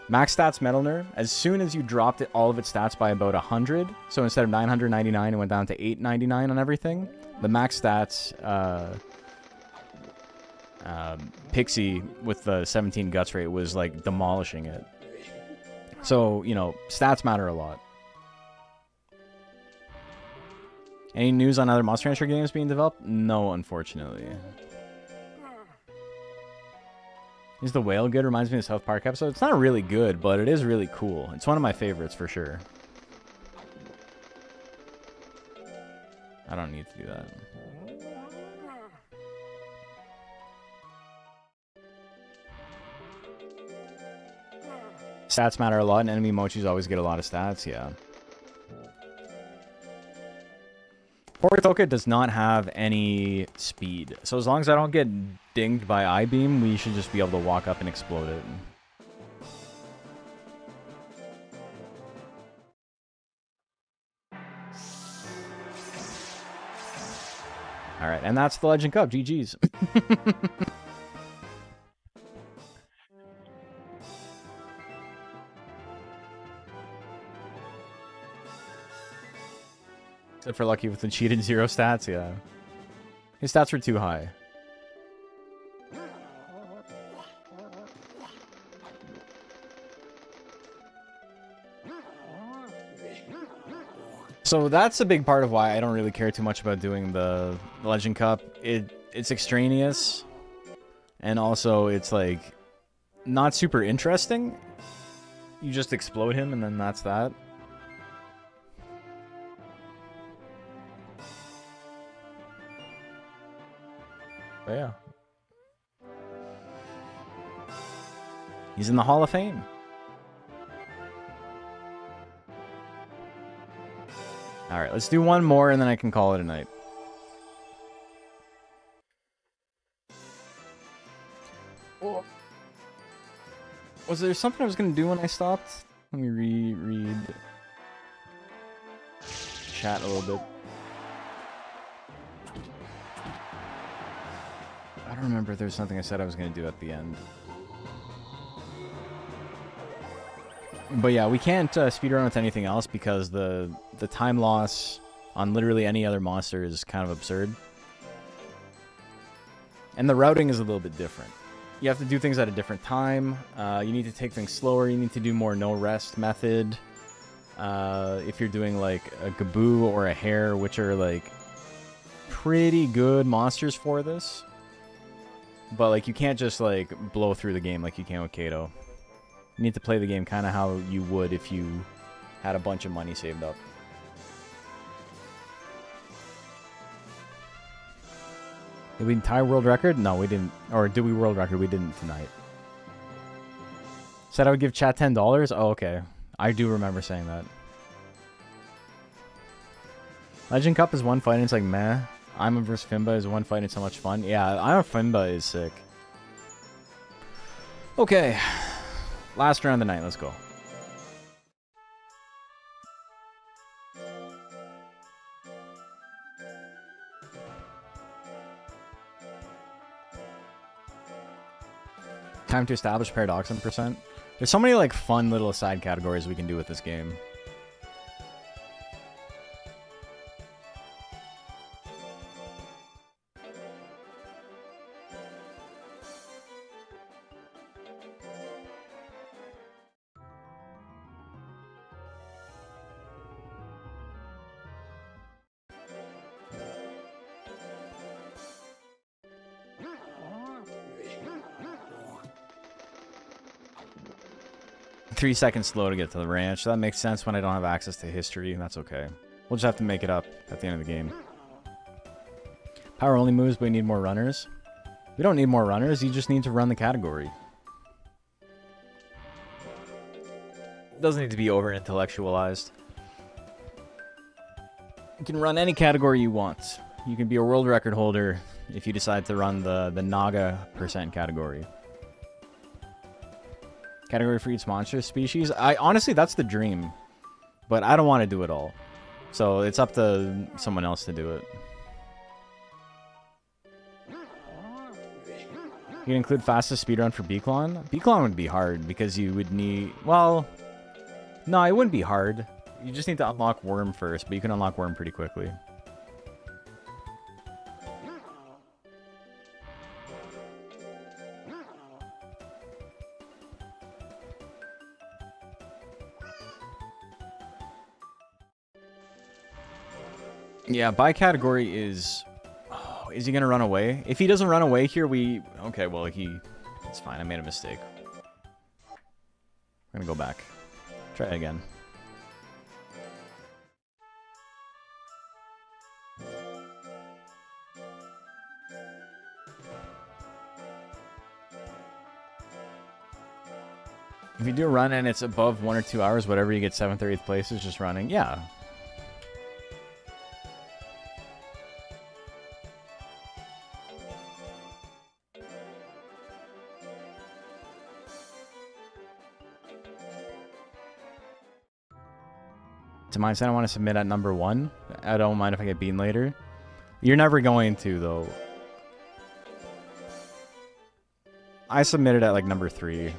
Max stats Metalner. As soon as you dropped it, all of its stats by about 100, so instead of 999, it went down to 899 on everything. The max stats Pixie with the 17 guts rate was like demolishing it. So, you know, stats matter a lot. Any news on other Monster Rancher games being developed? No, unfortunately. Is the whale good? Reminds me of the South Park episode. It's not really good, but it is really cool. It's one of my favorites for sure. I don't need to do that. Stats matter a lot, and enemy mochis always get a lot of stats, yeah. Portoka does not have any speed, so as long as I don't get dinged by I-beam, we should just be able to walk up and explode it. Alright, and that's the Legend Cup. GG's. Except for Lucky with the cheated 0 stats, yeah. His stats were too high. So that's a big part of why I don't really care too much about doing the Legend Cup. It's extraneous, and also it's like not super interesting. You just explode him and then that's that. But yeah. He's in the Hall of Fame. Alright, let's do one more and then I can call it a night. Oh. Was there something I was going to do when I stopped? Let me read chat a little bit. I don't remember if there's something I said I was going to do at the end. But yeah, we can't speedrun with anything else because the time loss on literally any other monster is kind of absurd. And the routing is a little bit different. You have to do things at a different time. You need to take things slower. You need to do more no-rest method. If you're doing like a Gaboo or a Hare, which are like pretty good monsters for this. But like you can't just like blow through the game like you can with Kato. You need to play the game kind of how you would if you had a bunch of money saved up. Did we tie world record? No, we didn't. Or did we world record? We didn't tonight. Said I would give chat $10? Oh, okay. I do remember saying that. Legend Cup is one fight and it's like meh. I'm vs Fimba is one fight and it's so much fun. Yeah, I'm Fimba is sick. Okay. Last round of the night. Let's go. Time to establish Paradoxon %. There's so many like fun little side categories we can do with this game. Three seconds slow to get to the ranch. That makes sense when I don't have access to history. That's okay. We'll just have to make it up at the end of the game. Power only moves, but we need more runners. We don't need more runners. You just need to run the category. It doesn't need to be over-intellectualized. You can run any category you want. You can be a world record holder if you decide to run the Naga % category. Category for each monster species. Honestly, that's the dream. But I don't want to do it all. So it's up to someone else to do it. You can include fastest speedrun for Beaklon. Beaklon would be hard because you would need... Well, no, it wouldn't be hard. You just need to unlock Worm first, but you can unlock Worm pretty quickly. Yeah, by category is... Oh, is he going to run away? If he doesn't run away here, we... Okay, well, it's fine. I made a mistake. I'm going to go back. Try it again. If you do a run and it's above 1 or 2 hours, whatever you get 7th or 8th place is just running. Yeah. To mindset, I want to submit at number 1. I don't mind if I get beaten later. You're never going to, though. I submitted at like number 3.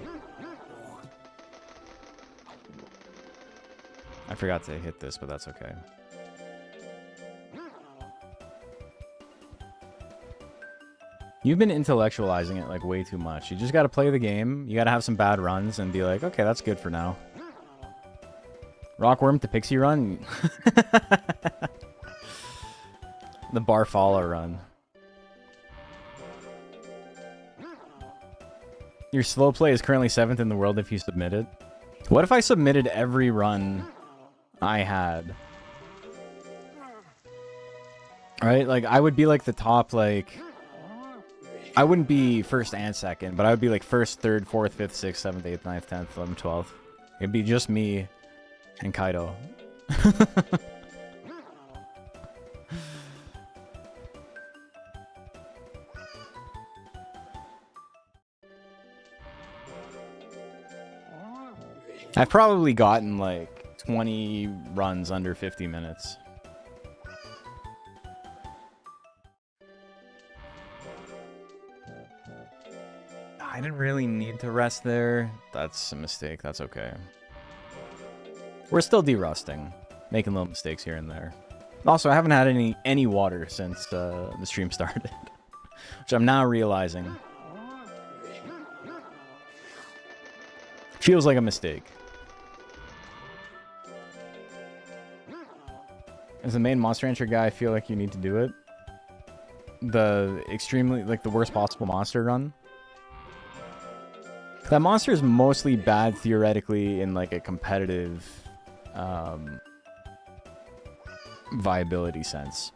I forgot to hit this, but that's okay. You've been intellectualizing it like way too much. You just got to play the game. You got to have some bad runs and be like, okay, that's good for now. Rockworm to Pixie run. The Barfala run. Your slow play is currently 7th in the world if you submit it. What if I submitted every run I had? Right? Like, I would be like the top, like... I wouldn't be 1st and 2nd, but I would be like 1st, 3rd, 4th, 5th, 6th, 7th, 8th, 9th, 10th, 11th, 12th. It'd be just me and Kaido. I've probably gotten like 20 runs under 50 minutes. I didn't really need to rest there. That's a mistake. That's okay. We're still de-rusting. Making little mistakes here and there. Also, I haven't had any water since the stream started. Which I'm now realizing. Feels like a mistake. As the main Monster Rancher guy, I feel like you need to do it. The extremely, like, the worst possible monster run. That monster is mostly bad theoretically in, like, a competitive viability sense.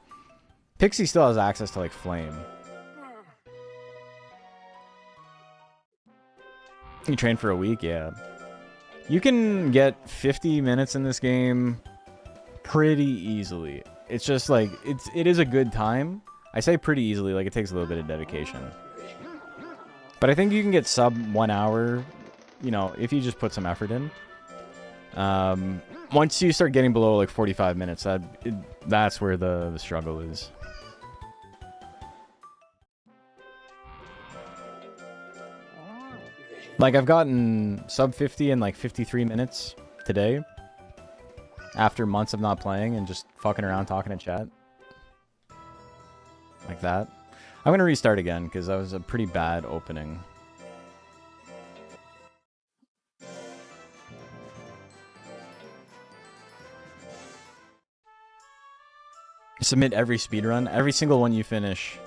Pixie still has access to, like, Flame. You train for a week, yeah. You can get 50 minutes in this game pretty easily. It's just like it is a good time. I say pretty easily, like it takes a little bit of dedication. But I think you can get sub 1 hour, you know, if you just put some effort in. Once you start getting below like 45 minutes, that's where the struggle is. Like I've gotten sub 50 in like 53 minutes today. After months of not playing and just fucking around talking in chat. Like that. I'm going to restart again because that was a pretty bad opening. Submit every speedrun. Every single one you finish.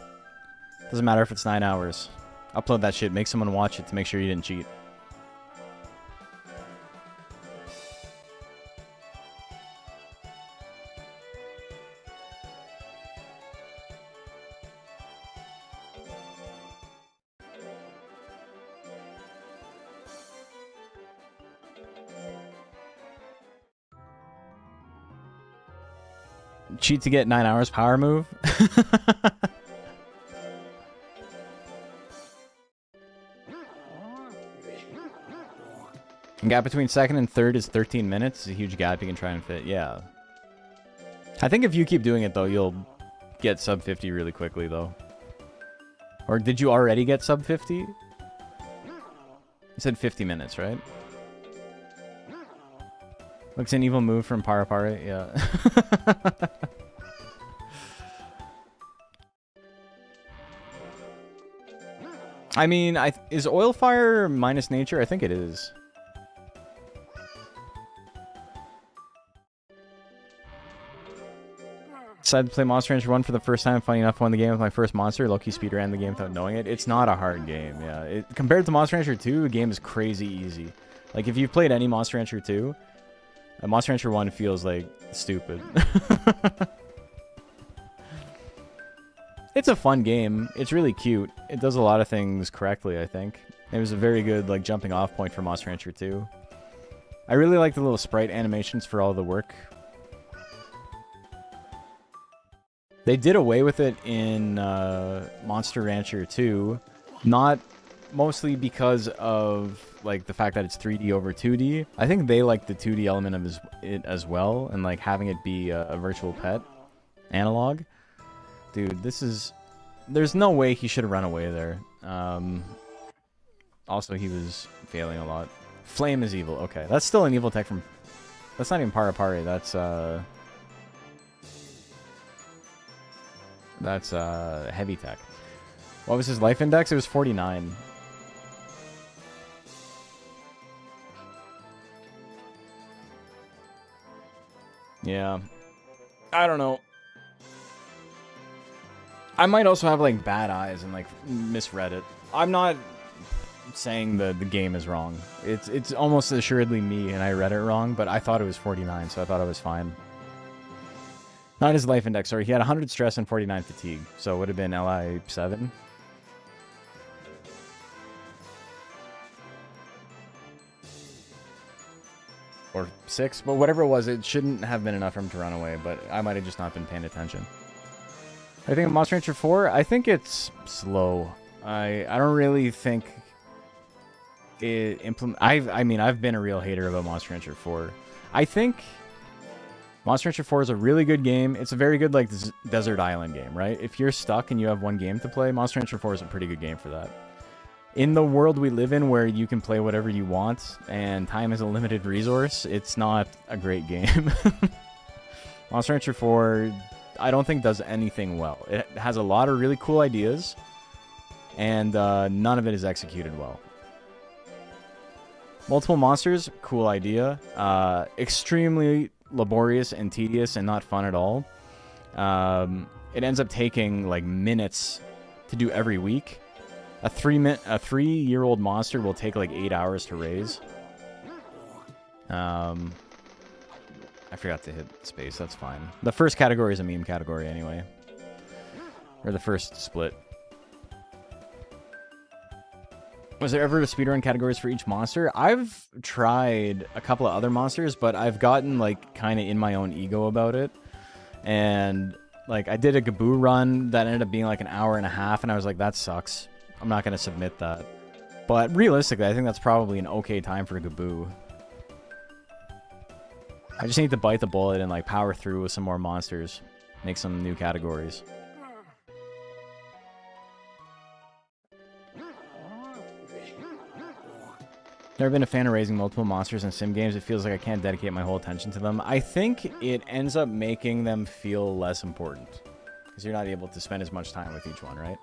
Doesn't matter if it's 9 hours. Upload that shit. Make someone watch it to make sure you didn't cheat. Cheat to get 9 hours power move. Gap between 2nd and 3rd is 13 minutes. It's a huge gap you can try and fit. Yeah. I think if you keep doing it, though, you'll get sub 50 really quickly, though. Or did you already get sub 50? You said 50 minutes, right? Looks an evil move from Parapara. Yeah. I mean, is Oil Fire minus nature? I think it is. Decided to play Monster Rancher 1 for the first time. Funny enough, won the game with my first monster. Low-key speedran the game without knowing it. It's not a hard game, yeah. Compared to Monster Rancher 2, the game is crazy easy. Like, if you've played any Monster Rancher 2, Monster Rancher 1 feels, like, stupid. It's a fun game. It's really cute. It does a lot of things correctly, I think. It was a very good like jumping off point for Monster Rancher 2. I really like the little sprite animations for all the work. They did away with it in Monster Rancher 2, not mostly because of like the fact that it's 3D over 2D. I think they like the 2D element of it as well, and like having it be a virtual pet analog. Dude, this is... There's no way he should have run away there. Also, he was failing a lot. Flame is evil. Okay, that's still an evil tech from... That's not even Parapari. That's heavy tech. What was his life index? It was 49. Yeah. I don't know. I might also have like bad eyes and like misread it. I'm not saying the game is wrong. It's almost assuredly me and I read it wrong, but I thought it was 49, so I thought I was fine. Not his life index, sorry. He had 100 stress and 49 fatigue, so it would have been LI 7. Or 6, but whatever it was, it shouldn't have been enough for him to run away, but I might have just not been paying attention. I think Monster Rancher 4, I think it's slow. I don't really think it I mean, I've been a real hater about Monster Rancher 4. I think Monster Rancher 4 is a really good game. It's a very good, like, desert island game, right? If you're stuck and you have one game to play, Monster Rancher 4 is a pretty good game for that. In the world we live in where you can play whatever you want and time is a limited resource, it's not a great game. Monster Rancher 4, I don't think does anything well. It has a lot of really cool ideas, and none of it is executed well. Multiple monsters, cool idea. Extremely laborious and tedious and not fun at all. It ends up taking like minutes to do every week. A 3-year-old monster will take like 8 hours to raise. I forgot to hit space, that's fine. The first category is a meme category anyway. Or the first split. Was there ever speedrun categories for each monster? I've tried a couple of other monsters, but I've gotten like kind of in my own ego about it. And like I did a Gaboo run that ended up being like an hour and a half, and I was like, that sucks. I'm not going to submit that. But realistically, I think that's probably an okay time for Gaboo. I just need to bite the bullet and like power through with some more monsters. Make some new categories. Never been a fan of raising multiple monsters in sim games. It feels like I can't dedicate my whole attention to them. I think it ends up making them feel less important. Because you're not able to spend as much time with each one, right?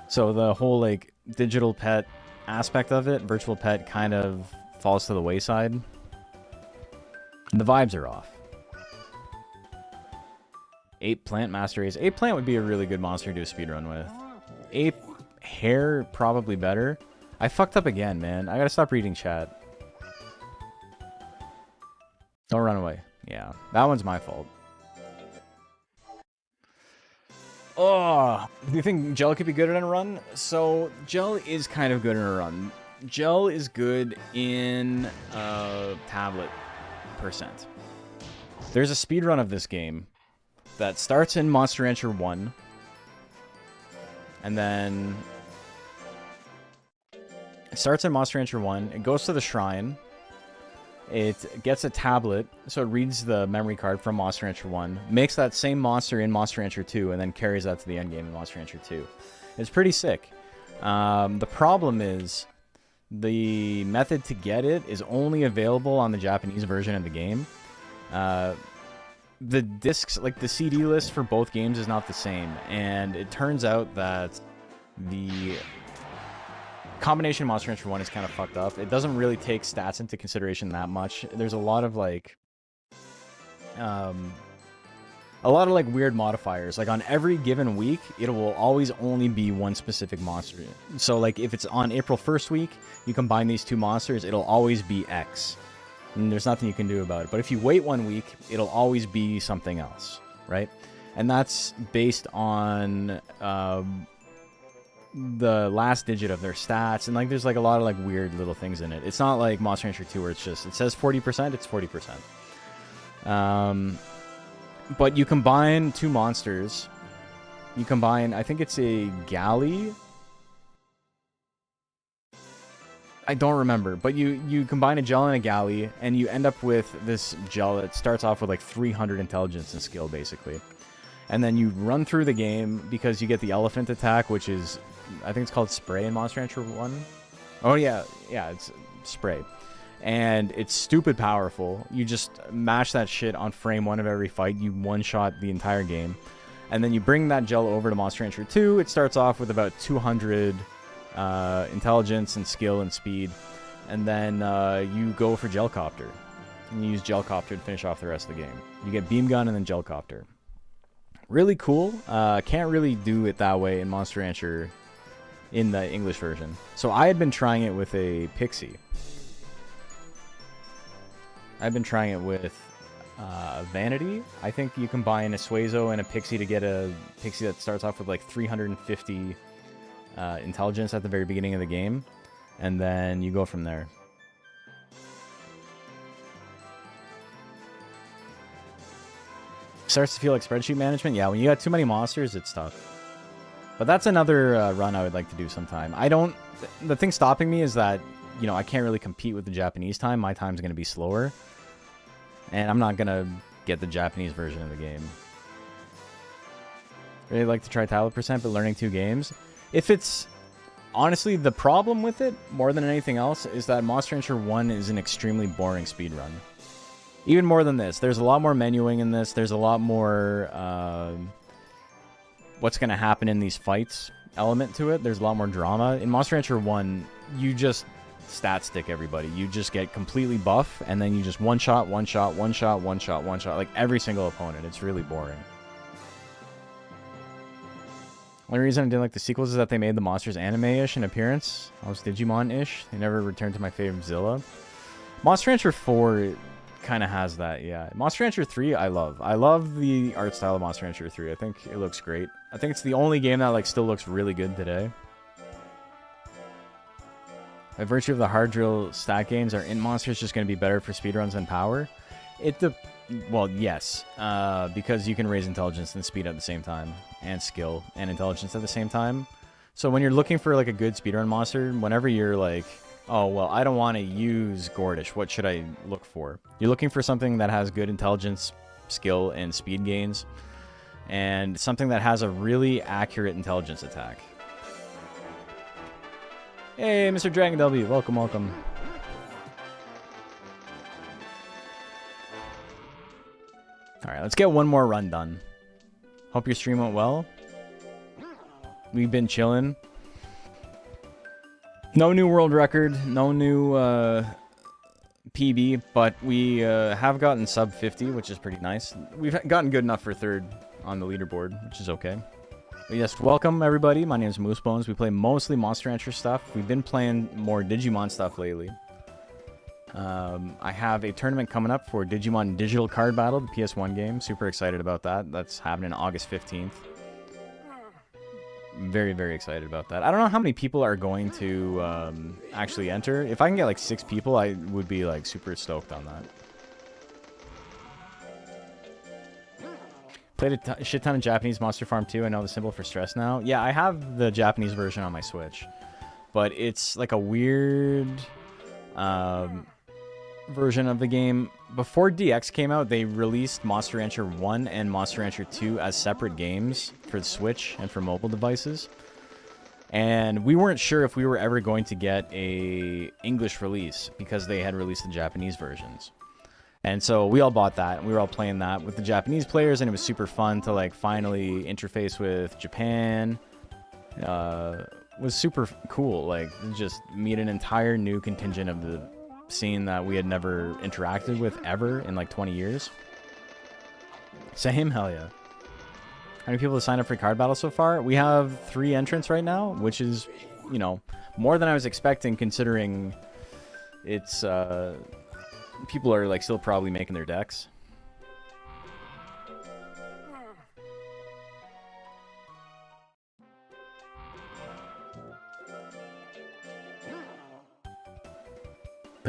So the whole like digital pet aspect of it, virtual pet, kind of falls to the wayside. And the vibes are off. Ape Plant Master Race. Ape Plant would be a really good monster to do a speedrun with. Ape Hair, probably better. I fucked up again, man. I gotta stop reading chat. Don't run away. Yeah, that one's my fault. Oh, do you think Gel could be good in a run? So, Gel is kind of good in a run. Gel is good in tablet percent. There's a speedrun of this game that starts in Monster Rancher 1. And then it starts in Monster Rancher 1. It goes to the shrine. It gets a tablet, so it reads the memory card from Monster Rancher 1, makes that same monster in Monster Rancher 2, and then carries that to the endgame in Monster Rancher 2. It's pretty sick. The problem is the method to get it is only available on the Japanese version of the game. The discs, like the CD list for both games is not the same, and it turns out that the combination Monster Rancher 1 is kind of fucked up. It doesn't really take stats into consideration that much. There's a lot of like weird modifiers. Like on every given week, it will always only be one specific monster. So like if it's on April 1st week, you combine these two monsters, it'll always be X. And there's nothing you can do about it. But if you wait 1 week, it'll always be something else, right? And that's based on the last digit of their stats, and like there's like a lot of like weird little things in it. It's not like Monster Rancher 2 where it's just it says 40%, it's 40%. But you combine two monsters. You combine, I think it's a galley. I don't remember, but you combine a gel and a galley, and you end up with this gel that starts off with like 300 intelligence and skill, basically. And then you run through the game because you get the elephant attack, which is, I think it's called Spray in Monster Rancher 1. Oh, yeah, it's Spray. And it's stupid powerful. You just mash that shit on frame 1 of every fight. You one-shot the entire game. And then you bring that gel over to Monster Rancher 2. It starts off with about 200 intelligence and skill and speed. And then you go for Gelcopter. And you use Gelcopter to finish off the rest of the game. You get Beam Gun and then Gelcopter. Really cool. Can't really do it that way in Monster Rancher in the English version. So I had been trying it with a Pixie. I've been trying it with Vanity. I think you combine a Suezo and a Pixie to get a Pixie that starts off with like 350 intelligence at the very beginning of the game. And then you go from there. Starts to feel like spreadsheet management. Yeah, when you got too many monsters, it's tough. But that's another run I would like to do sometime. The thing stopping me is that, you know, I can't really compete with the Japanese time. My time's going to be slower. And I'm not going to get the Japanese version of the game. Really like to try tablet percent, but learning 2 games. If it's... Honestly, the problem with it, more than anything else, is that Monster Rancher 1 is an extremely boring speedrun. Even more than this. There's a lot more menuing in this. There's a lot more... what's going to happen in these fights element to it. There's a lot more drama. In Monster Rancher 1, you just stat stick everybody. You just get completely buff, and then you just one-shot, one-shot, one-shot, one-shot, one-shot, like every single opponent. It's really boring. Only reason I didn't like the sequels is that they made the monsters anime-ish in appearance. Almost Digimon-ish. They never returned to my favorite Zilla. Monster Rancher 4 kind of has that, yeah. Monster Rancher 3, I love. I love the art style of Monster Rancher 3. I think it looks great. I think it's the only game that like still looks really good today. By virtue of the hard drill stat gains, are int monsters just going to be better for speedruns than power? Well, yes. Because you can raise intelligence and speed at the same time. And skill and intelligence at the same time. So when you're looking for like a good speedrun monster, whenever you're like, oh, well, I don't want to use Gordish, what should I look for? You're looking for something that has good intelligence, skill, and speed gains. And something that has a really accurate intelligence attack. Hey, Mr. Dragon W, welcome, welcome. Alright, let's get one more run done. Hope your stream went well. We've been chilling. No new world record, no new PB, but we have gotten sub 50, which is pretty nice. We've gotten good enough for 3rd on the leaderboard, which is okay. But yes, welcome everybody. My name is Moosebones. We play mostly Monster Rancher stuff. We've been playing more Digimon stuff lately. I have a tournament coming up for Digimon Digital Card Battle, the PS1 game. Super excited about that. That's happening August 15th. Very, very excited about that. I don't know how many people are going to actually enter. If I can get like 6 people, I would be like super stoked on that. Played a shit ton of Japanese Monster Farm 2. I know the symbol for stress now. Yeah, I have the Japanese version on my Switch. But it's like a weird version of the game. Before DX came out, they released Monster Rancher 1 and Monster Rancher 2 as separate games for the Switch and for mobile devices. And we weren't sure if we were ever going to get a English release because they had released the Japanese versions. And so we all bought that, and we were all playing that with the Japanese players, and it was super fun to like finally interface with Japan. Was super cool, like just meet an entire new contingent of the scene that we had never interacted with ever in like 20 years. Same, hell yeah. How many people have signed up for card battle so far? We have 3 entrants right now, which is, you know, more than I was expecting considering it's people are like still probably making their decks.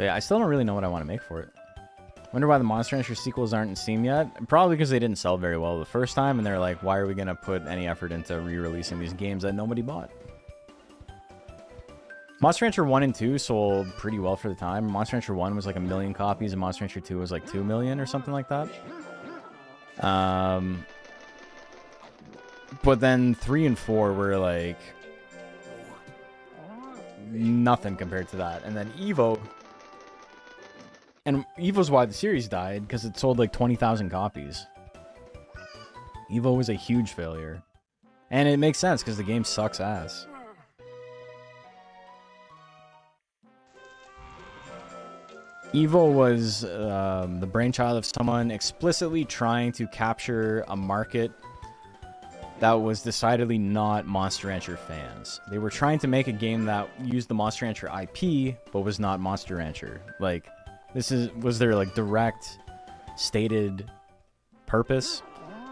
But yeah, I still don't really know what I want to make for it. Wonder why the Monster Rancher sequels aren't in Steam yet? Probably because they didn't sell very well the first time, and they're like, why are we going to put any effort into re-releasing these games that nobody bought? Monster Rancher 1 and 2 sold pretty well for the time. Monster Rancher 1 was like 1 million copies, and Monster Rancher 2 was like 2 million or something like that. But then 3 and 4 were like nothing compared to that. And then Evo... And Evo's why the series died, because it sold like 20,000 copies. Evo was a huge failure. And it makes sense, because the game sucks ass. Evo was the brainchild of someone explicitly trying to capture a market that was decidedly not Monster Rancher fans. They were trying to make a game that used the Monster Rancher IP, but was not Monster Rancher. Like... was their like direct stated purpose,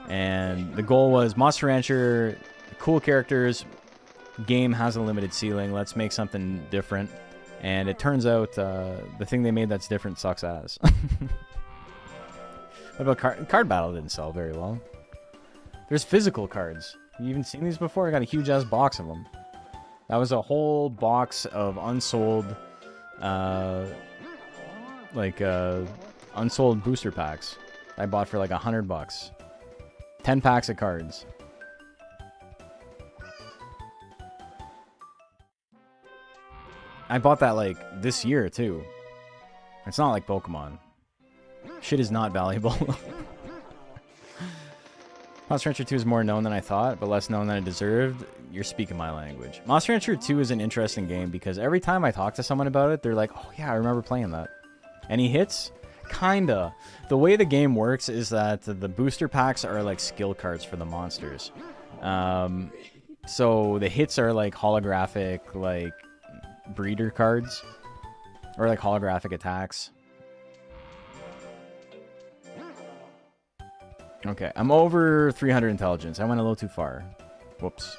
and the goal was Monster Rancher, cool characters, game has a limited ceiling, let's make something different. And it turns out the thing they made that's different sucks ass. What about card battle? Didn't sell very well. There's physical cards. You even seen these before? I got a huge ass box of them. That was a whole box of unsold unsold booster packs I bought for like $100. 10 packs of cards. I bought that like this year too. It's not like Pokemon. Shit is not valuable. Monster Rancher 2 is more known than I thought, but less known than it deserved. You're speaking my language. Monster Rancher 2 is an interesting game because every time I talk to someone about it, they're like, oh yeah, I remember playing that. Any hits? Kinda. The way the game works is that the booster packs are like skill cards for the monsters. So the hits are like holographic, like breeder cards. Or like holographic attacks. Okay, I'm over 300 intelligence. I went a little too far. Whoops.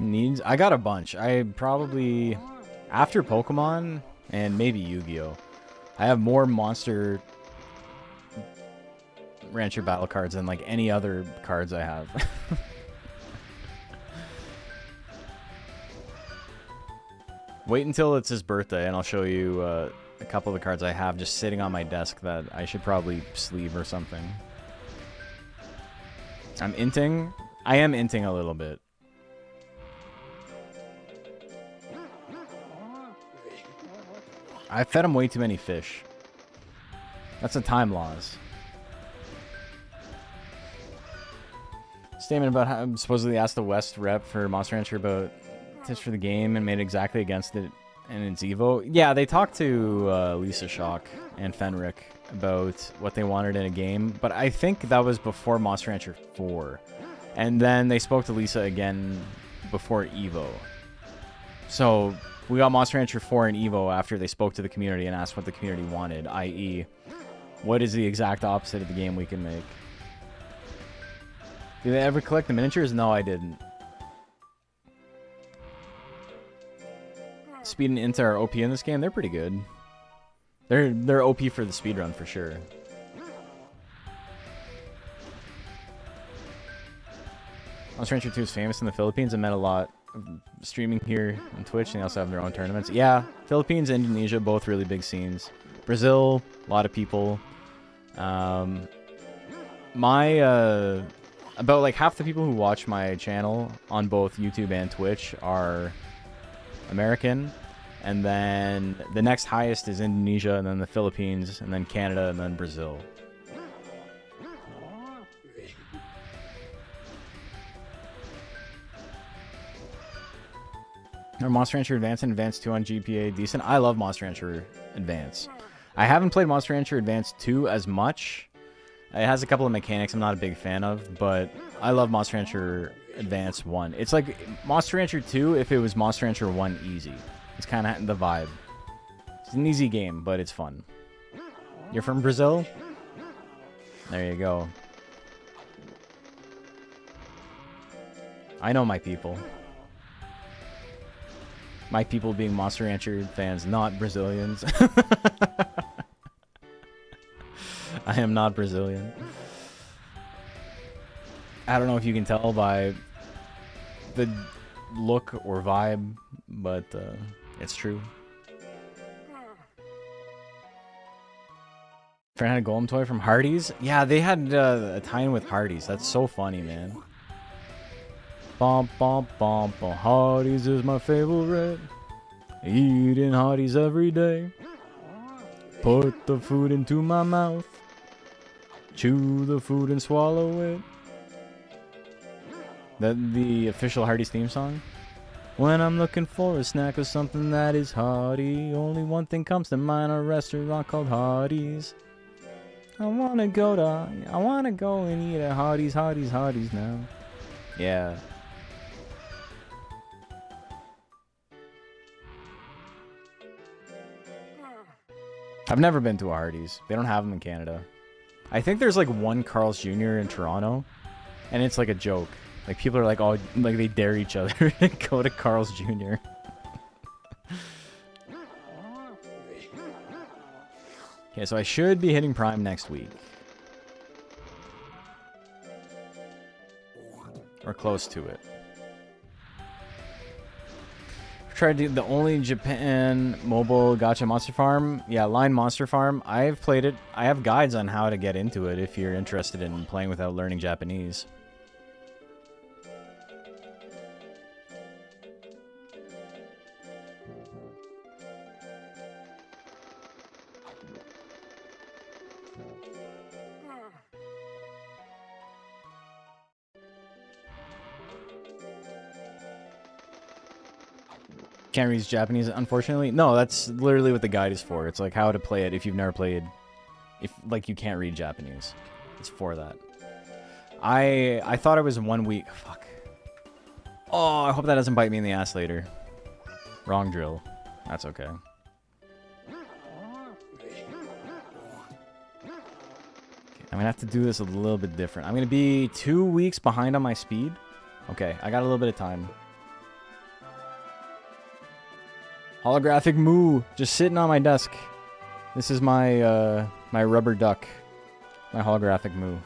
Needs? I got a bunch. I probably... After Pokemon, and maybe Yu-Gi-Oh! I have more Monster Rancher battle cards than like any other cards I have. Wait until it's his birthday and I'll show you a couple of the cards I have just sitting on my desk that I should probably sleeve or something. I'm inting. I am inting a little bit. I fed him way too many fish. That's a time loss. Statement about how I supposedly asked the West rep for Monster Rancher about tips for the game and made exactly against it in its Evo. Yeah, they talked to Lisa Shock and Fenric about what they wanted in a game, but I think that was before Monster Rancher 4. And then they spoke to Lisa again before Evo. So we got Monster Rancher 4 and Evo after they spoke to the community and asked what the community wanted, i.e., what is the exact opposite of the game we can make? Did they ever collect the miniatures? No, I didn't. Speed and Int are OP in this game. They're pretty good. They're OP for the speedrun for sure. Monster Rancher 2 is famous in the Philippines and met a lot of streaming here on Twitch, and they also have their own tournaments. Yeah, Philippines, Indonesia, both really big scenes. Brazil, a lot of people. About like half the people who watch my channel on both YouTube and Twitch are American, and then the next highest is Indonesia, and then the Philippines, and then Canada, and then Brazil. Are Monster Rancher Advance and Advance 2 on GPA decent? I love Monster Rancher Advance. I haven't played Monster Rancher Advance 2 as much. It has a couple of mechanics I'm not a big fan of, but I love Monster Rancher Advance 1. It's like Monster Rancher 2 if it was Monster Rancher 1 easy. It's kind of the vibe. It's an easy game, but it's fun. You're from Brazil? There you go. I know my people. My people being Monster Rancher fans, not Brazilians. I am not Brazilian. I don't know if you can tell by the look or vibe, but it's true. Friend had a golem toy from Hardee's? Yeah, they had a tie-in with Hardee's. That's so funny, man. Bom, bom, bom, bom. Hardee's is my favorite. Eating Hardee's every day. Put the food into my mouth. Chew the food and swallow it. That the official Hardee's theme song? When I'm looking for a snack or something that is hearty, only one thing comes to mind, a restaurant called Hardee's. I wanna go and eat at Hardee's now. Yeah. I've never been to a Hardee's. They don't have them in Canada. I think there's like one Carl's Jr. in Toronto, and it's like a joke. Like people are like, oh, like they dare each other to go to Carl's Jr. Okay, so I should be hitting Prime next week. Or close to it. Tried to the only Japan mobile gacha Monster Farm. Yeah, Line Monster Farm. I've played it. I have guides on how to get into it if you're interested in playing without learning Japanese. Can't read Japanese, unfortunately. No, that's literally what the guide is for. It's like how to play it if you've never played. If like you can't read Japanese, it's for that. I thought it was 1 week. Fuck. Oh, I hope that doesn't bite me in the ass later. Wrong drill. That's okay. I'm gonna have to do this a little bit different. I'm gonna be 2 weeks behind on my speed. Okay, I got a little bit of time. Holographic Moo, just sitting on my desk. This is my my rubber duck, my holographic Moo.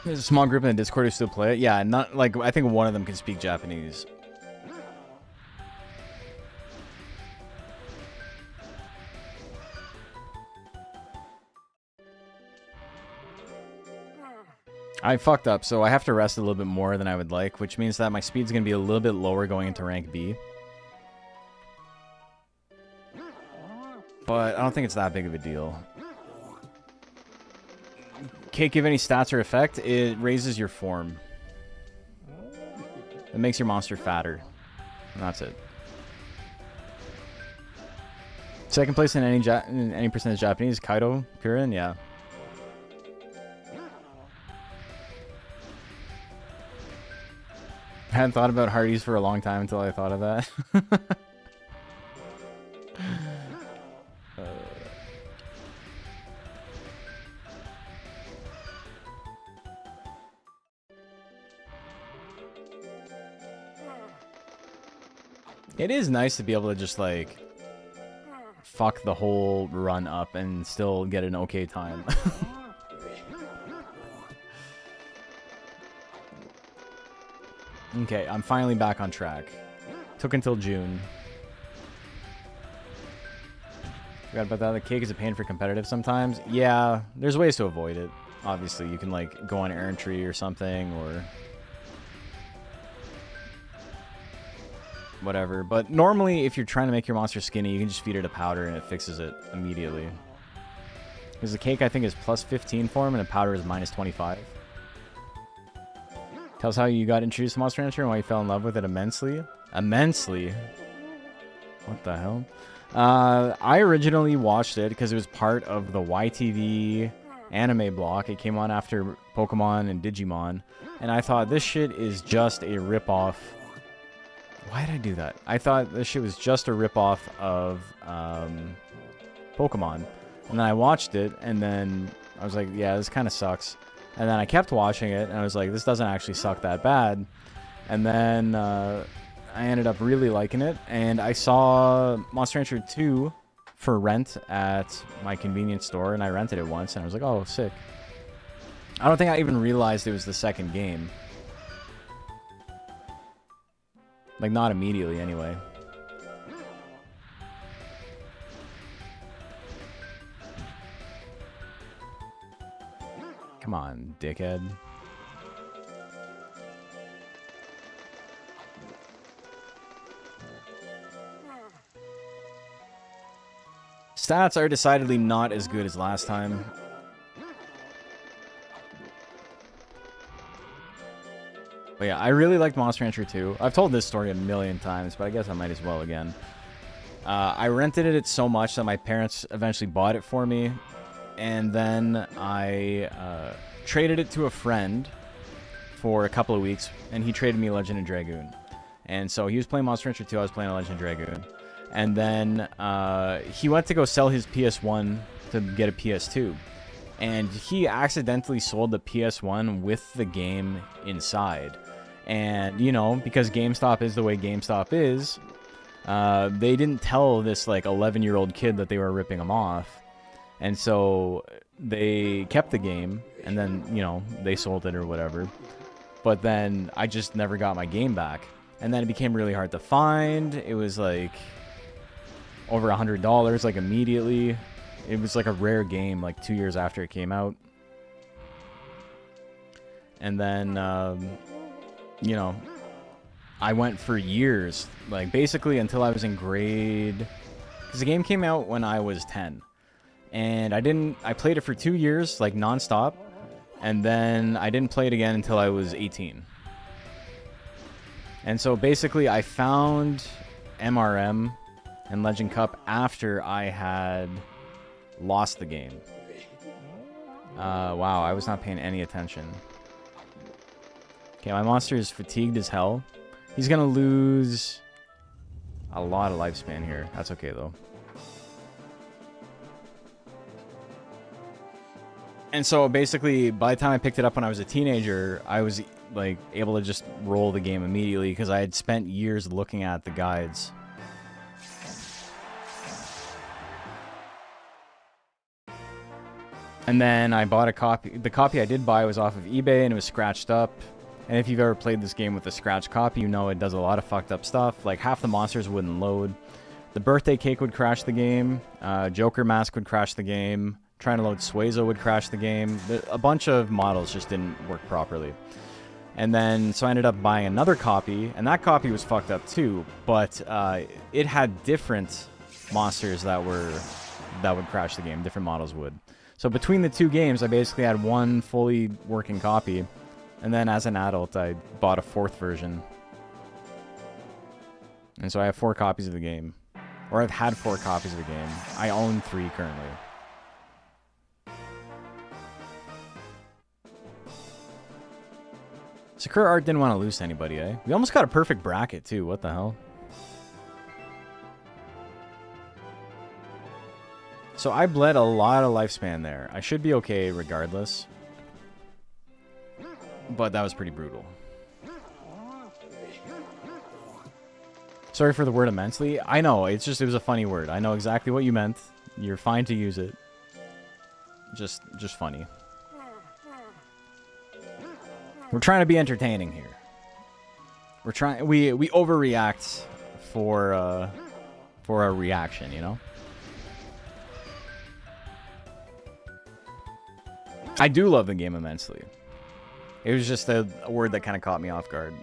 There's a small group in the Discord who still play it. Yeah, not like I think one of them can speak Japanese. I fucked up, so I have to rest a little bit more than I would like, which means that my speed's going to be a little bit lower going into rank B. But I don't think it's that big of a deal. Can't give any stats or effect. It raises your form. It makes your monster fatter. And that's it. Second place in any percentage Japanese. Kaido, Kurin, yeah. I hadn't thought about Hardee's for a long time until I thought of that. It is nice to be able to just like fuck the whole run up and still get an okay time. Okay, I'm finally back on track. Took until June. Forgot about that. The cake is a pain for competitive sometimes. Yeah, there's ways to avoid it. Obviously, you can like go on errantry or something or whatever. But normally, if you're trying to make your monster skinny, you can just feed it a powder and it fixes it immediately. Because the cake, I think, is plus 15 for him and the powder is minus 25. Tell us how you got introduced to Monster Rancher and why you fell in love with it immensely. Immensely? What the hell? I originally watched it because it was part of the YTV anime block. It came on after Pokemon and Digimon. And I thought, this shit is just a ripoff. Why did I do that? I thought this shit was just a ripoff of Pokemon. And then I watched it, and then I was like, yeah, this kind of sucks. And then I kept watching it, and I was like, this doesn't actually suck that bad. And then I ended up really liking it, and I saw Monster Rancher 2 for rent at my convenience store, and I rented it once, and I was like, oh, sick. I don't think I even realized it was the second game. Like, not immediately, anyway. Come on, dickhead. Stats are decidedly not as good as last time. But yeah, I really liked Monster Rancher 2. I've told this story a million times, but I guess I might as well again. I rented it so much that my parents eventually bought it for me. And then I traded it to a friend for a couple of weeks, and he traded me Legend of Dragoon. And so he was playing Monster Rancher 2, I was playing Legend of Dragoon. And then he went to go sell his PS1 to get a PS2. And he accidentally sold the PS1 with the game inside. And, you know, because GameStop is the way GameStop is, they didn't tell this, like, 11-year-old kid that they were ripping him off. And so they kept the game, and then, you know, they sold it or whatever. But then I just never got my game back. And then it became really hard to find. It was, like, over $100, like, immediately. It was, like, a rare game, like, 2 years after it came out. And then, you know, I went for years, like, basically until I was in grade... Because the game came out when I was 10. And I played it for 2 years, like, non-stop. And then I didn't play it again until I was 18. And so basically I found MRM and Legend Cup after I had lost the game. Wow, I was not paying any attention. Okay, my monster is fatigued as hell. He's gonna lose a lot of lifespan here. That's okay, though. And so basically, by the time I picked it up when I was a teenager, I was like able to just roll the game immediately because I had spent years looking at the guides. And then I bought a copy. The copy I did buy was off of eBay, and it was scratched up. And if you've ever played this game with a scratched copy, you know it does a lot of fucked up stuff. Like, half the monsters wouldn't load. The birthday cake would crash the game. Joker mask would crash the game. Trying to load Suezo would crash the game. A bunch of models just didn't work properly. And then, so I ended up buying another copy, and that copy was fucked up too, but it had different monsters that would crash the game. Different models would. So between the two games, I basically had one fully working copy, and then as an adult, I bought a fourth version. And so I have 4 copies of the game. Or I've had 4 copies of the game. I own 3 currently. Sakura Art didn't want to lose to anybody, eh? We almost got a perfect bracket, too. What the hell? So I bled a lot of lifespan there. I should be okay regardless. But that was pretty brutal. Sorry for the word immensely. I know, it was a funny word. I know exactly what you meant. You're fine to use it. Just funny. We're trying to be entertaining here. We overreact for a reaction, you know? I do love the game immensely. It was just a word that kind of caught me off guard.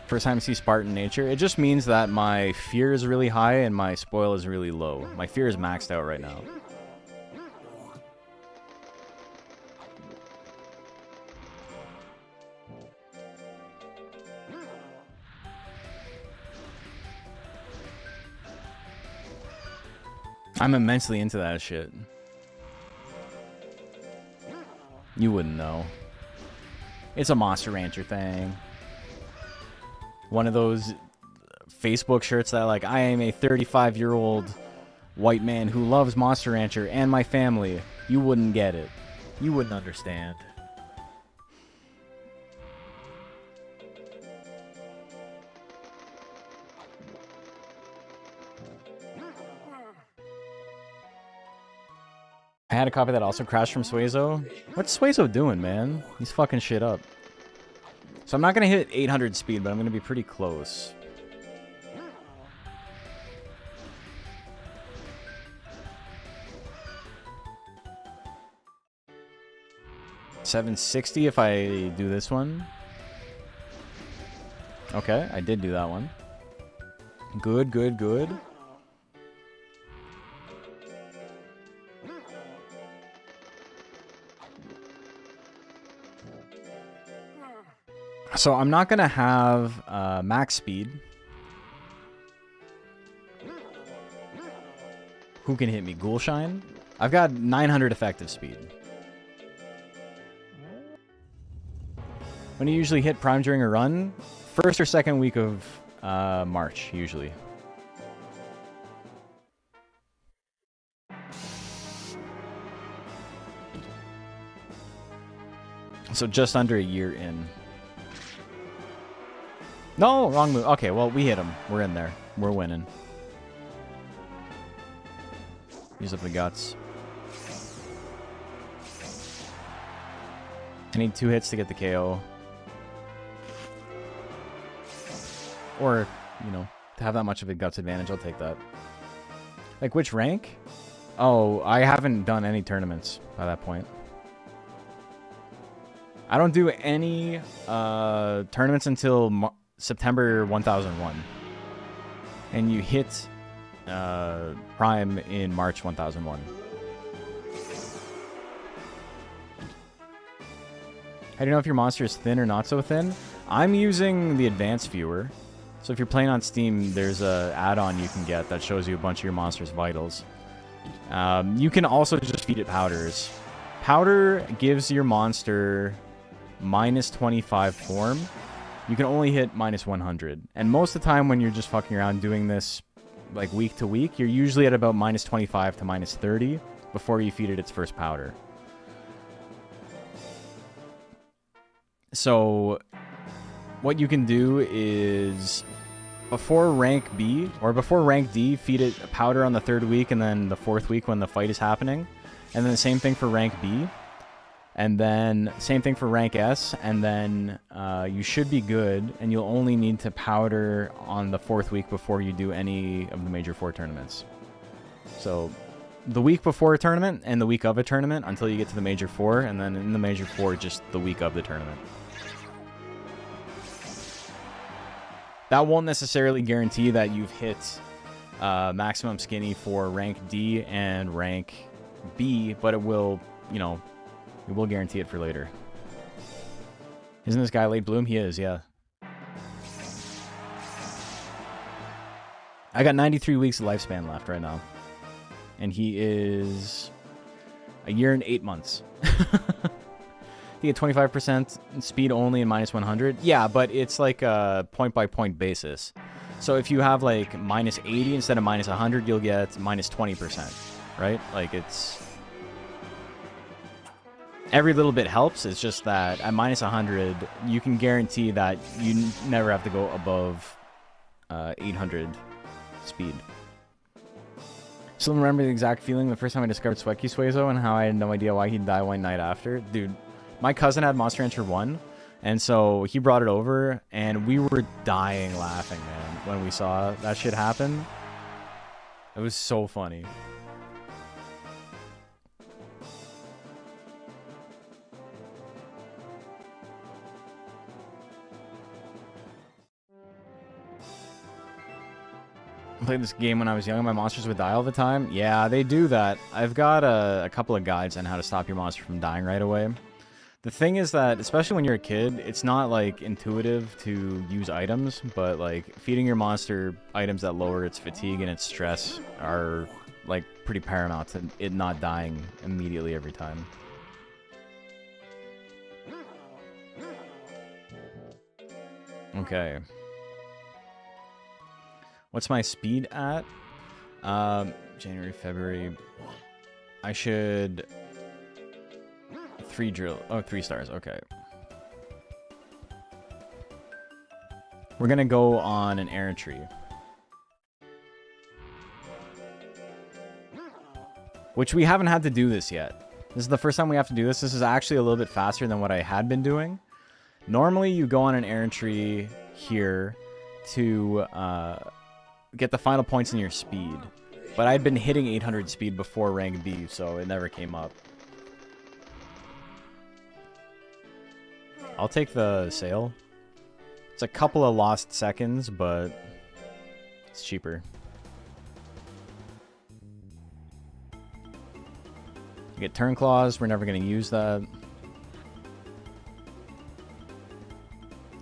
First time I see Spartan nature. It just means that my fear is really high and my spoil is really low. My fear is maxed out right now. I'm immensely into that shit. You wouldn't know. It's a Monster Rancher thing. One of those Facebook shirts that like, I am a 35-year-old white man who loves Monster Rancher and my family. You wouldn't get it. You wouldn't understand. I had a copy that also crashed from Suezo. What's Suezo doing, man? He's fucking shit up. So I'm not going to hit 800 speed, but I'm going to be pretty close. $760 if I do this one. Okay, I did do that one. Good, good, good. So I'm not going to have max speed. Who can hit me? Ghoulshine? I've got 900 effective speed. When you usually hit prime during a run? First or second week of March, usually. So just under a year in. No, wrong move. Okay, well, we hit him. We're in there. We're winning. Use up the guts. I need 2 hits to get the KO. Or, you know, to have that much of a guts advantage, I'll take that. Like, which rank? Oh, I haven't done any tournaments by that point. I don't do any tournaments until September 1001. And you hit Prime in March 1001. How do you know if your monster is thin or not so thin? I'm using the advanced viewer. So if you're playing on Steam, there's a add-on you can get that shows you a bunch of your monster's vitals. You can also just feed it powders. Powder gives your monster minus 25 form. You can only hit minus 100. And most of the time when you're just fucking around doing this like week to week, you're usually at about minus 25 to minus 30 before you feed it its first powder. So what you can do is before rank B or before rank D, feed it a powder on the 3rd week and then the 4th week when the fight is happening. And then the same thing for rank B. And then same thing for rank S. And then you should be good. And you'll only need to powder on the 4th week before you do any of the Major 4 tournaments. So the week before a tournament and the week of a tournament until you get to the Major 4. And then in the Major 4, just the week of the tournament. That won't necessarily guarantee that you've hit maximum skinny for rank D and rank B, but it will, you know, it will guarantee it for later. Isn't this guy late bloom? He is, yeah. I got 93 weeks of lifespan left right now. And he is a year and 8 months. He had 25% speed only and minus 100. Yeah, but it's like a point-by-point basis. So if you have like minus 80 instead of minus 100, you'll get minus 20%, right? Like it's... Every little bit helps. It's just that at minus 100, you can guarantee that you never have to go above 800 speed. Still remember the exact feeling the first time I discovered Sweaky Suezo and how I had no idea why he'd die one night after? Dude, my cousin had Monster Rancher 1, and so he brought it over, and we were dying laughing, man, when we saw that shit happen. It was so funny. I played this game when I was young. My monsters would die all the time. Yeah, they do that. I've got a couple of guides on how to stop your monster from dying right away. The thing is that, especially when you're a kid, it's not, like, intuitive to use items, but, like, feeding your monster items that lower its fatigue and its stress are, like, pretty paramount to it not dying immediately every time. Okay. What's my speed at? January, February. I should... 3 drill... Oh, 3 stars. Okay. We're gonna go on an errantry. Which we haven't had to do this yet. This is the first time we have to do this. This is actually a little bit faster than what I had been doing. Normally, you go on an errantry here to get the final points in your speed. But I'd been hitting 800 speed before rank B, so it never came up. I'll take the sail. It's a couple of lost seconds, but it's cheaper. You get turn claws. We're never going to use that.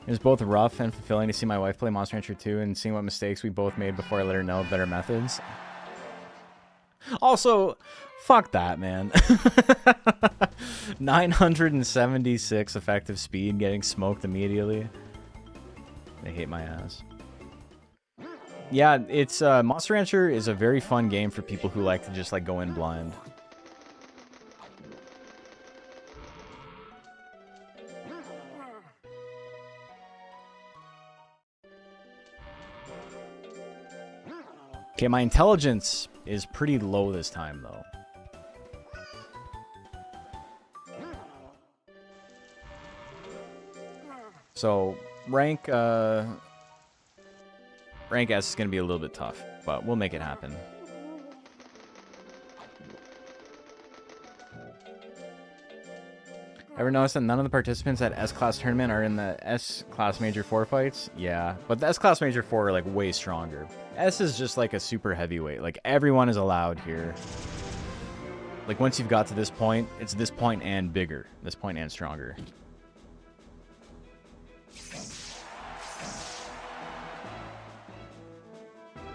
It was both rough and fulfilling to see my wife play Monster Rancher 2 and seeing what mistakes we both made before I let her know better methods. Also, fuck that, man. 976 effective speed, getting smoked immediately. They hate my ass. Yeah, it's Monster Rancher is a very fun game for people who like to just like go in blind. Okay, my intelligence is pretty low this time, though. So, rank S is going to be a little bit tough, but we'll make it happen. Ever notice that none of the participants at S-Class tournament are in the S-Class Major 4 fights? Yeah, but the S-Class Major 4 are, like, way stronger. S is just, like, a super heavyweight. Like, everyone is allowed here. Like, once you've got to this point, it's this point and bigger. This point and stronger.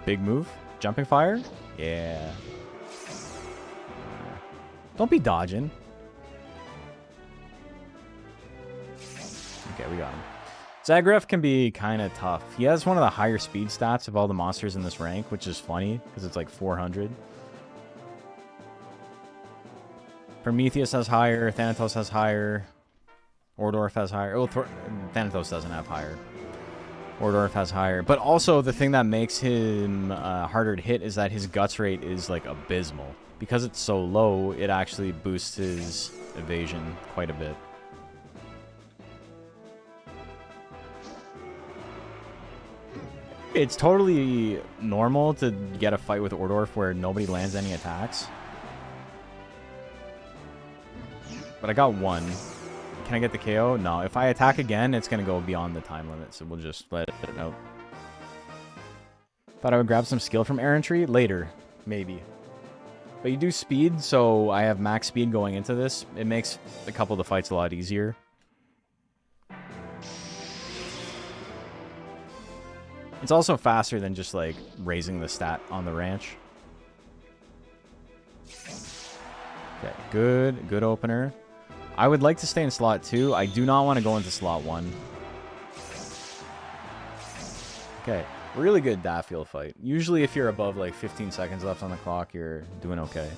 Big move. Jumping fire? Yeah. Don't be dodging. Okay, we got him. Zagref can be kind of tough. He has one of the higher speed stats of all the monsters in this rank, which is funny, because it's like 400. Prometheus has higher, Thanatos has higher, Ordorf has higher. Oh, Thanatos doesn't have higher. Ordorf has higher. But also, the thing that makes him harder to hit is that his guts rate is, like, abysmal. Because it's so low, it actually boosts his evasion quite a bit. It's totally normal to get a fight with Ordorf where nobody lands any attacks. But I got one. Can I get the KO? No. If I attack again, it's going to go beyond the time limit, so we'll just let it out. Thought I would grab some skill from errantry? Later. Maybe. But you do speed, so I have max speed going into this. It makes a couple of the fights a lot easier. It's also faster than just, like, raising the stat on the ranch. Okay, good opener. I would like to stay in slot 2. I do not want to go into slot 1. Okay, really good Daffield fight. Usually if you're above, like, 15 seconds left on the clock, you're doing okay.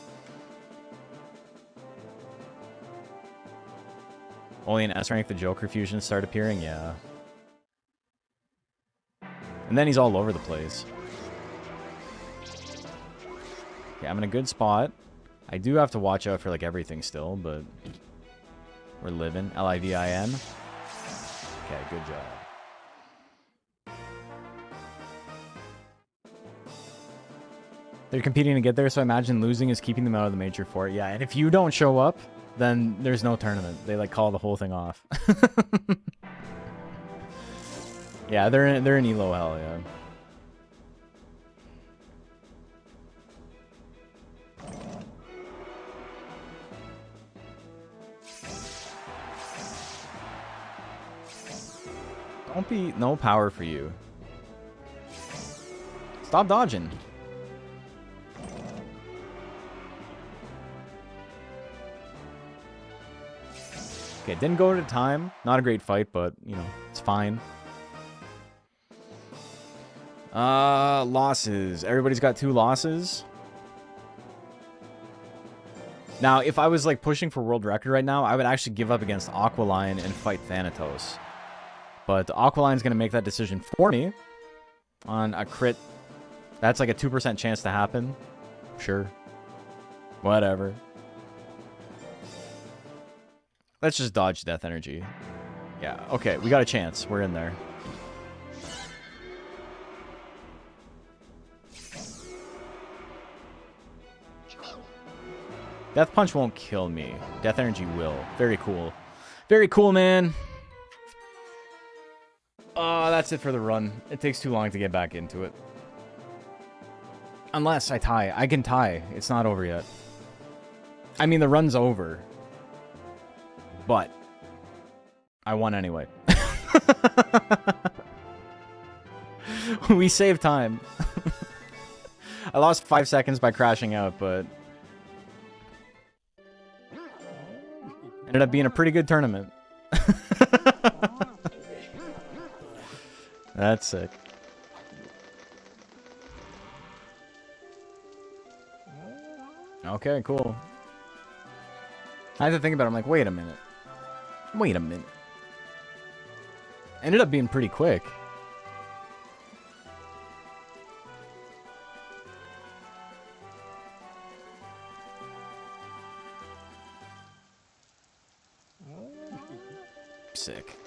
Only in S rank the Joker fusions start appearing? Yeah. And then he's all over the place. Okay, I'm in a good spot. I do have to watch out for, like, everything still, but we're living. L-I-V-I-N. Okay, good job. They're competing to get there, so I imagine losing is keeping them out of the Major 4. Yeah, and if you don't show up, then there's no tournament. They, like, call the whole thing off. Yeah, they're in Elo hell, yeah. Don't be... No power for you. Stop dodging. Okay, didn't go to time. Not a great fight, but, you know, it's fine. Losses. Everybody's got 2 losses. Now, if I was, like, pushing for world record right now, I would actually give up against Aqualion and fight Thanatos. But Aqualion's going to make that decision for me on a crit. That's like a 2% chance to happen. Sure. Whatever. Let's just dodge death energy. Yeah, okay, we got a chance. We're in there. Death Punch won't kill me. Death Energy will. Very cool. Very cool, man. Oh, that's it for the run. It takes too long to get back into it. Unless I tie. I can tie. It's not over yet. I mean, the run's over. But I won anyway. We saved time. I lost 5 seconds by crashing out, but ended up being a pretty good tournament. That's sick. Okay, cool. I had to think about it. I'm like, wait a minute. Wait a minute. Ended up being pretty quick. Sick.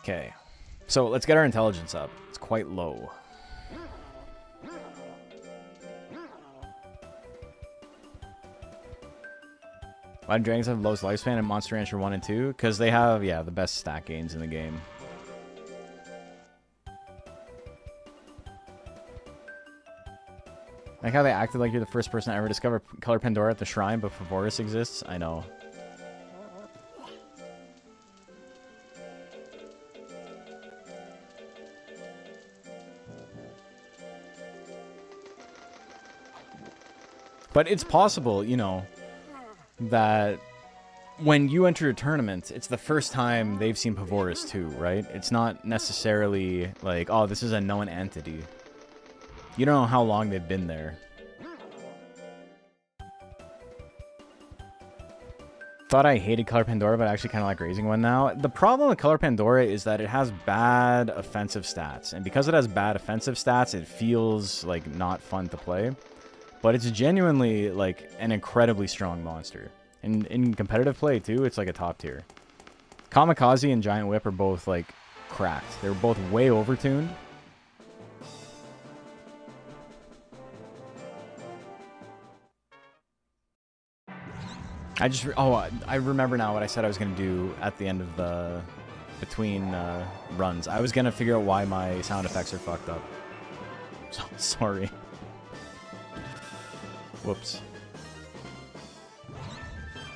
Okay. So let's get our intelligence up. It's quite low. Why do dragons have the lowest lifespan in Monster Rancher 1 and 2? Because they have, yeah, the best stat gains in the game. Like how they acted like you're the first person to ever discover Color Pandora at the shrine, but Favoris exists? I know. But it's possible, you know, that when you enter a tournament, it's the first time they've seen Pavoris too, right? It's not necessarily like, oh, this is a known entity. You don't know how long they've been there. Thought I hated Color Pandora, but I actually kind of like raising one now. The problem with Color Pandora is that it has bad offensive stats. And because it has bad offensive stats, it feels like not fun to play. But it's genuinely like an incredibly strong monster. And in competitive play too, it's like a top tier. Kamikaze and Giant Whip are both like cracked. They're both way overtuned. I remember now what I said I was going to do at the end of the between runs. I was going to figure out why my sound effects are fucked up. So, sorry. Whoops.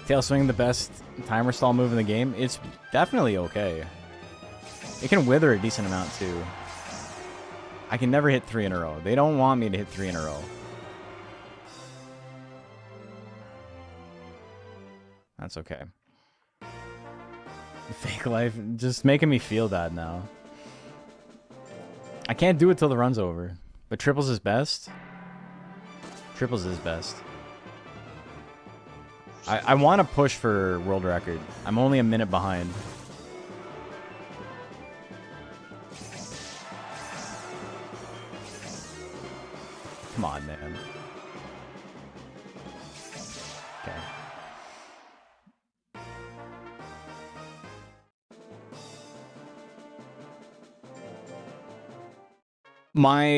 Tail swing, the best timer stall move in the game? It's definitely okay. It can wither a decent amount too. I can never hit 3 in a row. They don't want me to hit 3 in a row. That's okay. Fake life, just making me feel bad now. I can't do it till the run's over. But triples is best. Triples is best. I want to push for world record. I'm only a minute behind. Come on, man. Okay. My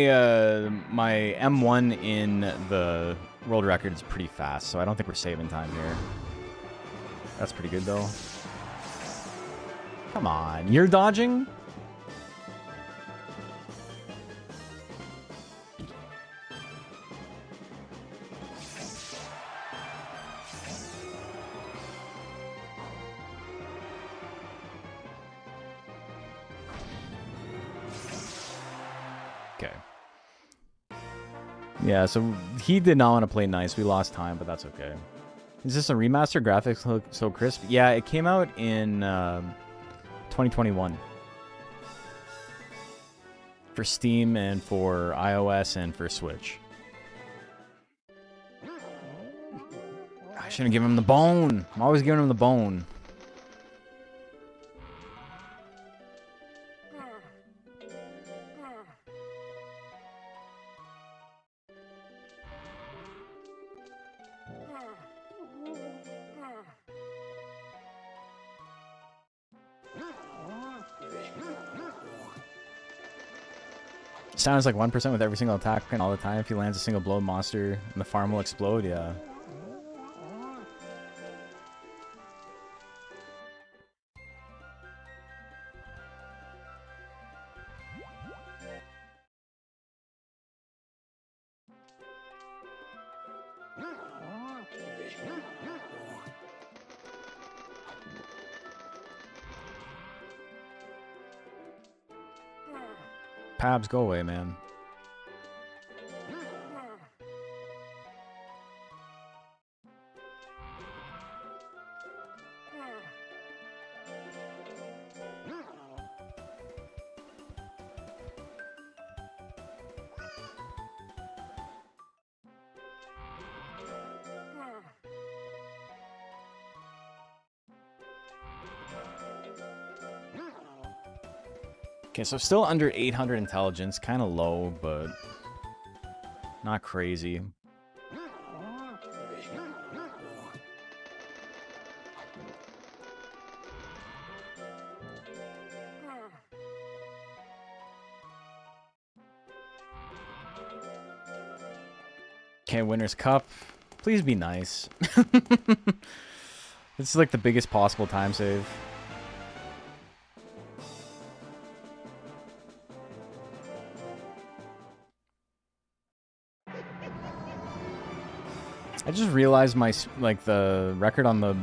M1 in the world record is pretty fast, so I don't think we're saving time here. That's pretty good, though. Come on, you're dodging? Yeah, so he did not want to play nice. We lost time, but that's okay. Is this a remaster? Graphics look so crisp. Yeah, it came out in 2021 for Steam and for iOS and for Switch. I shouldn't give him the bone. I'm always giving him the bone. Sounds like 1% with every single attack and all the time. If he lands a single blow monster and the farm will explode, yeah. Pabs, go away, man. Okay, so still under 800 intelligence, kind of low, but not crazy. Okay, Winner's Cup. Please be nice. This is like the biggest possible time save. I just realized my, like, the record on the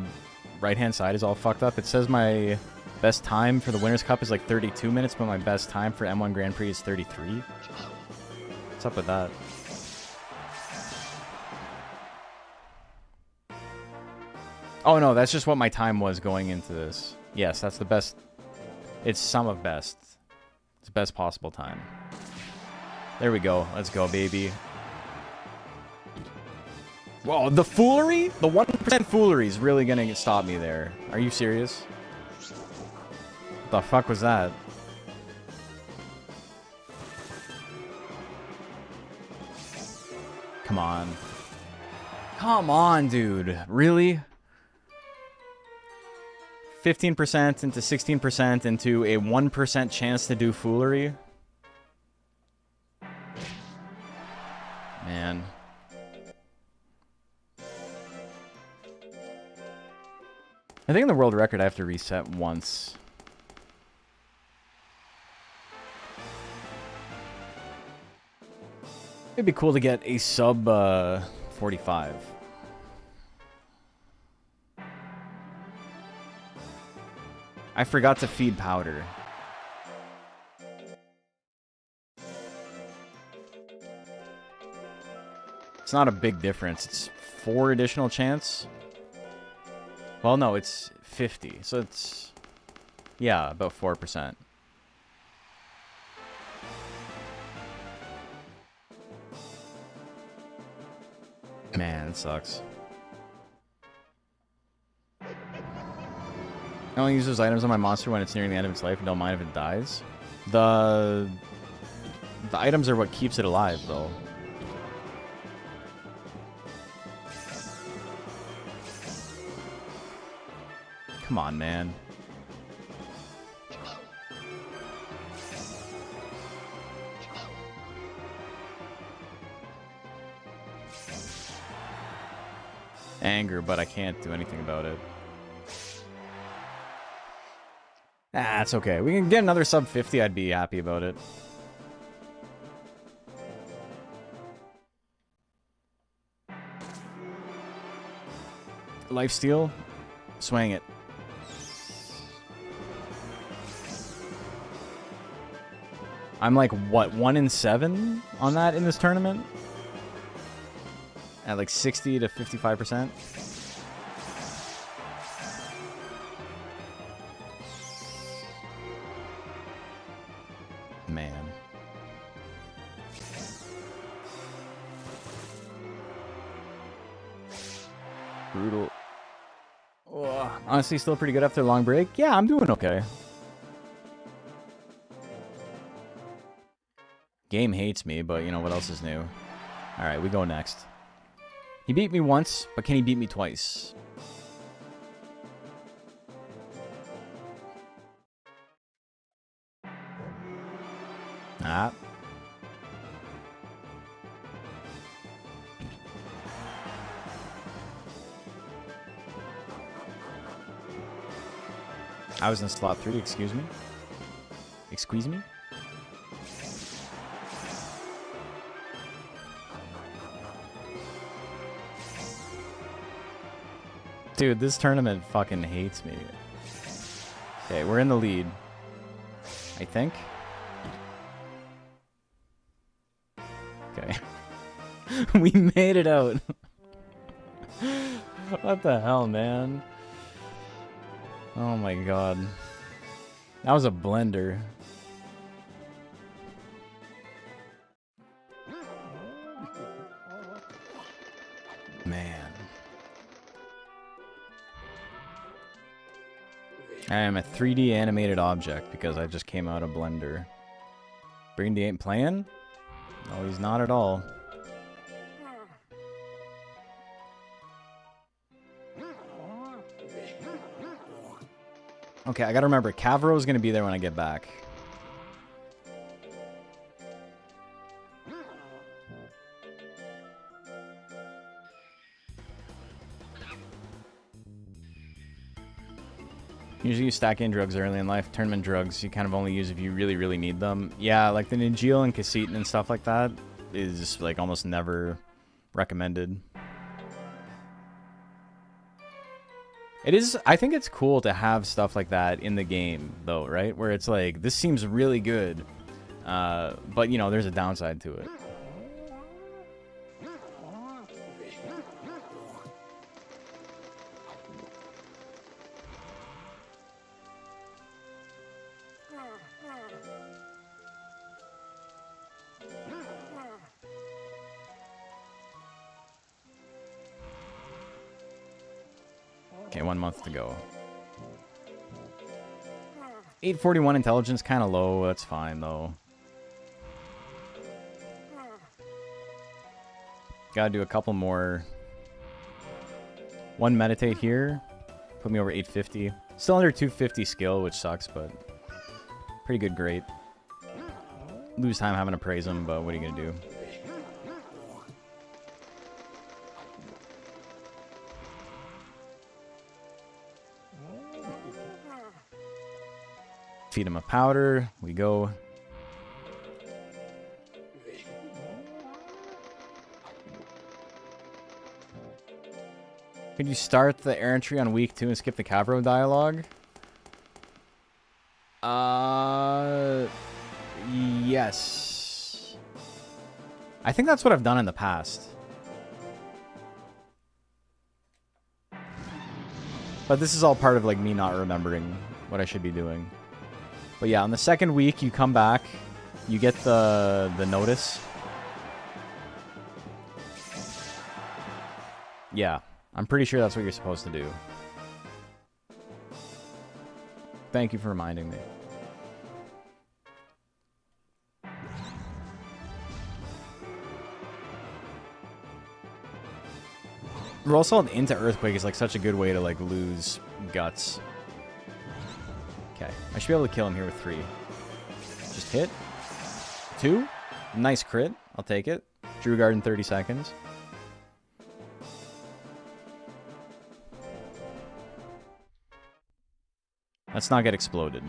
right-hand side is all fucked up. It says my best time for the Winner's Cup is like 32 minutes, but my best time for M1 Grand Prix is 33. What's up with that? Oh no, that's just what my time was going into this. Yes, that's the best. It's sum of best. It's best possible time. There we go. Let's go, baby. Whoa, the foolery? The 1% foolery is really gonna stop me there. Are you serious? What the fuck was that? Come on. Come on, dude. Really? 15% into 16% into a 1% chance to do foolery? Man. I think in the world record I have to reset once. It'd be cool to get a sub 45. I forgot to feed powder. It's not a big difference. It's 4 additional chance. Well, no, it's 50. So it's, yeah, about 4%. Man, it sucks. I only use those items on my monster when it's nearing the end of its life and don't mind if it dies. The items are what keeps it alive, though. Come on, man. Anger, but I can't do anything about it. Ah, it's okay. We can get another sub 50, I'd be happy about it. Lifesteal? Swing it. I'm like, what, 1 in 7 on that in this tournament? at like 60 to 55%. Man. Brutal. Oh, honestly, still pretty good after a long break. Yeah, I'm doing okay. Game hates me, but you know what else is new? Alright, we go next. He beat me once, but can he beat me twice? Ah. I was in slot 3, excuse me? Excuse me? Dude, this tournament fucking hates me. Okay, we're in the lead. I think. Okay. We made it out. What the hell, man? Oh my god. That was a blender. Man. I am a 3D animated object because I just came out of Blender. Brandy ain't playing? No, he's not at all. Okay, I gotta remember, Cavro is gonna be there when I get back. Usually you stack in drugs early in life. Tournament drugs you kind of only use if you really, really need them. Yeah, like the Ningil and Casetin and stuff like that is like almost never recommended. It is, I think it's cool to have stuff like that in the game though, right? Where it's like, this seems really good, but you know, there's a downside to it. Okay, 1 month to go. 841 intelligence, kind of low. That's fine, though. Gotta do a couple more. 1 meditate here. Put me over 850. Still under 250 skill, which sucks, but pretty good great. Lose time having to praise him, but what are you gonna do? Feed him a powder. We go. Could you start the errantry on week 2 and skip the Cavro dialogue? Yes. I think that's what I've done in the past. But this is all part of like me not remembering what I should be doing. But yeah, on the second week, you come back, you get the notice. Yeah, I'm pretty sure that's what you're supposed to do. Thank you for reminding me. Roll Salt into Earthquake is like such a good way to like lose guts. Okay, I should be able to kill him here with 3. Just hit. 2. Nice crit. I'll take it. Drew Guard in 30 seconds. Let's not get exploded.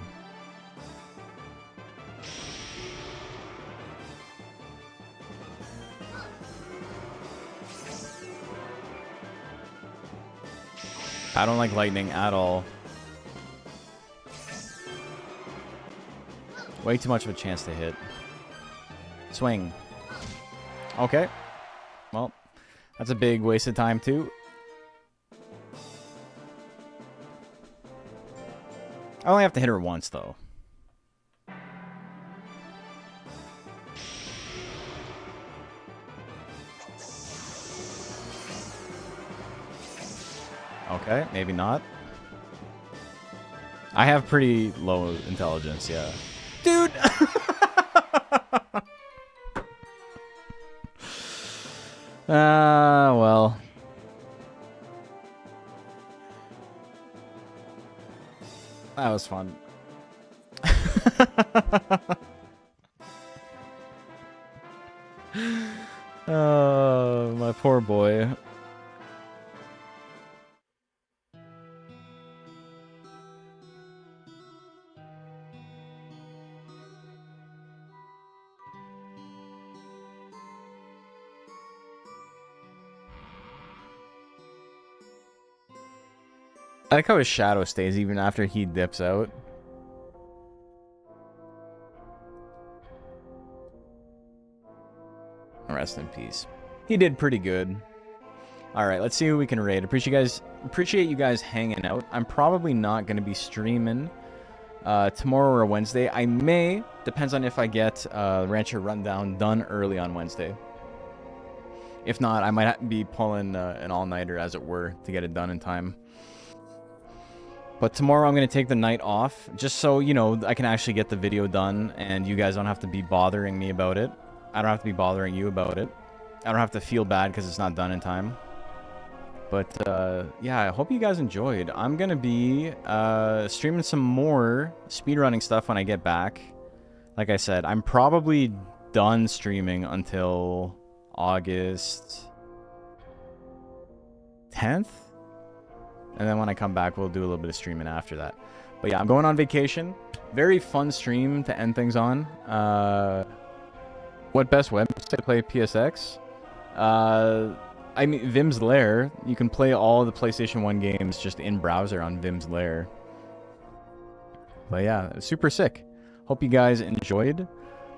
I don't like lightning at all. Way too much of a chance to hit. Swing. Okay. Well, That's a big waste of time too. I only have to hit her once though. Okay, maybe not. I have pretty low intelligence, yeah. Dude! Well. That was fun. Oh, my poor boy. I like how his shadow stays even after he dips out. Rest in peace. He did pretty good. All right, let's see who we can raid. Appreciate you guys hanging out. I'm probably not going to be streaming tomorrow or Wednesday. I may, depends on if I get Rancher Rundown done early on Wednesday. If not, I might be pulling an all-nighter, as it were, to get it done in time. But tomorrow I'm going to take the night off, just so, you know, I can actually get the video done, and you guys don't have to be bothering me about it. I don't have to be bothering you about it. I don't have to feel bad because it's not done in time. But, yeah, I hope you guys enjoyed. I'm going to be streaming some more speedrunning stuff when I get back. Like I said, I'm probably done streaming until August 10th? And then when I come back, we'll do a little bit of streaming after that. But yeah, I'm going on vacation. Very fun stream to end things on. What best website to play PSX? I mean, Vim's Lair. You can play all the PlayStation 1 games just in browser on Vim's Lair. But yeah, super sick. Hope you guys enjoyed.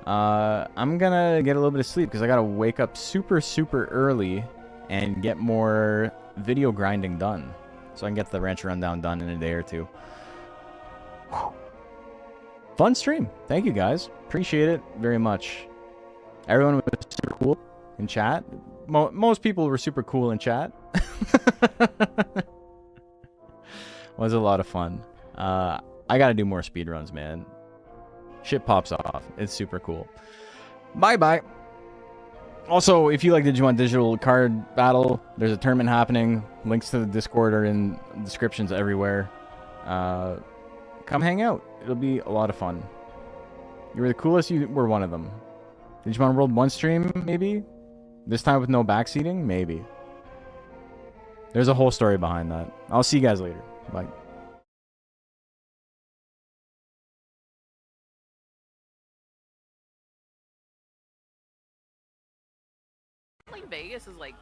I'm gonna get a little bit of sleep because I gotta wake up super, super early and get more video grinding done. So I can get the Rancher Rundown done in a day or two. Fun stream. Thank you guys. Appreciate it very much. Everyone was super cool in chat. Most people were super cool in chat. Was a lot of fun. I gotta do more speedruns, man. Shit pops off. It's super cool. Bye-bye. Also, if you like Digimon Digital Card Battle, there's a tournament happening. Links to the Discord are in descriptions everywhere. Come hang out. It'll be a lot of fun. You were the coolest. You were one of them. Digimon World 1 stream, maybe? This time with no backseating? Maybe. There's a whole story behind that. I'll see you guys later. Bye. Like Vegas is like